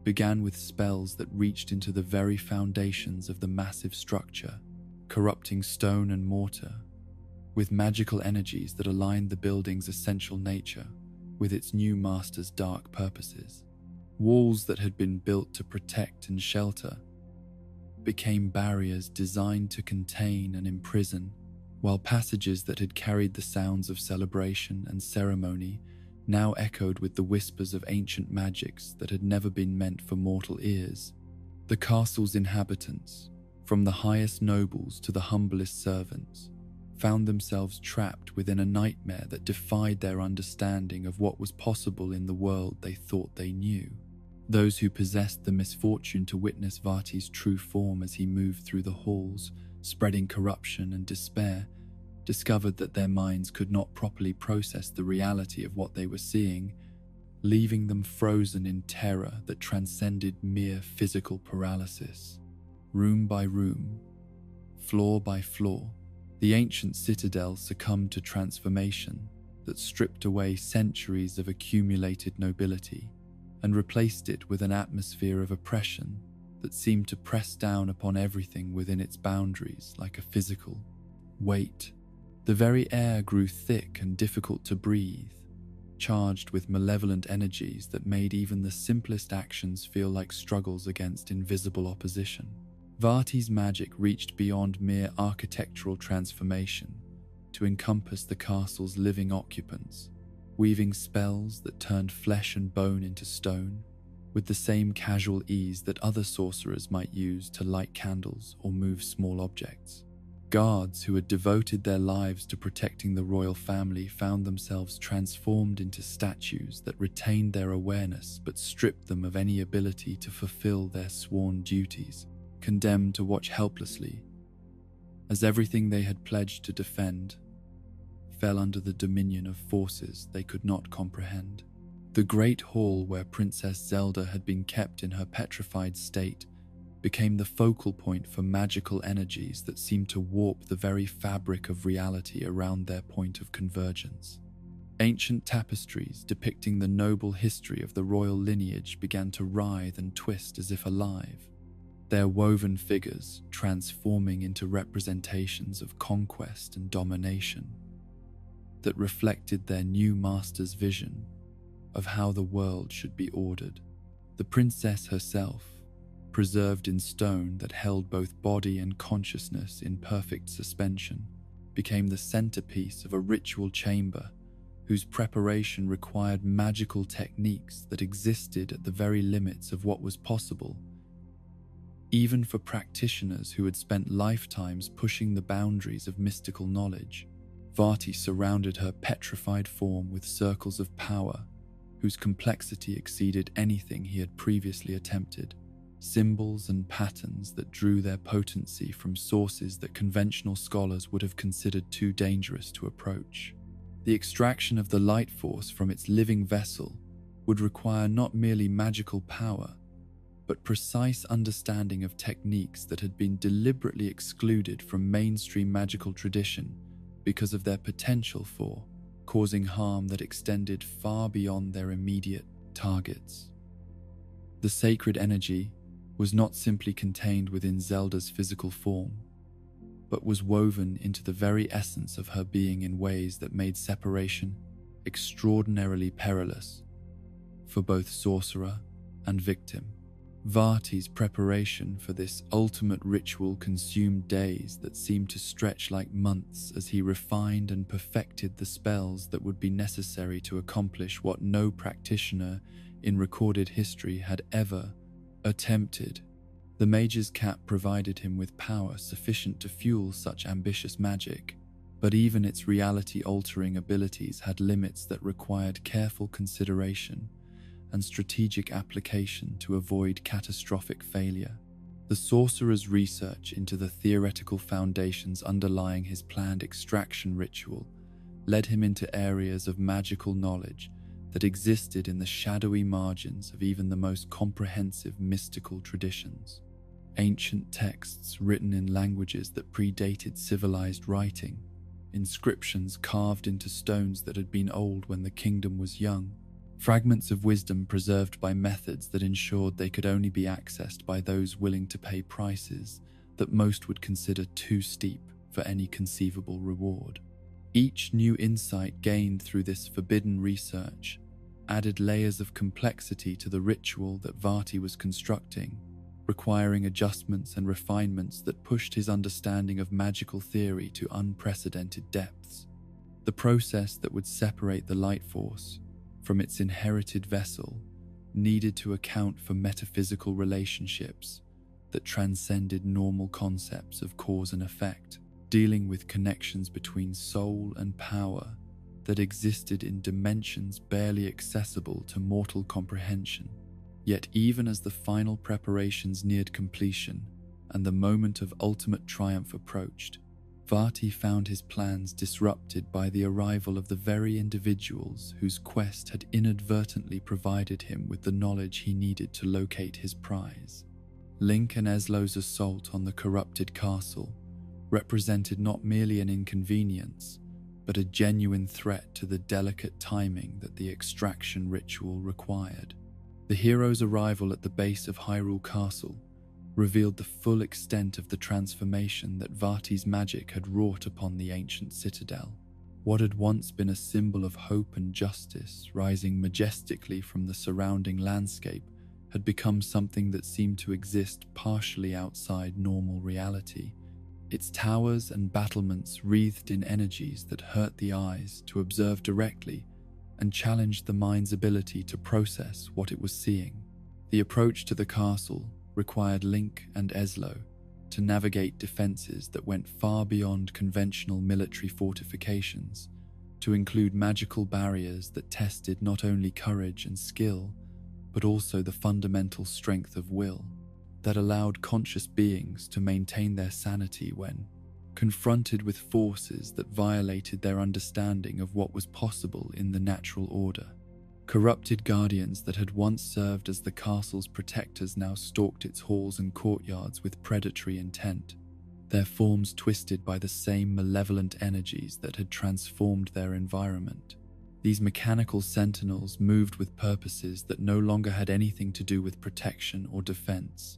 began with spells that reached into the very foundations of the massive structure, corrupting stone and mortar, with magical energies that aligned the building's essential nature with its new master's dark purposes. Walls that had been built to protect and shelter became barriers designed to contain and imprison, while passages that had carried the sounds of celebration and ceremony now echoed with the whispers of ancient magics that had never been meant for mortal ears. The castle's inhabitants, from the highest nobles to the humblest servants, found themselves trapped within a nightmare that defied their understanding of what was possible in the world they thought they knew. Those who possessed the misfortune to witness Vaati's true form as he moved through the halls, spreading corruption and despair, discovered that their minds could not properly process the reality of what they were seeing, leaving them frozen in terror that transcended mere physical paralysis. Room by room, floor by floor, the ancient citadel succumbed to transformation that stripped away centuries of accumulated nobility and replaced it with an atmosphere of oppression that seemed to press down upon everything within its boundaries like a physical weight The very air grew thick and difficult to breathe, charged with malevolent energies that made even the simplest actions feel like struggles against invisible opposition. Vaati's magic reached beyond mere architectural transformation to encompass the castle's living occupants, weaving spells that turned flesh and bone into stone with the same casual ease that other sorcerers might use to light candles or move small objects. Guards who had devoted their lives to protecting the royal family found themselves transformed into statues that retained their awareness but stripped them of any ability to fulfill their sworn duties, condemned to watch helplessly as everything they had pledged to defend fell under the dominion of forces they could not comprehend. The great hall where Princess Zelda had been kept in her petrified state became the focal point for magical energies that seemed to warp the very fabric of reality around their point of convergence. Ancient tapestries depicting the noble history of the royal lineage began to writhe and twist as if alive, their woven figures transforming into representations of conquest and domination that reflected their new master's vision of how the world should be ordered. The princess herself, preserved in stone that held both body and consciousness in perfect suspension, became the centerpiece of a ritual chamber whose preparation required magical techniques that existed at the very limits of what was possible, even for practitioners who had spent lifetimes pushing the boundaries of mystical knowledge. Vaati surrounded her petrified form with circles of power whose complexity exceeded anything he had previously attempted. Symbols and patterns that drew their potency from sources that conventional scholars would have considered too dangerous to approach. The extraction of the light force from its living vessel would require not merely magical power, but precise understanding of techniques that had been deliberately excluded from mainstream magical tradition because of their potential for causing harm that extended far beyond their immediate targets. The sacred energy was not simply contained within Zelda's physical form, but was woven into the very essence of her being in ways that made separation extraordinarily perilous for both sorcerer and victim. Vaati's preparation for this ultimate ritual consumed days that seemed to stretch like months as he refined and perfected the spells that would be necessary to accomplish what no practitioner in recorded history had ever attempted. The mage's cap provided him with power sufficient to fuel such ambitious magic, but even its reality-altering abilities had limits that required careful consideration and strategic application to avoid catastrophic failure. The sorcerer's research into the theoretical foundations underlying his planned extraction ritual led him into areas of magical knowledge that existed in the shadowy margins of even the most comprehensive mystical traditions. Ancient texts written in languages that predated civilized writing, inscriptions carved into stones that had been old when the kingdom was young, fragments of wisdom preserved by methods that ensured they could only be accessed by those willing to pay prices that most would consider too steep for any conceivable reward. Each new insight gained through this forbidden research added layers of complexity to the ritual that Vaati was constructing, requiring adjustments and refinements that pushed his understanding of magical theory to unprecedented depths. The process that would separate the light force from its inherited vessel needed to account for metaphysical relationships that transcended normal concepts of cause and effect, dealing with connections between soul and power that existed in dimensions barely accessible to mortal comprehension. Yet even as the final preparations neared completion and the moment of ultimate triumph approached, Vaati found his plans disrupted by the arrival of the very individuals whose quest had inadvertently provided him with the knowledge he needed to locate his prize. Link and Eslo's assault on the corrupted castle represented not merely an inconvenience, but a genuine threat to the delicate timing that the extraction ritual required. The hero's arrival at the base of Hyrule Castle revealed the full extent of the transformation that Vaati's magic had wrought upon the ancient citadel. What had once been a symbol of hope and justice, rising majestically from the surrounding landscape, had become something that seemed to exist partially outside normal reality. Its towers and battlements wreathed in energies that hurt the eyes to observe directly and challenged the mind's ability to process what it was seeing. The approach to the castle required Link and Eslo to navigate defenses that went far beyond conventional military fortifications, to include magical barriers that tested not only courage and skill, but also the fundamental strength of will that allowed conscious beings to maintain their sanity when confronted with forces that violated their understanding of what was possible in the natural order. Corrupted guardians that had once served as the castle's protectors now stalked its halls and courtyards with predatory intent, their forms twisted by the same malevolent energies that had transformed their environment. These mechanical sentinels moved with purposes that no longer had anything to do with protection or defense,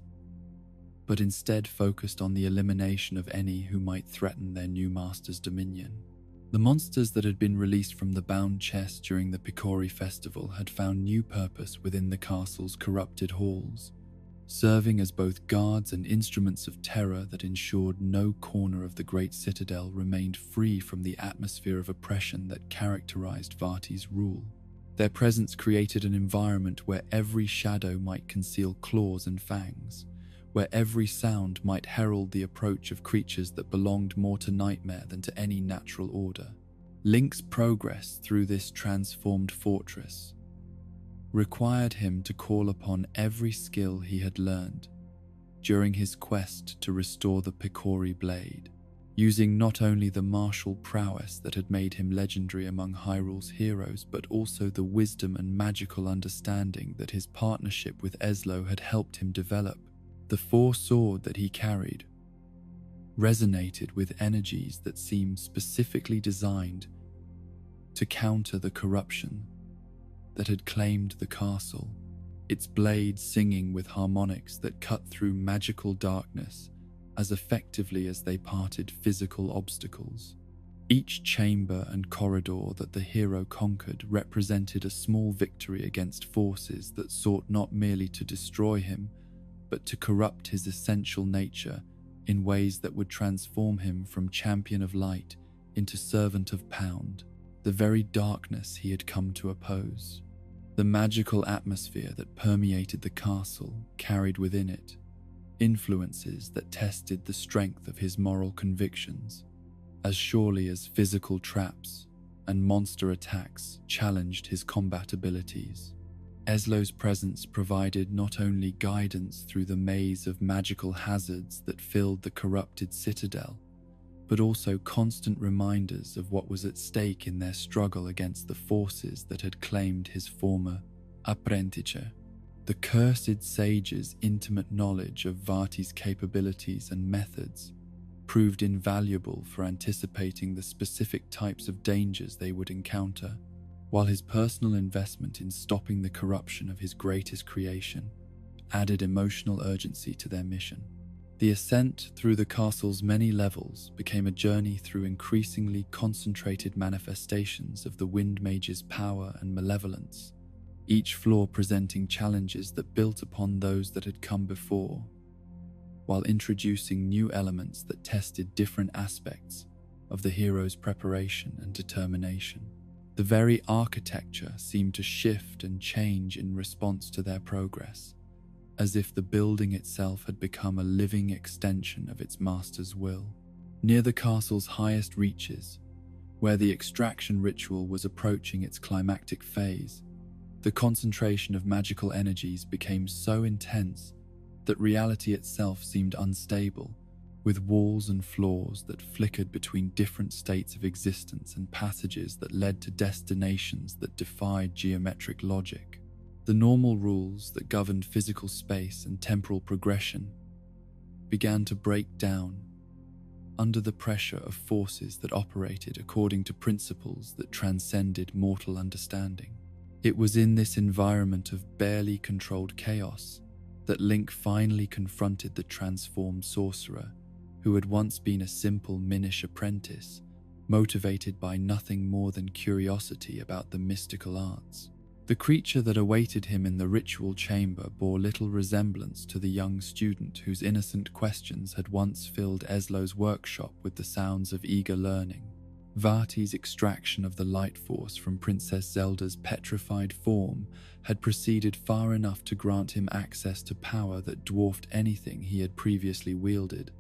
but instead focused on the elimination of any who might threaten their new master's dominion. The monsters that had been released from the bound chest during the Picori festival had found new purpose within the castle's corrupted halls, serving as both guards and instruments of terror that ensured no corner of the great citadel remained free from the atmosphere of oppression that characterized Vaati's rule. Their presence created an environment where every shadow might conceal claws and fangs, where every sound might herald the approach of creatures that belonged more to nightmare than to any natural order. Link's progress through this transformed fortress required him to call upon every skill he had learned during his quest to restore the Picori blade, using not only the martial prowess that had made him legendary among Hyrule's heroes, but also the wisdom and magical understanding that his partnership with Eslo had helped him develop. The sword that he carried resonated with energies that seemed specifically designed to counter the corruption that had claimed the castle, its blade singing with harmonics that cut through magical darkness as effectively as they parted physical obstacles. Each chamber and corridor that the hero conquered represented a small victory against forces that sought not merely to destroy him, but to corrupt his essential nature in ways that would transform him from champion of light into servant of Pound, the very darkness he had come to oppose. The magical atmosphere that permeated the castle carried within it influences that tested the strength of his moral convictions, as surely as physical traps and monster attacks challenged his combat abilities. Eslo's presence provided not only guidance through the maze of magical hazards that filled the corrupted citadel, but also constant reminders of what was at stake in their struggle against the forces that had claimed his former apprentice. The cursed sage's intimate knowledge of Vaati's capabilities and methods proved invaluable for anticipating the specific types of dangers they would encounter, while his personal investment in stopping the corruption of his greatest creation added emotional urgency to their mission. The ascent through the castle's many levels became a journey through increasingly concentrated manifestations of the Wind Mage's power and malevolence, each floor presenting challenges that built upon those that had come before, while introducing new elements that tested different aspects of the hero's preparation and determination. The very architecture seemed to shift and change in response to their progress, as if the building itself had become a living extension of its master's will. Near the castle's highest reaches, where the extraction ritual was approaching its climactic phase, the concentration of magical energies became so intense that reality itself seemed unstable, with walls and floors that flickered between different states of existence and passages that led to destinations that defied geometric logic. The normal rules that governed physical space and temporal progression began to break down under the pressure of forces that operated according to principles that transcended mortal understanding. It was in this environment of barely controlled chaos that Link finally confronted the transformed sorcerer, who had once been a simple Minish apprentice, motivated by nothing more than curiosity about the mystical arts. The creature that awaited him in the ritual chamber bore little resemblance to the young student whose innocent questions had once filled Eslow's workshop with the sounds of eager learning. Vaati's extraction of the light force from Princess Zelda's petrified form had proceeded far enough to grant him access to power that dwarfed anything he had previously wielded,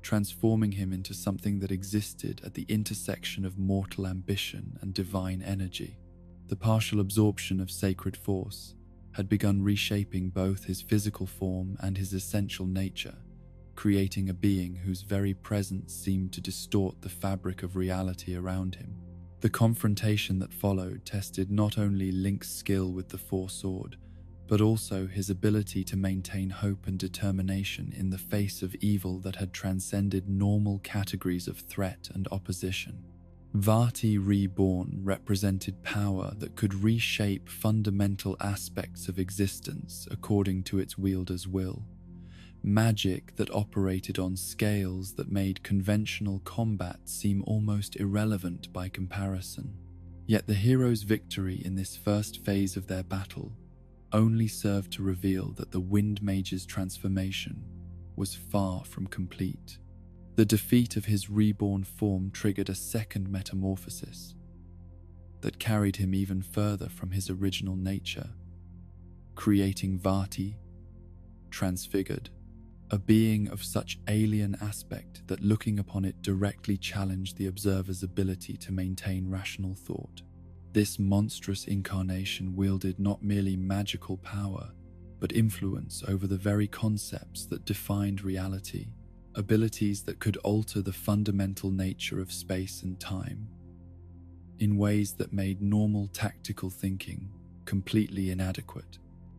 transforming him into something that existed at the intersection of mortal ambition and divine energy. The partial absorption of sacred force had begun reshaping both his physical form and his essential nature, creating a being whose very presence seemed to distort the fabric of reality around him. The confrontation that followed tested not only Link's skill with the Force Sword, but also his ability to maintain hope and determination in the face of evil that had transcended normal categories of threat and opposition. Vaati Reborn represented power that could reshape fundamental aspects of existence according to its wielder's will. Magic that operated on scales that made conventional combat seem almost irrelevant by comparison. Yet the hero's victory in this first phase of their battle only served to reveal that the Wind Mage's transformation was far from complete. The defeat of his reborn form triggered a second metamorphosis that carried him even further from his original nature, creating Vaati, transfigured, a being of such alien aspect that looking upon it directly challenged the observer's ability to maintain rational thought. This monstrous incarnation wielded not merely magical power, but influence over the very concepts that defined reality, abilities that could alter the fundamental nature of space and time, in ways that made normal tactical thinking completely inadequate.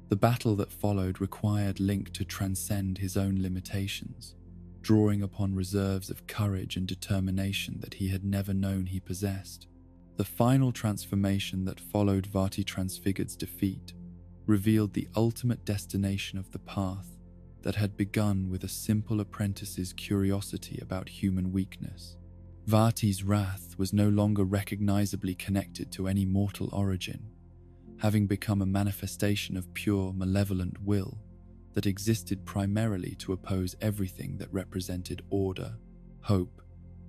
The battle that followed required Link to transcend his own limitations, drawing upon reserves of courage and determination that he had never known he possessed. The final transformation that followed Vaati Transfigured's defeat revealed the ultimate destination of the path that had begun with a simple apprentice's curiosity about human weakness. Vaati's wrath was no longer recognizably connected to any mortal origin, having become a manifestation of pure, malevolent will that existed primarily to oppose everything that represented order, hope,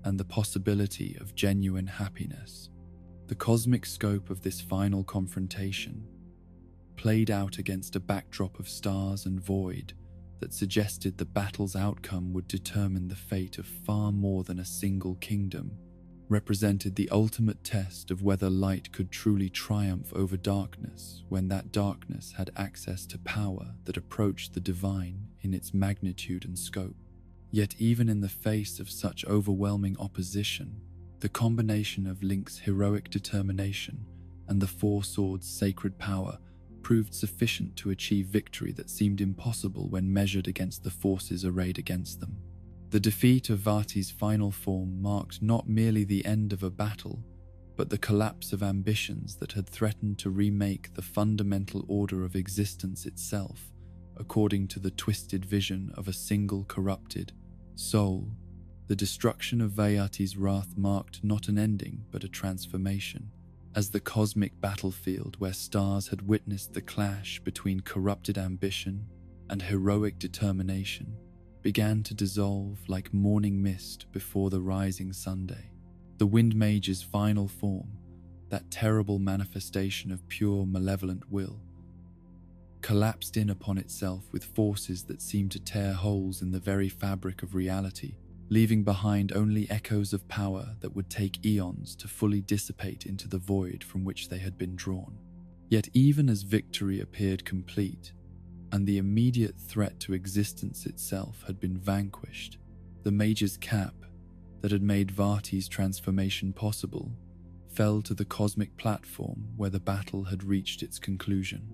and the possibility of genuine happiness. The cosmic scope of this final confrontation played out against a backdrop of stars and void that suggested the battle's outcome would determine the fate of far more than a single kingdom, represented the ultimate test of whether light could truly triumph over darkness when that darkness had access to power that approached the divine in its magnitude and scope. Yet even in the face of such overwhelming opposition, the combination of Link's heroic determination and the Four Swords' sacred power proved sufficient to achieve victory that seemed impossible when measured against the forces arrayed against them. The defeat of Vaati's final form marked not merely the end of a battle, but the collapse of ambitions that had threatened to remake the fundamental order of existence itself, according to the twisted vision of a single corrupted soul. The destruction of Vaati's wrath marked not an ending, but a transformation, as the cosmic battlefield where stars had witnessed the clash between corrupted ambition and heroic determination began to dissolve like morning mist before the rising Sunday. The Wind Mage's final form, that terrible manifestation of pure malevolent will, collapsed in upon itself with forces that seemed to tear holes in the very fabric of reality, leaving behind only echoes of power that would take eons to fully dissipate into the void from which they had been drawn. Yet even as victory appeared complete, and the immediate threat to existence itself had been vanquished, the Mage's cap that had made Vaati's transformation possible fell to the cosmic platform where the battle had reached its conclusion.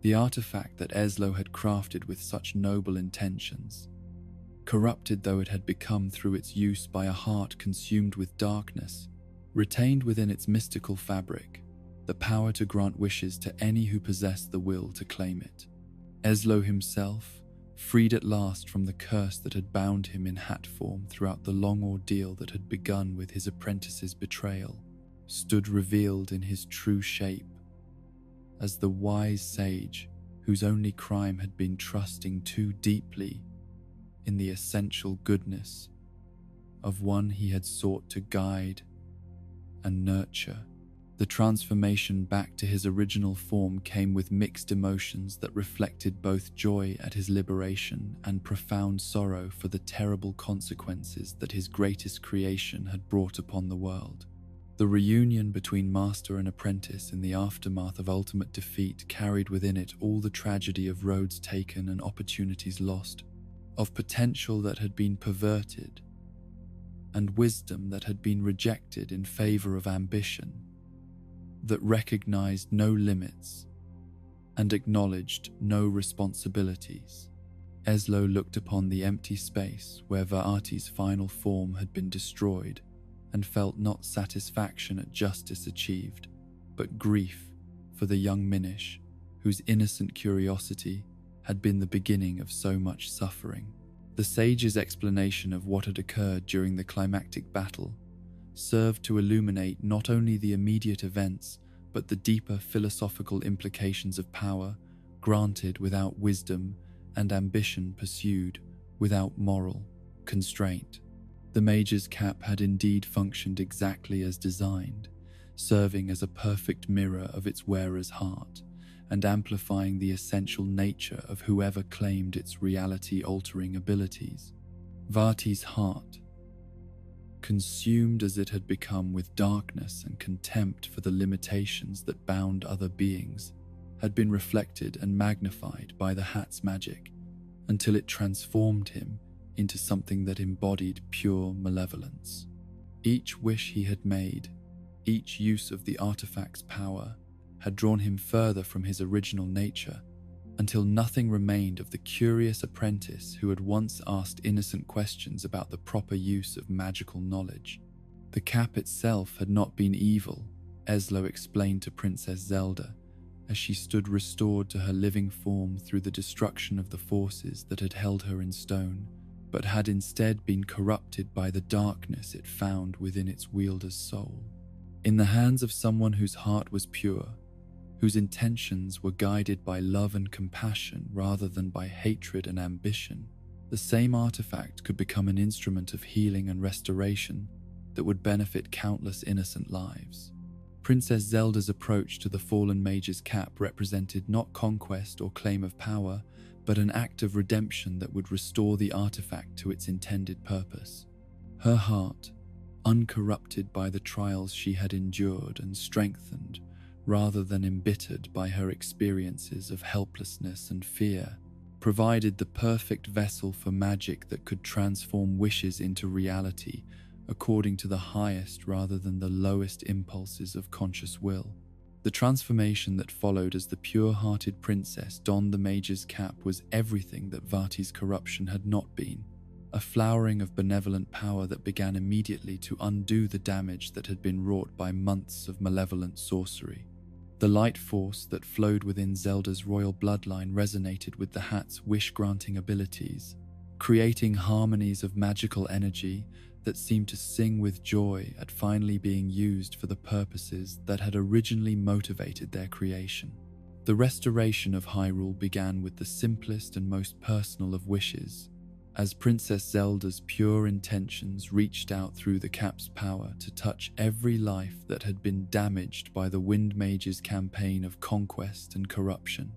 The artifact that Eslo had crafted with such noble intentions, corrupted though it had become through its use by a heart consumed with darkness, retained within its mystical fabric the power to grant wishes to any who possessed the will to claim it. Eslo himself, freed at last from the curse that had bound him in hat form throughout the long ordeal that had begun with his apprentice's betrayal, stood revealed in his true shape as the wise sage whose only crime had been trusting too deeply in the essential goodness of one he had sought to guide and nurture. The transformation back to his original form came with mixed emotions that reflected both joy at his liberation and profound sorrow for the terrible consequences that his greatest creation had brought upon the world. The reunion between master and apprentice in the aftermath of ultimate defeat carried within it all the tragedy of roads taken and opportunities lost, of potential that had been perverted, and wisdom that had been rejected in favor of ambition that recognized no limits and acknowledged no responsibilities. Eslo looked upon the empty space where Vaati's final form had been destroyed and felt not satisfaction at justice achieved, but grief for the young Minish, whose innocent curiosity had been the beginning of so much suffering. The sage's explanation of what had occurred during the climactic battle served to illuminate not only the immediate events, but the deeper philosophical implications of power granted without wisdom and ambition pursued without moral constraint. The Mage's cap had indeed functioned exactly as designed, serving as a perfect mirror of its wearer's heart and amplifying the essential nature of whoever claimed its reality-altering abilities. Vaati's heart, consumed as it had become with darkness and contempt for the limitations that bound other beings, had been reflected and magnified by the hat's magic until it transformed him into something that embodied pure malevolence. Each wish he had made, each use of the artifact's power, had drawn him further from his original nature, until nothing remained of the curious apprentice who had once asked innocent questions about the proper use of magical knowledge. The cap itself had not been evil, Eslo explained to Princess Zelda, as she stood restored to her living form through the destruction of the forces that had held her in stone, but had instead been corrupted by the darkness it found within its wielder's soul. In the hands of someone whose heart was pure, whose intentions were guided by love and compassion rather than by hatred and ambition, the same artifact could become an instrument of healing and restoration that would benefit countless innocent lives. Princess Zelda's approach to the fallen mage's cap represented not conquest or claim of power, but an act of redemption that would restore the artifact to its intended purpose. Her heart, uncorrupted by the trials she had endured and strengthened, rather than embittered by her experiences of helplessness and fear, provided the perfect vessel for magic that could transform wishes into reality according to the highest rather than the lowest impulses of conscious will. The transformation that followed as the pure-hearted princess donned the mage's cap was everything that Vaati's corruption had not been, a flowering of benevolent power that began immediately to undo the damage that had been wrought by months of malevolent sorcery. The light force that flowed within Zelda's royal bloodline resonated with the hat's wish-granting abilities, creating harmonies of magical energy that seemed to sing with joy at finally being used for the purposes that had originally motivated their creation. The restoration of Hyrule began with the simplest and most personal of wishes, as Princess Zelda's pure intentions reached out through the cap's power to touch every life that had been damaged by the Wind Mage's campaign of conquest and corruption.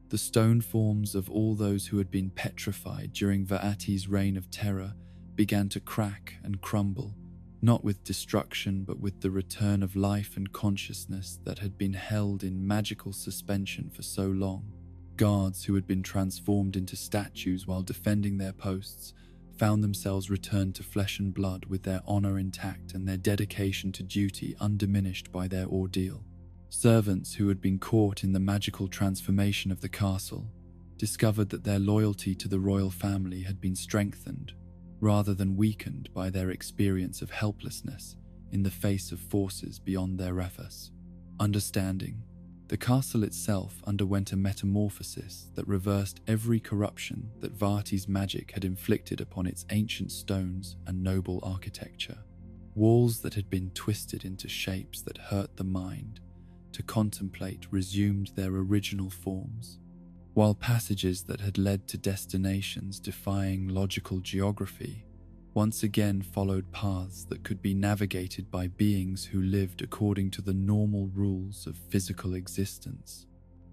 The stone forms of all those who had been petrified during Vaati's reign of terror began to crack and crumble, not with destruction but with the return of life and consciousness that had been held in magical suspension for so long. Guards who had been transformed into statues while defending their posts found themselves returned to flesh and blood with their honor intact and their dedication to duty undiminished by their ordeal. Servants who had been caught in the magical transformation of the castle discovered that their loyalty to the royal family had been strengthened rather than weakened by their experience of helplessness in the face of forces beyond their efforts. Understanding, The castle itself underwent a metamorphosis that reversed every corruption that Vaati's magic had inflicted upon its ancient stones and noble architecture. Walls that had been twisted into shapes that hurt the mind to contemplate resumed their original forms, while passages that had led to destinations defying logical geography once again followed paths that could be navigated by beings who lived according to the normal rules of physical existence.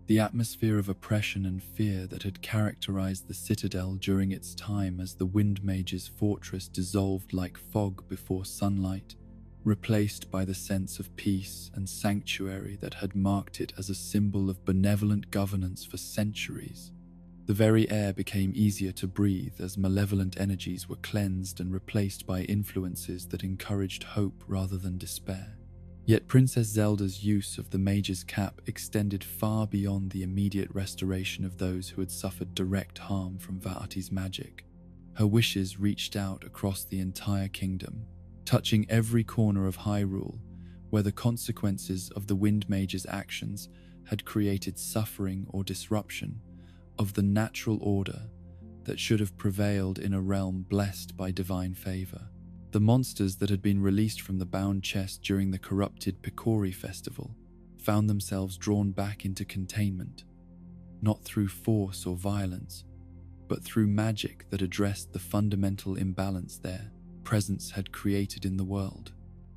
The atmosphere of oppression and fear that had characterized the citadel during its time as the Wind Mage's fortress dissolved like fog before sunlight, replaced by the sense of peace and sanctuary that had marked it as a symbol of benevolent governance for centuries. The very air became easier to breathe as malevolent energies were cleansed and replaced by influences that encouraged hope rather than despair. Yet Princess Zelda's use of the Mage's Cap extended far beyond the immediate restoration of those who had suffered direct harm from Vaati's magic. Her wishes reached out across the entire kingdom, touching every corner of Hyrule, where the consequences of the Wind Mage's actions had created suffering or disruption of the natural order that should have prevailed in a realm blessed by divine favor. The monsters that had been released from the bound chest during the corrupted Picori festival found themselves drawn back into containment, not through force or violence, but through magic that addressed the fundamental imbalance their presence had created in the world.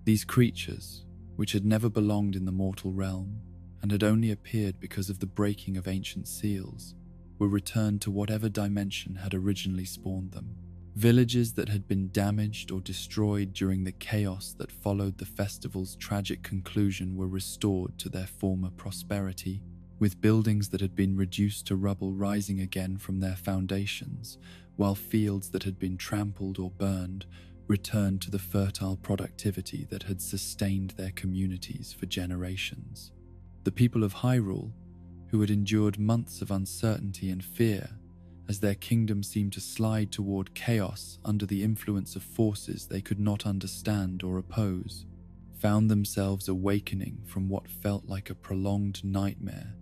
These creatures, which had never belonged in the mortal realm and had only appeared because of the breaking of ancient seals, were returned to whatever dimension had originally spawned them. Villages that had been damaged or destroyed during the chaos that followed the festival's tragic conclusion were restored to their former prosperity, with buildings that had been reduced to rubble rising again from their foundations, while fields that had been trampled or burned returned to the fertile productivity that had sustained their communities for generations. The people of Hyrule, who had endured months of uncertainty and fear as their kingdom seemed to slide toward chaos under the influence of forces they could not understand or oppose, found themselves awakening from what felt like a prolonged nightmare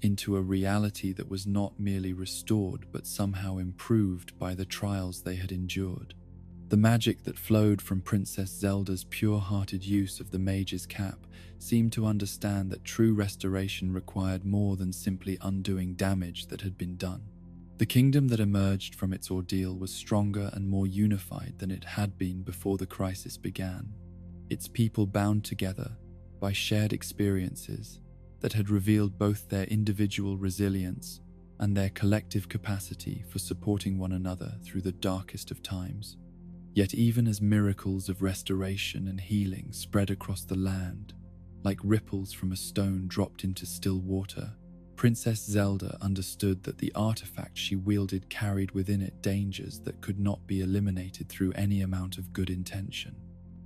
into a reality that was not merely restored but somehow improved by the trials they had endured. The magic that flowed from Princess Zelda's pure-hearted use of the Mage's Cap seemed to understand that true restoration required more than simply undoing damage that had been done. The kingdom that emerged from its ordeal was stronger and more unified than it had been before the crisis began, its people bound together by shared experiences that had revealed both their individual resilience and their collective capacity for supporting one another through the darkest of times. Yet even as miracles of restoration and healing spread across the land, like ripples from a stone dropped into still water, Princess Zelda understood that the artifact she wielded carried within it dangers that could not be eliminated through any amount of good intention.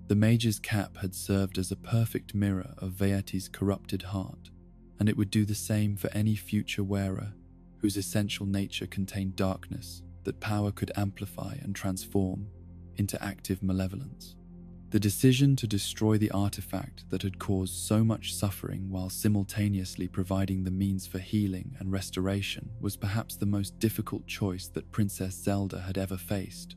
The Mage's Cap had served as a perfect mirror of Vaati's corrupted heart, and it would do the same for any future wearer whose essential nature contained darkness that power could amplify and transform into active malevolence. The decision to destroy the artifact that had caused so much suffering while simultaneously providing the means for healing and restoration was perhaps the most difficult choice that Princess Zelda had ever faced.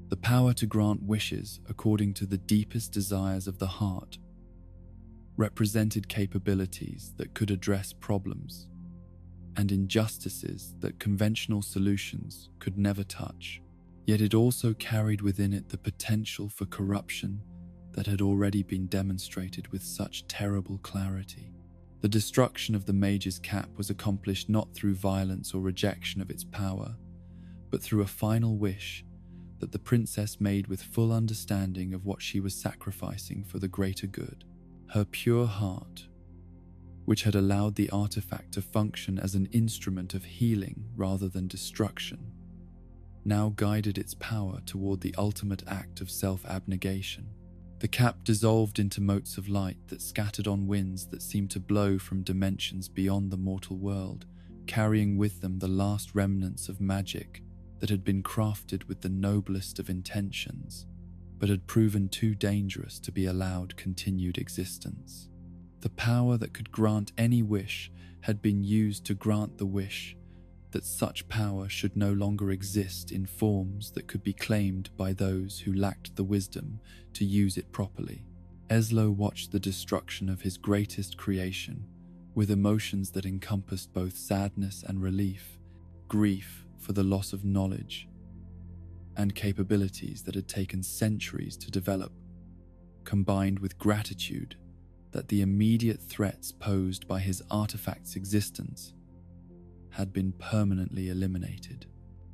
The power to grant wishes according to the deepest desires of the heart represented capabilities that could address problems and injustices that conventional solutions could never touch. Yet it also carried within it the potential for corruption that had already been demonstrated with such terrible clarity. The destruction of the Mage's Cap was accomplished not through violence or rejection of its power, but through a final wish that the princess made with full understanding of what she was sacrificing for the greater good. Her pure heart, which had allowed the artifact to function as an instrument of healing rather than destruction, now guided its power toward the ultimate act of self-abnegation. The cap dissolved into motes of light that scattered on winds that seemed to blow from dimensions beyond the mortal world, carrying with them the last remnants of magic that had been crafted with the noblest of intentions, but had proven too dangerous to be allowed continued existence. The power that could grant any wish had been used to grant the wish that such power should no longer exist in forms that could be claimed by those who lacked the wisdom to use it properly. Eslo watched the destruction of his greatest creation with emotions that encompassed both sadness and relief, grief for the loss of knowledge and capabilities that had taken centuries to develop, combined with gratitude that the immediate threats posed by his artifact's existence had been permanently eliminated.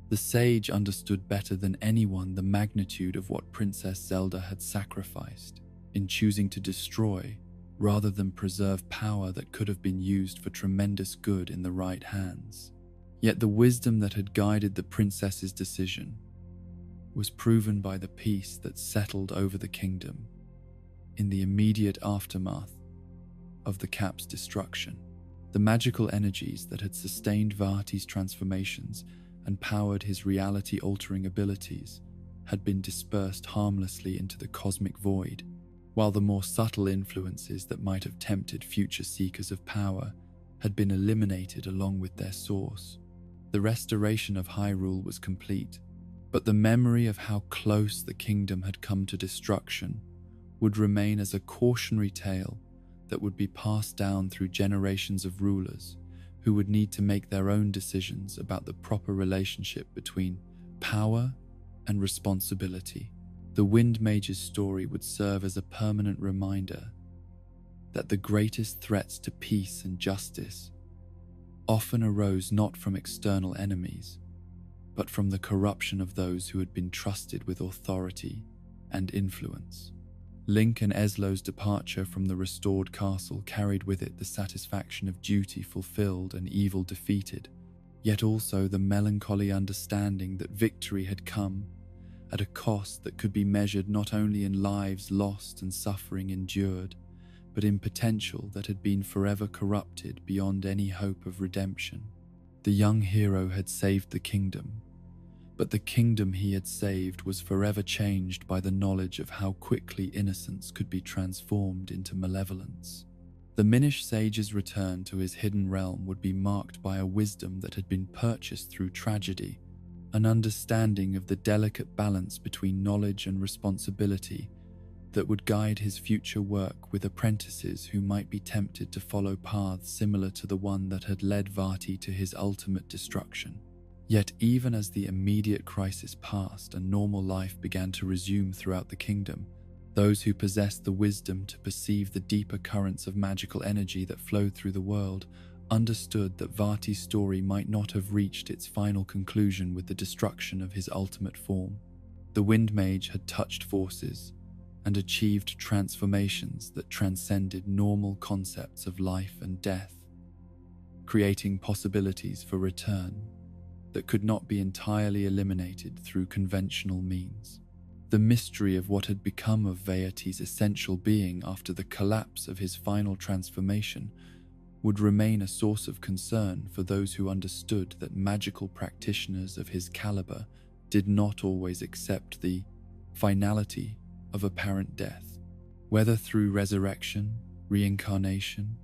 The sage understood better than anyone the magnitude of what Princess Zelda had sacrificed in choosing to destroy rather than preserve power that could have been used for tremendous good in the right hands. Yet the wisdom that had guided the princess's decision was proven by the peace that settled over the kingdom in the immediate aftermath of the cap's destruction. The magical energies that had sustained Vaati's transformations and powered his reality-altering abilities had been dispersed harmlessly into the cosmic void, while the more subtle influences that might have tempted future seekers of power had been eliminated along with their source. The restoration of Hyrule was complete, but the memory of how close the kingdom had come to destruction would remain as a cautionary tale that would be passed down through generations of rulers who would need to make their own decisions about the proper relationship between power and responsibility. The Wind Mage's story would serve as a permanent reminder that the greatest threats to peace and justice often arose not from external enemies, but from the corruption of those who had been trusted with authority and influence. Link and Eslo's departure from the restored castle carried with it the satisfaction of duty fulfilled and evil defeated, yet also the melancholy understanding that victory had come at a cost that could be measured not only in lives lost and suffering endured, but in potential that had been forever corrupted beyond any hope of redemption. The young hero had saved the kingdom, but the kingdom he had saved was forever changed by the knowledge of how quickly innocence could be transformed into malevolence. The Minish sage's return to his hidden realm would be marked by a wisdom that had been purchased through tragedy, an understanding of the delicate balance between knowledge and responsibility that would guide his future work with apprentices who might be tempted to follow paths similar to the one that had led Vaati to his ultimate destruction. Yet even as the immediate crisis passed and normal life began to resume throughout the kingdom, those who possessed the wisdom to perceive the deeper currents of magical energy that flowed through the world understood that Vaati's story might not have reached its final conclusion with the destruction of his ultimate form. The Wind Mage had touched forces and achieved transformations that transcended normal concepts of life and death, creating possibilities for return that could not be entirely eliminated through conventional means. The mystery of what had become of Vaati's essential being after the collapse of his final transformation would remain a source of concern for those who understood that magical practitioners of his caliber did not always accept the finality of apparent death, whether through resurrection, reincarnation,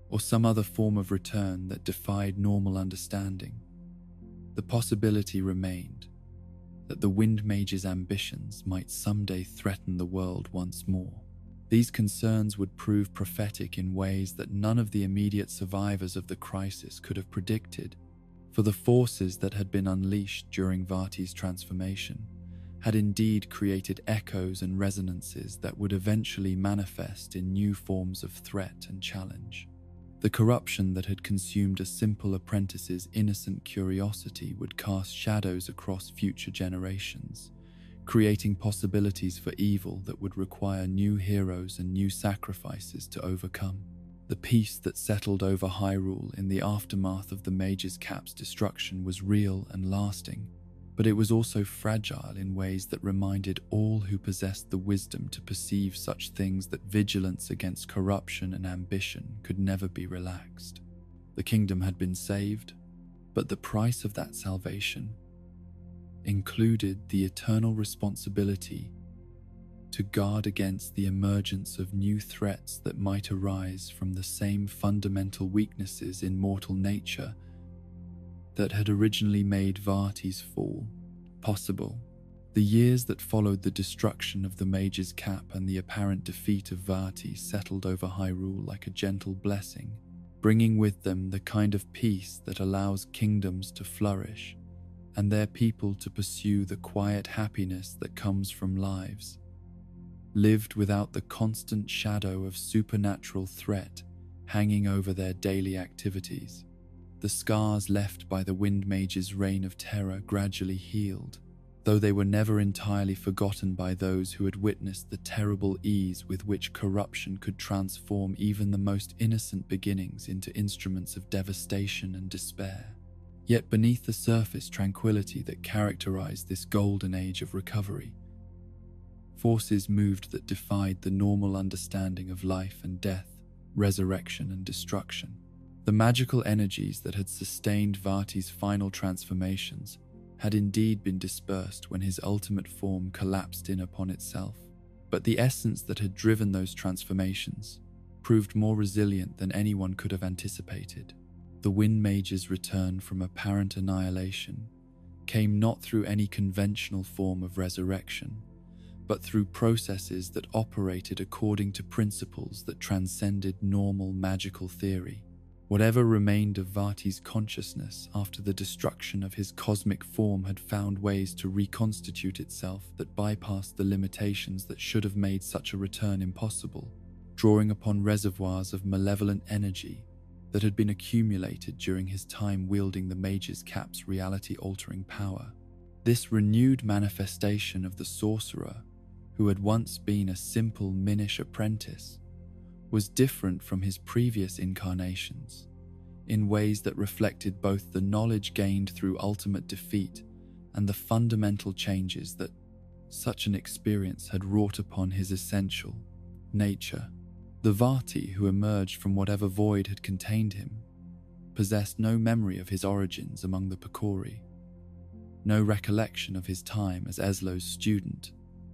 or some other form of return that defied normal understanding. The possibility remained that the Wind Mage's ambitions might someday threaten the world once more. These concerns would prove prophetic in ways that none of the immediate survivors of the crisis could have predicted, for the forces that had been unleashed during Vaati's transformation had indeed created echoes and resonances that would eventually manifest in new forms of threat and challenge. The corruption that had consumed a simple apprentice's innocent curiosity would cast shadows across future generations, creating possibilities for evil that would require new heroes and new sacrifices to overcome. The peace that settled over Hyrule in the aftermath of the Mage's Cap's destruction was real and lasting, but it was also fragile in ways that reminded all who possessed the wisdom to perceive such things that vigilance against corruption and ambition could never be relaxed. The kingdom had been saved, but the price of that salvation included the eternal responsibility to guard against the emergence of new threats that might arise from the same fundamental weaknesses in mortal nature that had originally made Vaati's fall possible. The years that followed the destruction of the Mage's Cap and the apparent defeat of Vaati settled over Hyrule like a gentle blessing, bringing with them the kind of peace that allows kingdoms to flourish and their people to pursue the quiet happiness that comes from lives lived without the constant shadow of supernatural threat hanging over their daily activities. The scars left by the Wind Mage's reign of terror gradually healed, though they were never entirely forgotten by those who had witnessed the terrible ease with which corruption could transform even the most innocent beginnings into instruments of devastation and despair. Yet beneath the surface tranquility that characterized this golden age of recovery, forces moved that defied the normal understanding of life and death, resurrection and destruction. The magical energies that had sustained Vaati's final transformations had indeed been dispersed when his ultimate form collapsed in upon itself. But the essence that had driven those transformations proved more resilient than anyone could have anticipated. The Wind Mage's return from apparent annihilation came not through any conventional form of resurrection, but through processes that operated according to principles that transcended normal magical theory. Whatever remained of Vaati's consciousness after the destruction of his cosmic form had found ways to reconstitute itself that bypassed the limitations that should have made such a return impossible, drawing upon reservoirs of malevolent energy that had been accumulated during his time wielding the Mage's Cap's reality-altering power. This renewed manifestation of the sorcerer, who had once been a simple Minish apprentice, was different from his previous incarnations, in ways that reflected both the knowledge gained through ultimate defeat and the fundamental changes that such an experience had wrought upon his essential nature. The Vaati who emerged from whatever void had contained him possessed no memory of his origins among the Picori, no recollection of his time as Eslo's student,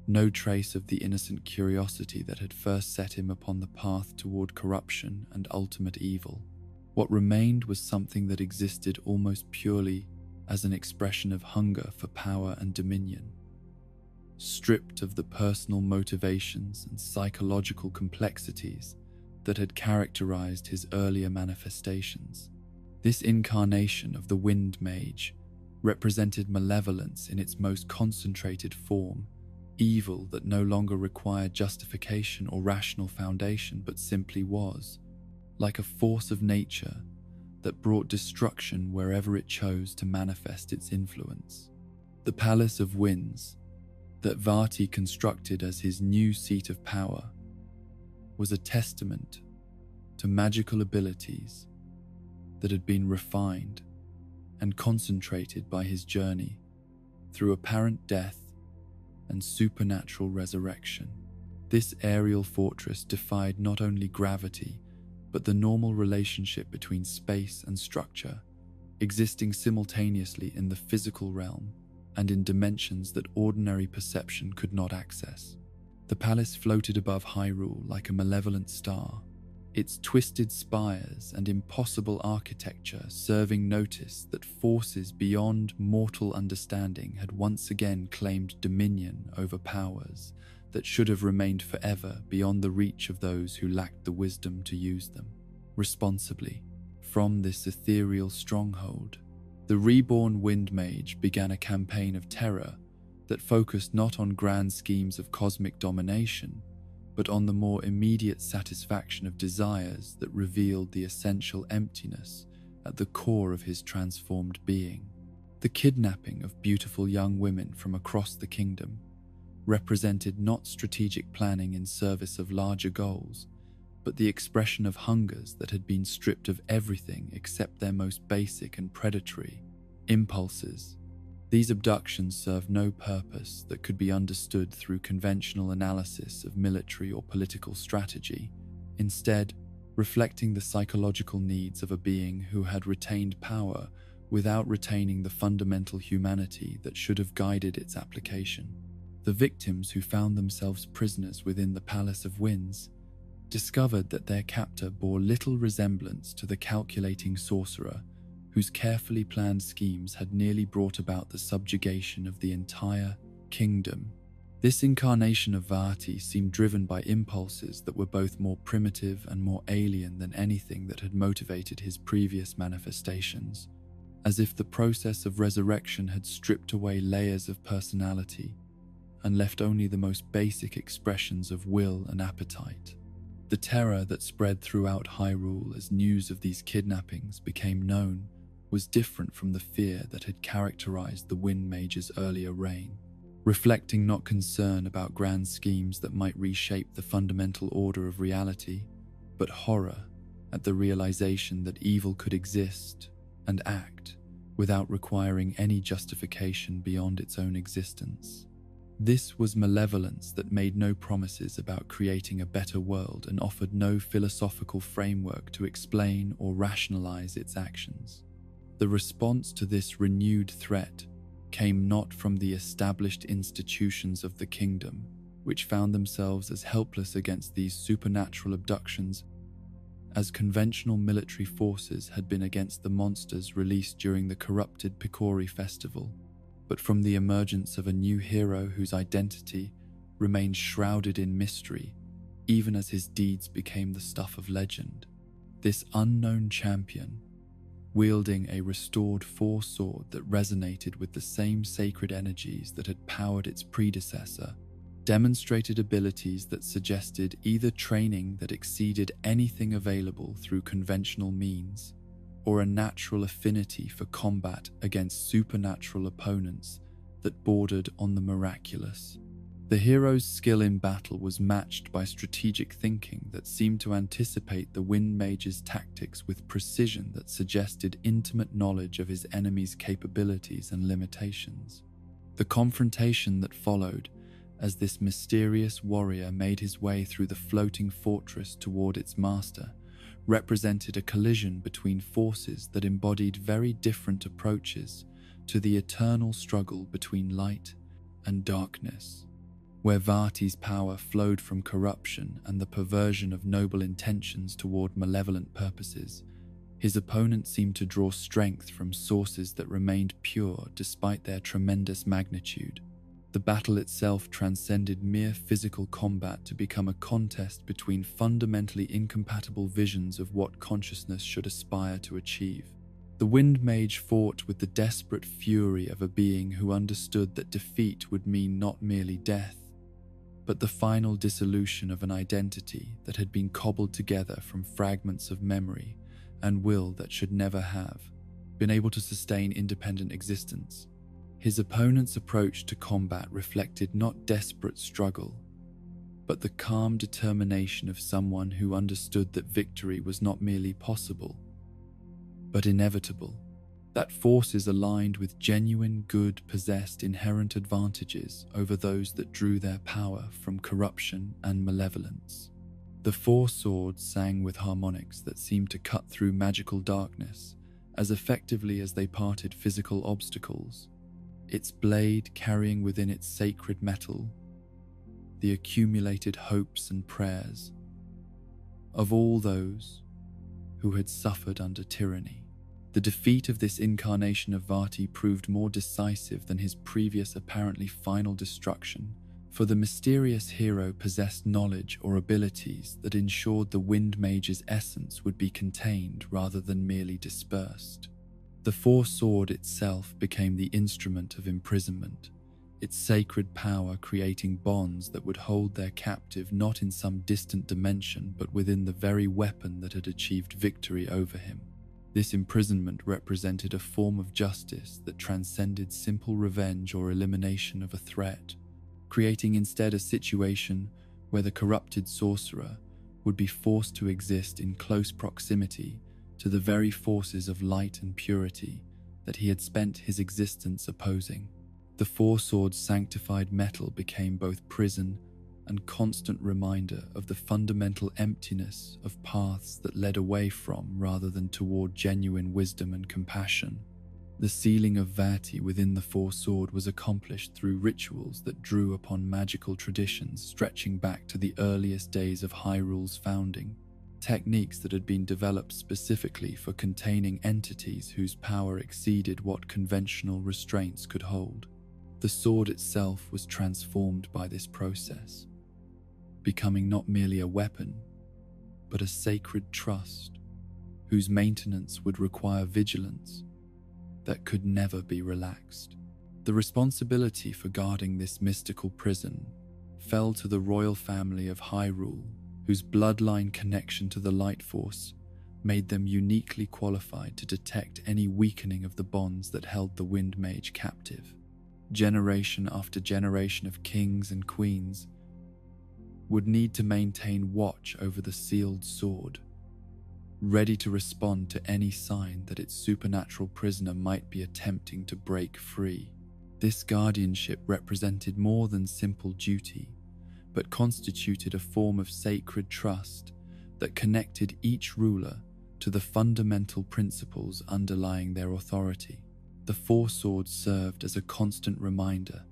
no trace of the innocent curiosity that had first set him upon the path toward corruption and ultimate evil. What remained was something that existed almost purely as an expression of hunger for power and dominion, stripped of the personal motivations and psychological complexities that had characterized his earlier manifestations. This incarnation of the Wind Mage represented malevolence in its most concentrated form, evil that no longer required justification or rational foundation but simply was, like a force of nature that brought destruction wherever it chose to manifest its influence. The Palace of Winds, that Vaati constructed as his new seat of power, was a testament to magical abilities that had been refined and concentrated by his journey through apparent death and supernatural resurrection. This aerial fortress defied not only gravity, but the normal relationship between space and structure, existing simultaneously in the physical realm and in dimensions that ordinary perception could not access. The palace floated above Hyrule like a malevolent star, its twisted spires and impossible architecture serving notice that forces beyond mortal understanding had once again claimed dominion over powers that should have remained forever beyond the reach of those who lacked the wisdom to use them responsibly. From this ethereal stronghold, the reborn Wind Mage began a campaign of terror that focused not on grand schemes of cosmic domination, but on the more immediate satisfaction of desires that revealed the essential emptiness at the core of his transformed being. The kidnapping of beautiful young women from across the kingdom represented not strategic planning in service of larger goals, but the expression of hungers that had been stripped of everything except their most basic and predatory impulses. These abductions served no purpose that could be understood through conventional analysis of military or political strategy, instead reflecting the psychological needs of a being who had retained power without retaining the fundamental humanity that should have guided its application. The victims, who found themselves prisoners within the Palace of Winds, discovered that their captor bore little resemblance to the calculating sorcerer whose carefully planned schemes had nearly brought about the subjugation of the entire kingdom. This incarnation of Vaati seemed driven by impulses that were both more primitive and more alien than anything that had motivated his previous manifestations, as if the process of resurrection had stripped away layers of personality and left only the most basic expressions of will and appetite. The terror that spread throughout Hyrule as news of these kidnappings became known was different from the fear that had characterized the Wind Mage's earlier reign, reflecting not concern about grand schemes that might reshape the fundamental order of reality, but horror at the realization that evil could exist and act without requiring any justification beyond its own existence. This was malevolence that made no promises about creating a better world and offered no philosophical framework to explain or rationalize its actions. The response to this renewed threat came not from the established institutions of the kingdom, which found themselves as helpless against these supernatural abductions as conventional military forces had been against the monsters released during the corrupted Picori festival, but from the emergence of a new hero whose identity remained shrouded in mystery, even as his deeds became the stuff of legend. This unknown champion, wielding a restored four-sword that resonated with the same sacred energies that had powered its predecessor, demonstrated abilities that suggested either training that exceeded anything available through conventional means, or a natural affinity for combat against supernatural opponents that bordered on the miraculous. The hero's skill in battle was matched by strategic thinking that seemed to anticipate the Wind Mage's tactics with precision that suggested intimate knowledge of his enemy's capabilities and limitations. The confrontation that followed, as this mysterious warrior made his way through the floating fortress toward its master, represented a collision between forces that embodied very different approaches to the eternal struggle between light and darkness. Where Vaati's power flowed from corruption and the perversion of noble intentions toward malevolent purposes, his opponent seemed to draw strength from sources that remained pure despite their tremendous magnitude. The battle itself transcended mere physical combat to become a contest between fundamentally incompatible visions of what consciousness should aspire to achieve. The Wind Mage fought with the desperate fury of a being who understood that defeat would mean not merely death, but the final dissolution of an identity that had been cobbled together from fragments of memory and will that should never have been able to sustain independent existence. His opponent's approach to combat reflected not desperate struggle, but the calm determination of someone who understood that victory was not merely possible, but inevitable, that forces aligned with genuine good possessed inherent advantages over those that drew their power from corruption and malevolence. The four swords sang with harmonics that seemed to cut through magical darkness as effectively as they parted physical obstacles, its blade carrying within its sacred metal the accumulated hopes and prayers of all those who had suffered under tyranny. The defeat of this incarnation of Vaati proved more decisive than his previous apparently final destruction, for the mysterious hero possessed knowledge or abilities that ensured the Wind Mage's essence would be contained rather than merely dispersed. The four-sword itself became the instrument of imprisonment, its sacred power creating bonds that would hold their captive not in some distant dimension but within the very weapon that had achieved victory over him. This imprisonment represented a form of justice that transcended simple revenge or elimination of a threat, creating instead a situation where the corrupted sorcerer would be forced to exist in close proximity to the very forces of light and purity that he had spent his existence opposing. The four-sword's sanctified metal became both prison and constant reminder of the fundamental emptiness of paths that led away from rather than toward genuine wisdom and compassion. The sealing of Vaati within the Four-Sword was accomplished through rituals that drew upon magical traditions stretching back to the earliest days of Hyrule's founding, techniques that had been developed specifically for containing entities whose power exceeded what conventional restraints could hold. The sword itself was transformed by this process, becoming not merely a weapon, but a sacred trust, whose maintenance would require vigilance that could never be relaxed. The responsibility for guarding this mystical prison fell to the royal family of Hyrule, whose bloodline connection to the Light Force made them uniquely qualified to detect any weakening of the bonds that held the Wind Mage captive. Generation after generation of kings and queens would need to maintain watch over the sealed sword, ready to respond to any sign that its supernatural prisoner might be attempting to break free. This guardianship represented more than simple duty, but constituted a form of sacred trust that connected each ruler to the fundamental principles underlying their authority. The Four Swords served as a constant reminder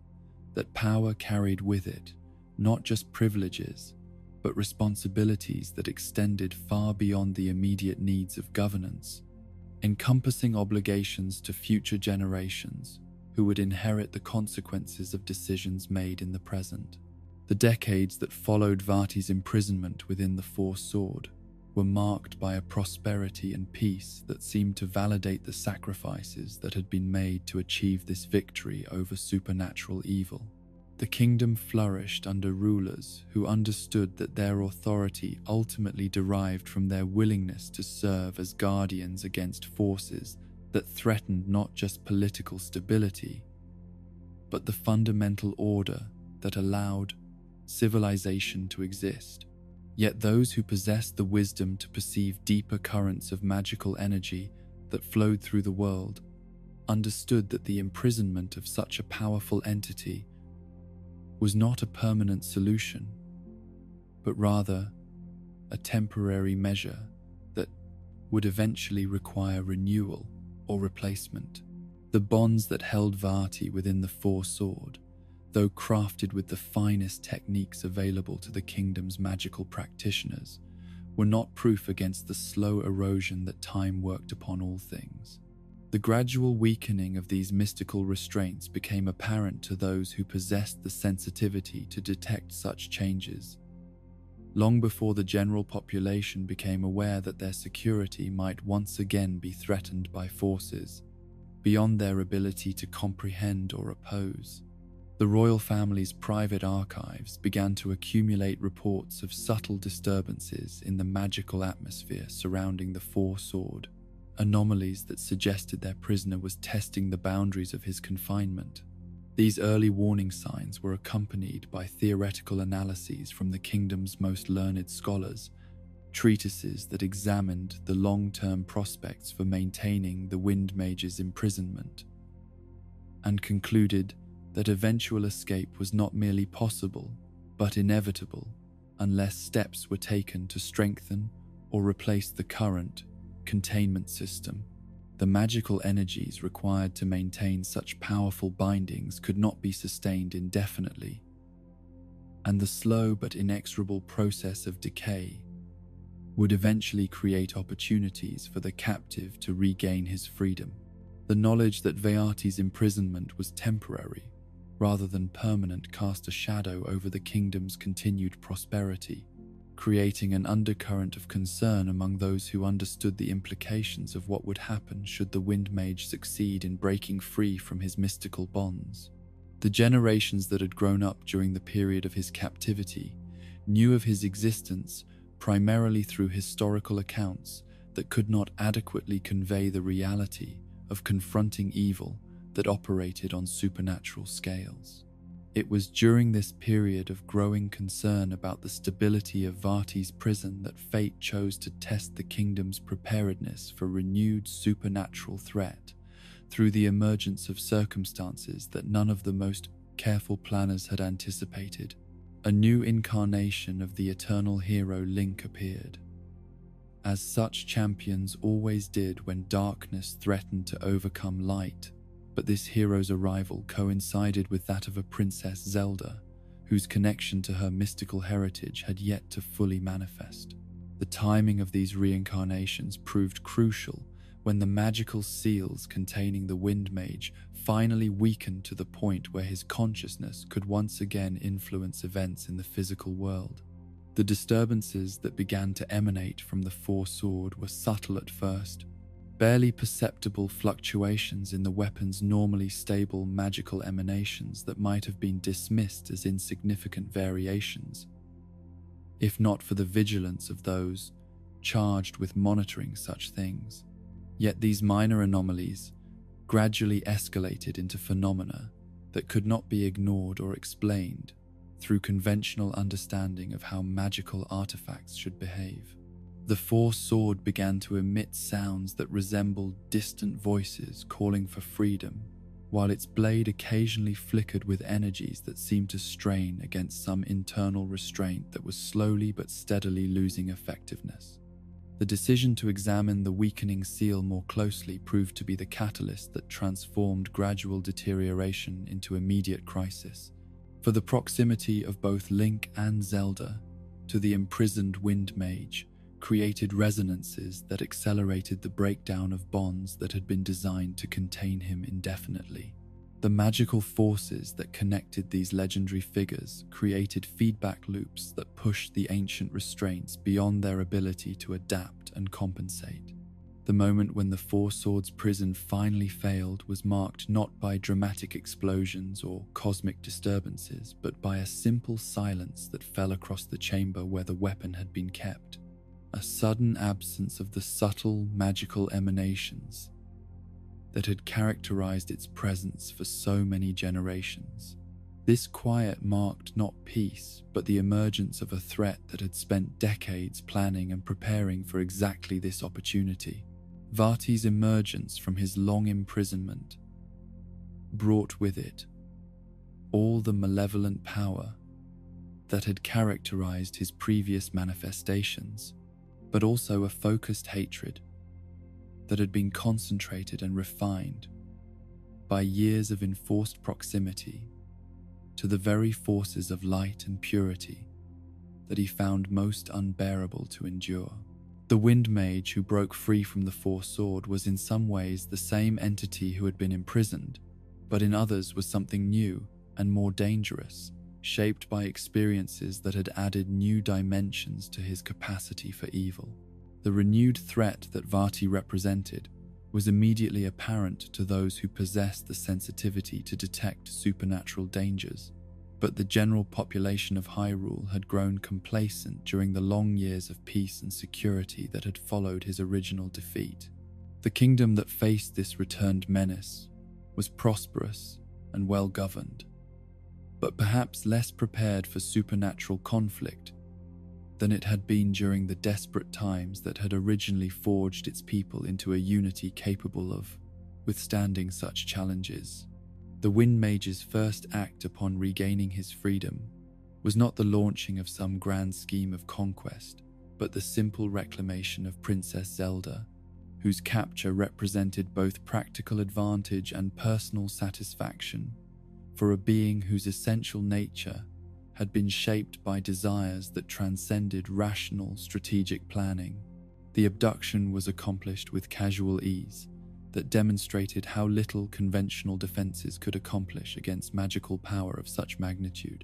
that power carried with it not just privileges, but responsibilities that extended far beyond the immediate needs of governance, encompassing obligations to future generations who would inherit the consequences of decisions made in the present. The decades that followed Vaati's imprisonment within the Four-Sword were marked by a prosperity and peace that seemed to validate the sacrifices that had been made to achieve this victory over supernatural evil. The kingdom flourished under rulers who understood that their authority ultimately derived from their willingness to serve as guardians against forces that threatened not just political stability, but the fundamental order that allowed civilization to exist. Yet those who possessed the wisdom to perceive deeper currents of magical energy that flowed through the world understood that the imprisonment of such a powerful entity was not a permanent solution, but rather a temporary measure that would eventually require renewal or replacement. The bonds that held Vaati within the Four-Sword, though crafted with the finest techniques available to the kingdom's magical practitioners, were not proof against the slow erosion that time worked upon all things. The gradual weakening of these mystical restraints became apparent to those who possessed the sensitivity to detect such changes, long before the general population became aware that their security might once again be threatened by forces beyond their ability to comprehend or oppose. The royal family's private archives began to accumulate reports of subtle disturbances in the magical atmosphere surrounding the Four-Sword, anomalies that suggested their prisoner was testing the boundaries of his confinement. These early warning signs were accompanied by theoretical analyses from the kingdom's most learned scholars, treatises that examined the long-term prospects for maintaining the Wind Mage's imprisonment, and concluded that eventual escape was not merely possible, but inevitable, unless steps were taken to strengthen or replace the current containment system. The magical energies required to maintain such powerful bindings could not be sustained indefinitely, and the slow but inexorable process of decay would eventually create opportunities for the captive to regain his freedom. The knowledge that Vaati's imprisonment was temporary rather than permanent cast a shadow over the kingdom's continued prosperity, creating an undercurrent of concern among those who understood the implications of what would happen should the Wind Mage succeed in breaking free from his mystical bonds. The generations that had grown up during the period of his captivity knew of his existence primarily through historical accounts that could not adequately convey the reality of confronting evil that operated on supernatural scales. It was during this period of growing concern about the stability of Vaati's prison that fate chose to test the kingdom's preparedness for renewed supernatural threat through the emergence of circumstances that none of the most careful planners had anticipated. A new incarnation of the eternal hero Link appeared, as such champions always did when darkness threatened to overcome light. But this hero's arrival coincided with that of a Princess Zelda, whose connection to her mystical heritage had yet to fully manifest. The timing of these reincarnations proved crucial when the magical seals containing the Wind Mage finally weakened to the point where his consciousness could once again influence events in the physical world. The disturbances that began to emanate from the Four-Sword were subtle at first, barely perceptible fluctuations in the weapon's normally stable magical emanations that might have been dismissed as insignificant variations, if not for the vigilance of those charged with monitoring such things. Yet these minor anomalies gradually escalated into phenomena that could not be ignored or explained through conventional understanding of how magical artifacts should behave. The Four-Sword began to emit sounds that resembled distant voices calling for freedom, while its blade occasionally flickered with energies that seemed to strain against some internal restraint that was slowly but steadily losing effectiveness. The decision to examine the weakening seal more closely proved to be the catalyst that transformed gradual deterioration into immediate crisis. For the proximity of both Link and Zelda to the imprisoned Wind Mage created resonances that accelerated the breakdown of bonds that had been designed to contain him indefinitely. The magical forces that connected these legendary figures created feedback loops that pushed the ancient restraints beyond their ability to adapt and compensate. The moment when the Four-Swords prison finally failed was marked not by dramatic explosions or cosmic disturbances, but by a simple silence that fell across the chamber where the weapon had been kept. A sudden absence of the subtle magical emanations that had characterized its presence for so many generations. This quiet marked not peace, but the emergence of a threat that had spent decades planning and preparing for exactly this opportunity. Vaati's emergence from his long imprisonment brought with it all the malevolent power that had characterized his previous manifestations, but also a focused hatred that had been concentrated and refined by years of enforced proximity to the very forces of light and purity that he found most unbearable to endure. The Wind Mage who broke free from the Four-Sword was in some ways the same entity who had been imprisoned, but in others was something new and more dangerous, shaped by experiences that had added new dimensions to his capacity for evil. The renewed threat that Vaati represented was immediately apparent to those who possessed the sensitivity to detect supernatural dangers, but the general population of Hyrule had grown complacent during the long years of peace and security that had followed his original defeat. The kingdom that faced this returned menace was prosperous and well governed, but perhaps less prepared for supernatural conflict than it had been during the desperate times that had originally forged its people into a unity capable of withstanding such challenges. The Wind Mage's first act upon regaining his freedom was not the launching of some grand scheme of conquest, but the simple reclamation of Princess Zelda, whose capture represented both practical advantage and personal satisfaction for a being whose essential nature had been shaped by desires that transcended rational strategic planning. The abduction was accomplished with casual ease that demonstrated how little conventional defenses could accomplish against magical power of such magnitude.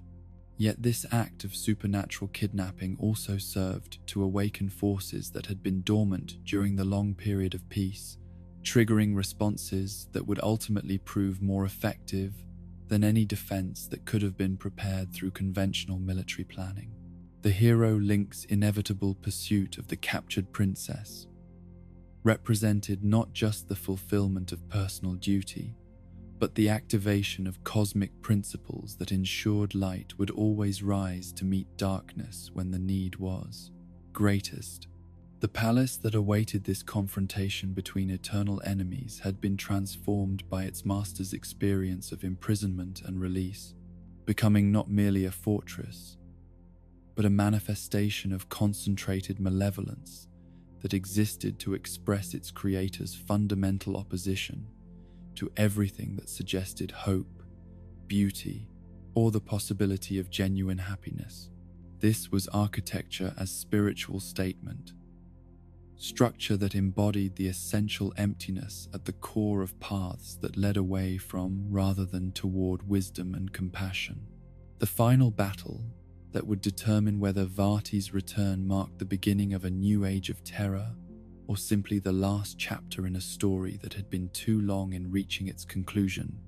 Yet this act of supernatural kidnapping also served to awaken forces that had been dormant during the long period of peace, triggering responses that would ultimately prove more effective than any defense that could have been prepared through conventional military planning. The hero Link's inevitable pursuit of the captured princess represented not just the fulfillment of personal duty, but the activation of cosmic principles that ensured light would always rise to meet darkness when the need was greatest. The palace that awaited this confrontation between eternal enemies had been transformed by its master's experience of imprisonment and release, becoming not merely a fortress, but a manifestation of concentrated malevolence that existed to express its creator's fundamental opposition to everything that suggested hope, beauty, or the possibility of genuine happiness. This was architecture as spiritual statement, structure that embodied the essential emptiness at the core of paths that led away from rather than toward wisdom and compassion. The final battle that would determine whether Vaati's return marked the beginning of a new age of terror or simply the last chapter in a story that had been too long in reaching its conclusion,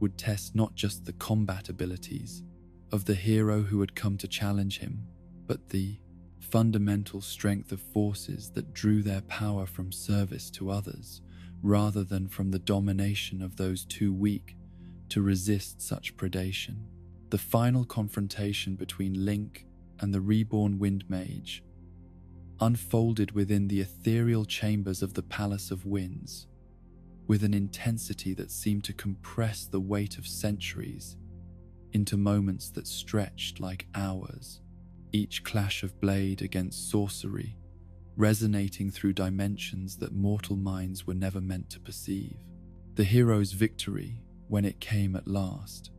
would test not just the combat abilities of the hero who had come to challenge him, but the fundamental strength of forces that drew their power from service to others rather than from the domination of those too weak to resist such predation. The final confrontation between Link and the reborn Wind Mage unfolded within the ethereal chambers of the Palace of Winds, with an intensity that seemed to compress the weight of centuries into moments that stretched like hours, each clash of blade against sorcery resonating through dimensions that mortal minds were never meant to perceive. The hero's victory, when it came at last,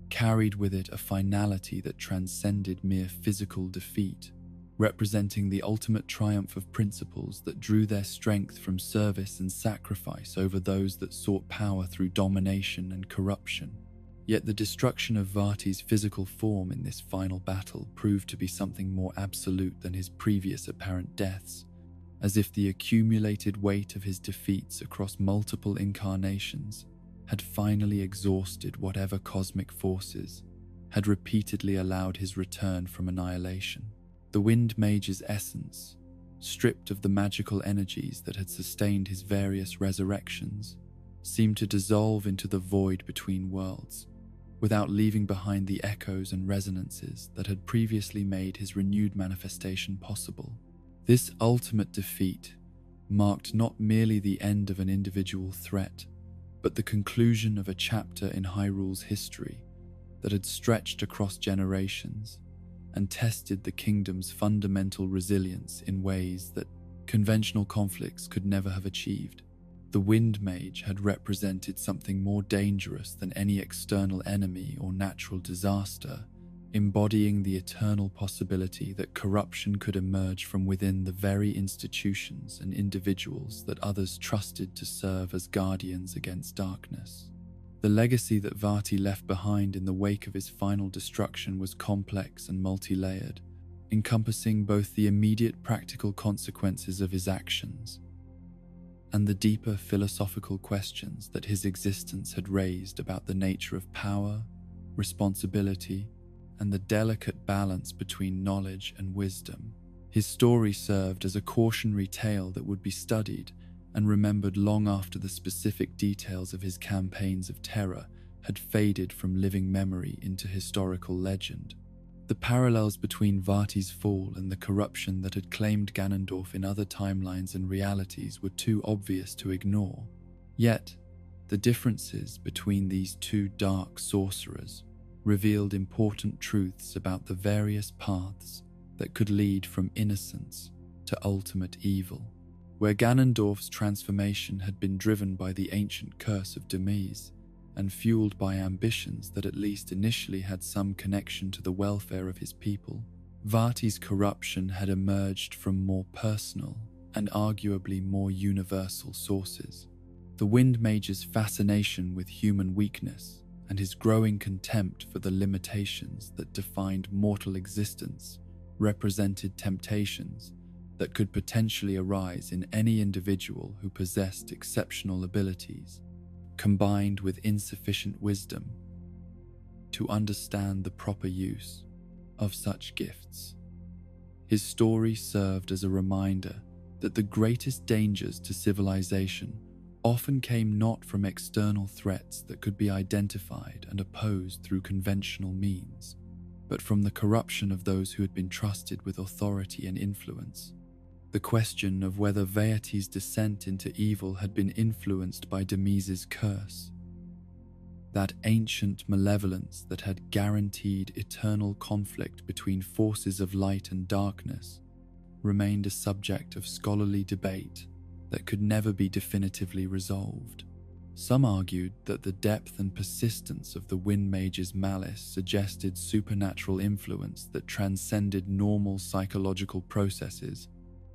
carried with it a finality that transcended mere physical defeat, representing the ultimate triumph of principles that drew their strength from service and sacrifice over those that sought power through domination and corruption. Yet the destruction of Vaati's physical form in this final battle proved to be something more absolute than his previous apparent deaths, as if the accumulated weight of his defeats across multiple incarnations had finally exhausted whatever cosmic forces had repeatedly allowed his return from annihilation. The Wind Mage's essence, stripped of the magical energies that had sustained his various resurrections, seemed to dissolve into the void between worlds, without leaving behind the echoes and resonances that had previously made his renewed manifestation possible. This ultimate defeat marked not merely the end of an individual threat, but the conclusion of a chapter in Hyrule's history that had stretched across generations and tested the kingdom's fundamental resilience in ways that conventional conflicts could never have achieved. The Wind Mage had represented something more dangerous than any external enemy or natural disaster, embodying the eternal possibility that corruption could emerge from within the very institutions and individuals that others trusted to serve as guardians against darkness. The legacy that Vaati left behind in the wake of his final destruction was complex and multi-layered, encompassing both the immediate practical consequences of his actions and the deeper philosophical questions that his existence had raised about the nature of power, responsibility, and the delicate balance between knowledge and wisdom. His story served as a cautionary tale that would be studied and remembered long after the specific details of his campaigns of terror had faded from living memory into historical legend. The parallels between Vaati's fall and the corruption that had claimed Ganondorf in other timelines and realities were too obvious to ignore. Yet, the differences between these two dark sorcerers revealed important truths about the various paths that could lead from innocence to ultimate evil. Where Ganondorf's transformation had been driven by the ancient curse of Demise and fueled by ambitions that at least initially had some connection to the welfare of his people, Vaati's corruption had emerged from more personal and arguably more universal sources. The Wind Mage's fascination with human weakness and his growing contempt for the limitations that defined mortal existence represented temptations that could potentially arise in any individual who possessed exceptional abilities, combined with insufficient wisdom to understand the proper use of such gifts. His story served as a reminder that the greatest dangers to civilization often came not from external threats that could be identified and opposed through conventional means, but from the corruption of those who had been trusted with authority and influence. The question of whether Vaati's descent into evil had been influenced by Demise's curse, that ancient malevolence that had guaranteed eternal conflict between forces of light and darkness, remained a subject of scholarly debate that could never be definitively resolved. Some argued that the depth and persistence of the Wind Mage's malice suggested supernatural influence that transcended normal psychological processes,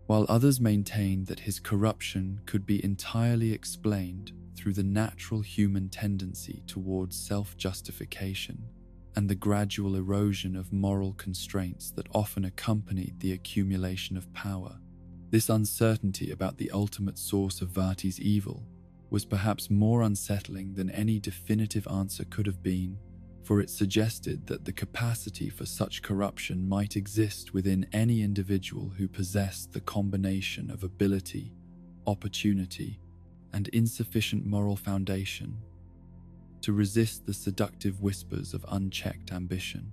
while others maintained that his corruption could be entirely explained through the natural human tendency towards self-justification and the gradual erosion of moral constraints that often accompanied the accumulation of power. This uncertainty about the ultimate source of Vaati's evil was perhaps more unsettling than any definitive answer could have been, for it suggested that the capacity for such corruption might exist within any individual who possessed the combination of ability, opportunity, and insufficient moral foundation to resist the seductive whispers of unchecked ambition.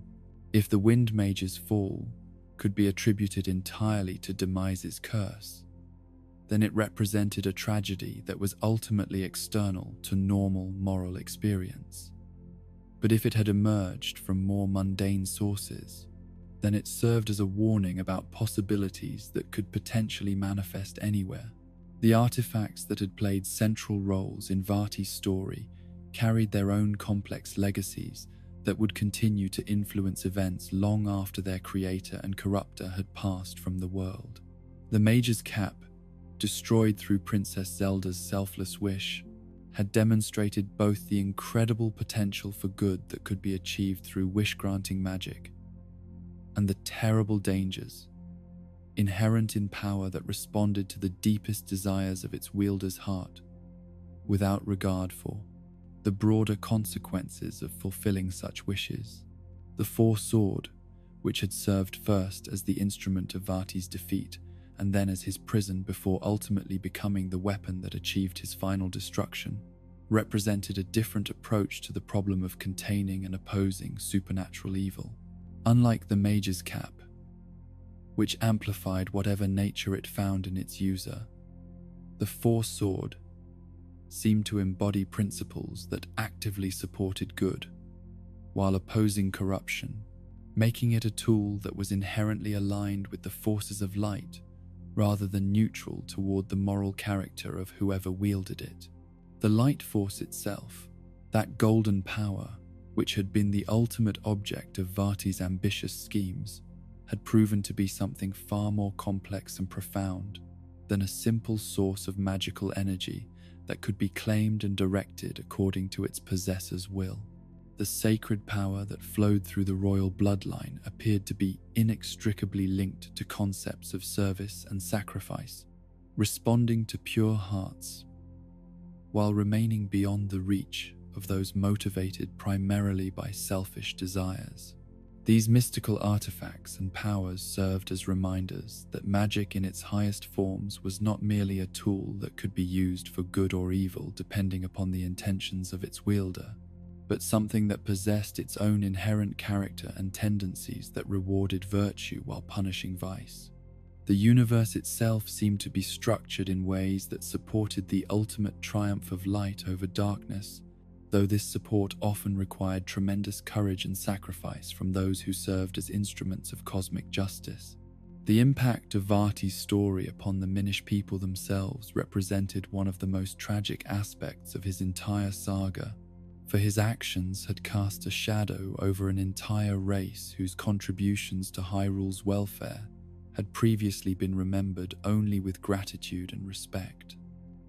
If the Wind Mage's fall could be attributed entirely to Demise's curse, then it represented a tragedy that was ultimately external to normal moral experience. But if it had emerged from more mundane sources, then it served as a warning about possibilities that could potentially manifest anywhere. The artifacts that had played central roles in Vaati's story carried their own complex legacies that would continue to influence events long after their creator and corrupter had passed from the world. The Mage's cap, destroyed through Princess Zelda's selfless wish, had demonstrated both the incredible potential for good that could be achieved through wish-granting magic, and the terrible dangers inherent in power that responded to the deepest desires of its wielder's heart, without regard for the broader consequences of fulfilling such wishes. The Four-Sword, which had served first as the instrument of Vaati's defeat and then as his prison before ultimately becoming the weapon that achieved his final destruction, represented a different approach to the problem of containing and opposing supernatural evil. Unlike the Mage's cap, which amplified whatever nature it found in its user, the Four-Sword seemed to embody principles that actively supported good, while opposing corruption, making it a tool that was inherently aligned with the forces of light rather than neutral toward the moral character of whoever wielded it. The light force itself, that golden power which had been the ultimate object of Vaati's ambitious schemes, had proven to be something far more complex and profound than a simple source of magical energy that could be claimed and directed according to its possessor's will. The sacred power that flowed through the royal bloodline appeared to be inextricably linked to concepts of service and sacrifice, responding to pure hearts, while remaining beyond the reach of those motivated primarily by selfish desires. These mystical artifacts and powers served as reminders that magic in its highest forms was not merely a tool that could be used for good or evil depending upon the intentions of its wielder, but something that possessed its own inherent character and tendencies that rewarded virtue while punishing vice. The universe itself seemed to be structured in ways that supported the ultimate triumph of light over darkness, though this support often required tremendous courage and sacrifice from those who served as instruments of cosmic justice. The impact of Vaati's story upon the Minish people themselves represented one of the most tragic aspects of his entire saga, for his actions had cast a shadow over an entire race whose contributions to Hyrule's welfare had previously been remembered only with gratitude and respect.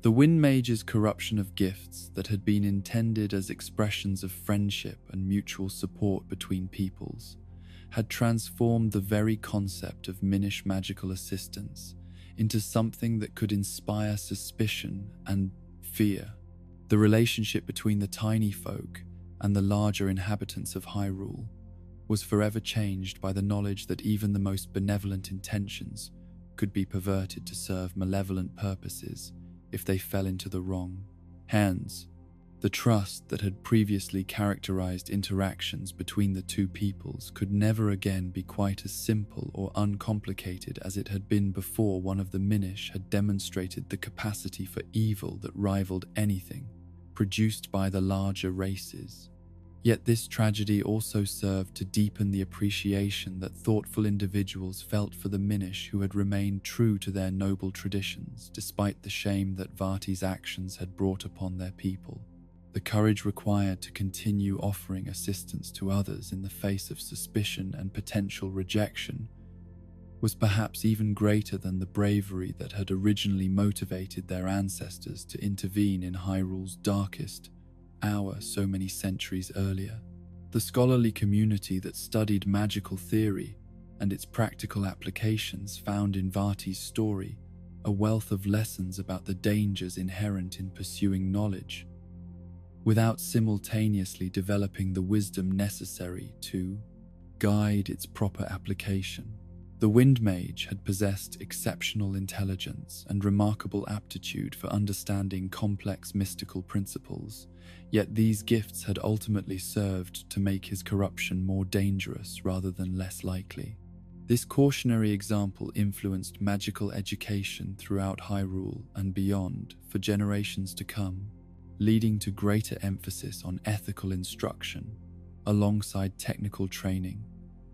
The Wind Mage's corruption of gifts that had been intended as expressions of friendship and mutual support between peoples had transformed the very concept of Minish magical assistance into something that could inspire suspicion and fear. The relationship between the tiny folk and the larger inhabitants of Hyrule was forever changed by the knowledge that even the most benevolent intentions could be perverted to serve malevolent purposes if they fell into the wrong hands. The trust that had previously characterized interactions between the two peoples could never again be quite as simple or uncomplicated as it had been before one of the Minish had demonstrated the capacity for evil that rivaled anything produced by the larger races. Yet this tragedy also served to deepen the appreciation that thoughtful individuals felt for the Minish who had remained true to their noble traditions despite the shame that Vaati's actions had brought upon their people. The courage required to continue offering assistance to others in the face of suspicion and potential rejection was perhaps even greater than the bravery that had originally motivated their ancestors to intervene in Hyrule's darkest hour so many centuries earlier. The scholarly community that studied magical theory and its practical applications found in Vaati's story a wealth of lessons about the dangers inherent in pursuing knowledge, without simultaneously developing the wisdom necessary to guide its proper application. The Wind Mage had possessed exceptional intelligence and remarkable aptitude for understanding complex mystical principles, yet these gifts had ultimately served to make his corruption more dangerous rather than less likely. This cautionary example influenced magical education throughout Hyrule and beyond for generations to come, leading to greater emphasis on ethical instruction alongside technical training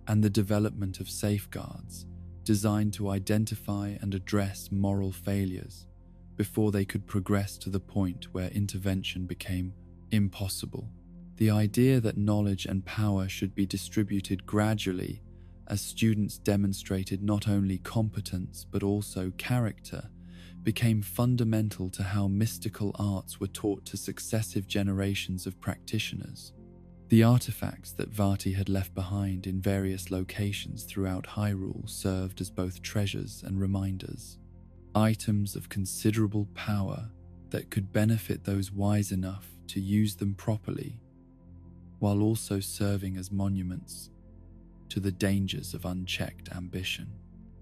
and the development of safeguards designed to identify and address moral failures before they could progress to the point where intervention became impossible. The idea that knowledge and power should be distributed gradually as students demonstrated not only competence but also character became fundamental to how mystical arts were taught to successive generations of practitioners. The artifacts that Vaati had left behind in various locations throughout Hyrule served as both treasures and reminders, items of considerable power that could benefit those wise enough to use them properly, while also serving as monuments to the dangers of unchecked ambition.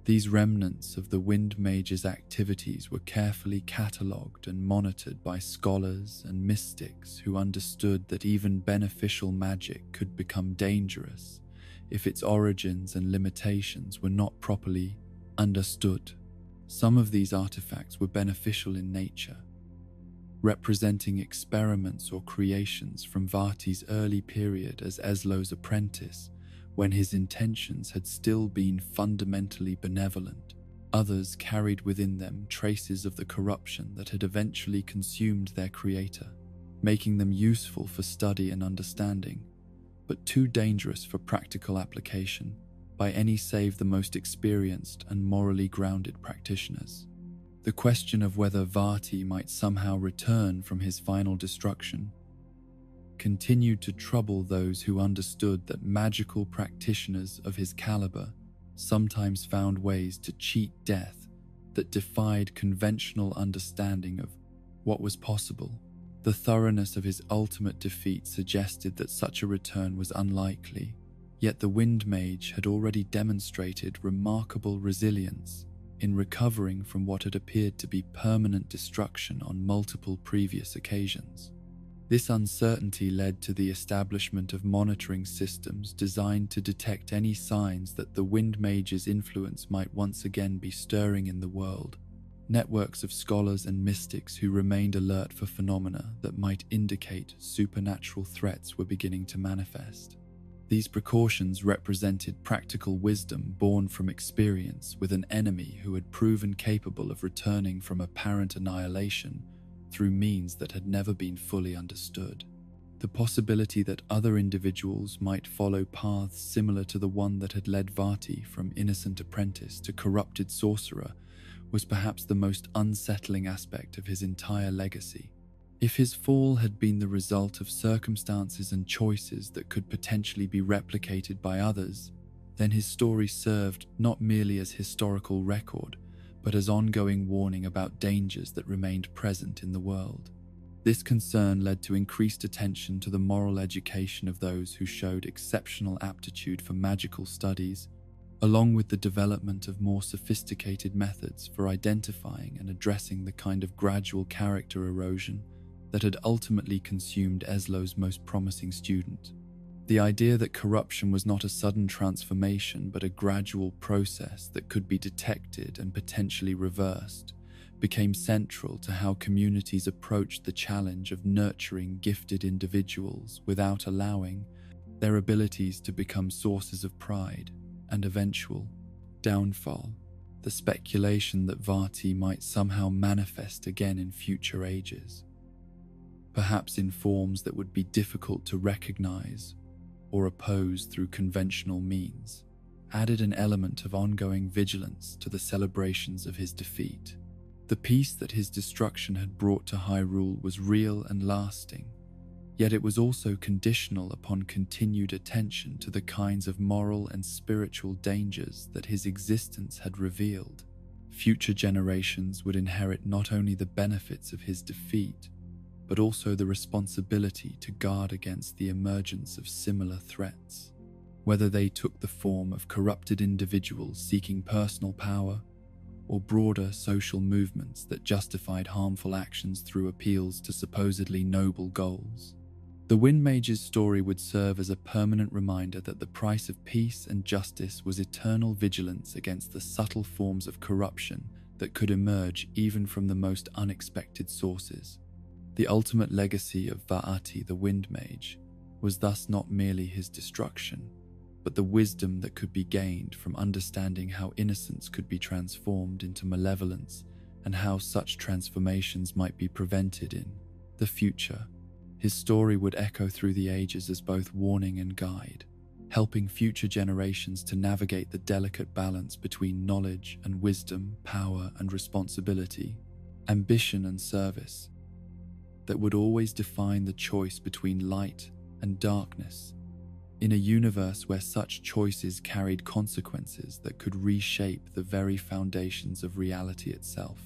These remnants of the Wind Mage's activities were carefully catalogued and monitored by scholars and mystics who understood that even beneficial magic could become dangerous if its origins and limitations were not properly understood. Some of these artifacts were beneficial in nature, representing experiments or creations from Vaati's early period as Eslow's apprentice, when his intentions had still been fundamentally benevolent. Others carried within them traces of the corruption that had eventually consumed their creator, making them useful for study and understanding, but too dangerous for practical application by any save the most experienced and morally grounded practitioners. The question of whether Vaati might somehow return from his final destruction continued to trouble those who understood that magical practitioners of his caliber sometimes found ways to cheat death that defied conventional understanding of what was possible. The thoroughness of his ultimate defeat suggested that such a return was unlikely, yet the Wind Mage had already demonstrated remarkable resilience in recovering from what had appeared to be permanent destruction on multiple previous occasions. This uncertainty led to the establishment of monitoring systems designed to detect any signs that the Wind Mage's influence might once again be stirring in the world. Networks of scholars and mystics who remained alert for phenomena that might indicate supernatural threats were beginning to manifest. These precautions represented practical wisdom born from experience with an enemy who had proven capable of returning from apparent annihilation through means that had never been fully understood. The possibility that other individuals might follow paths similar to the one that had led Vaati from innocent apprentice to corrupted sorcerer was perhaps the most unsettling aspect of his entire legacy. If his fall had been the result of circumstances and choices that could potentially be replicated by others, then his story served not merely as historical record, but as ongoing warning about dangers that remained present in the world. This concern led to increased attention to the moral education of those who showed exceptional aptitude for magical studies, along with the development of more sophisticated methods for identifying and addressing the kind of gradual character erosion that had ultimately consumed Eslow's most promising student. The idea that corruption was not a sudden transformation but a gradual process that could be detected and potentially reversed became central to how communities approached the challenge of nurturing gifted individuals without allowing their abilities to become sources of pride and eventual downfall. The speculation that Vaati might somehow manifest again in future ages, perhaps in forms that would be difficult to recognize or oppose through conventional means, added an element of ongoing vigilance to the celebrations of his defeat. The peace that his destruction had brought to Hyrule was real and lasting, yet it was also conditional upon continued attention to the kinds of moral and spiritual dangers that his existence had revealed. Future generations would inherit not only the benefits of his defeat, but also the responsibility to guard against the emergence of similar threats, whether they took the form of corrupted individuals seeking personal power or broader social movements that justified harmful actions through appeals to supposedly noble goals. The Wind Mage's story would serve as a permanent reminder that the price of peace and justice was eternal vigilance against the subtle forms of corruption that could emerge even from the most unexpected sources. The ultimate legacy of Vaati the Wind Mage was thus not merely his destruction, but the wisdom that could be gained from understanding how innocence could be transformed into malevolence and how such transformations might be prevented in the future. His story would echo through the ages as both warning and guide, helping future generations to navigate the delicate balance between knowledge and wisdom, power and responsibility, ambition and service, that would always define the choice between light and darkness, in a universe where such choices carried consequences that could reshape the very foundations of reality itself.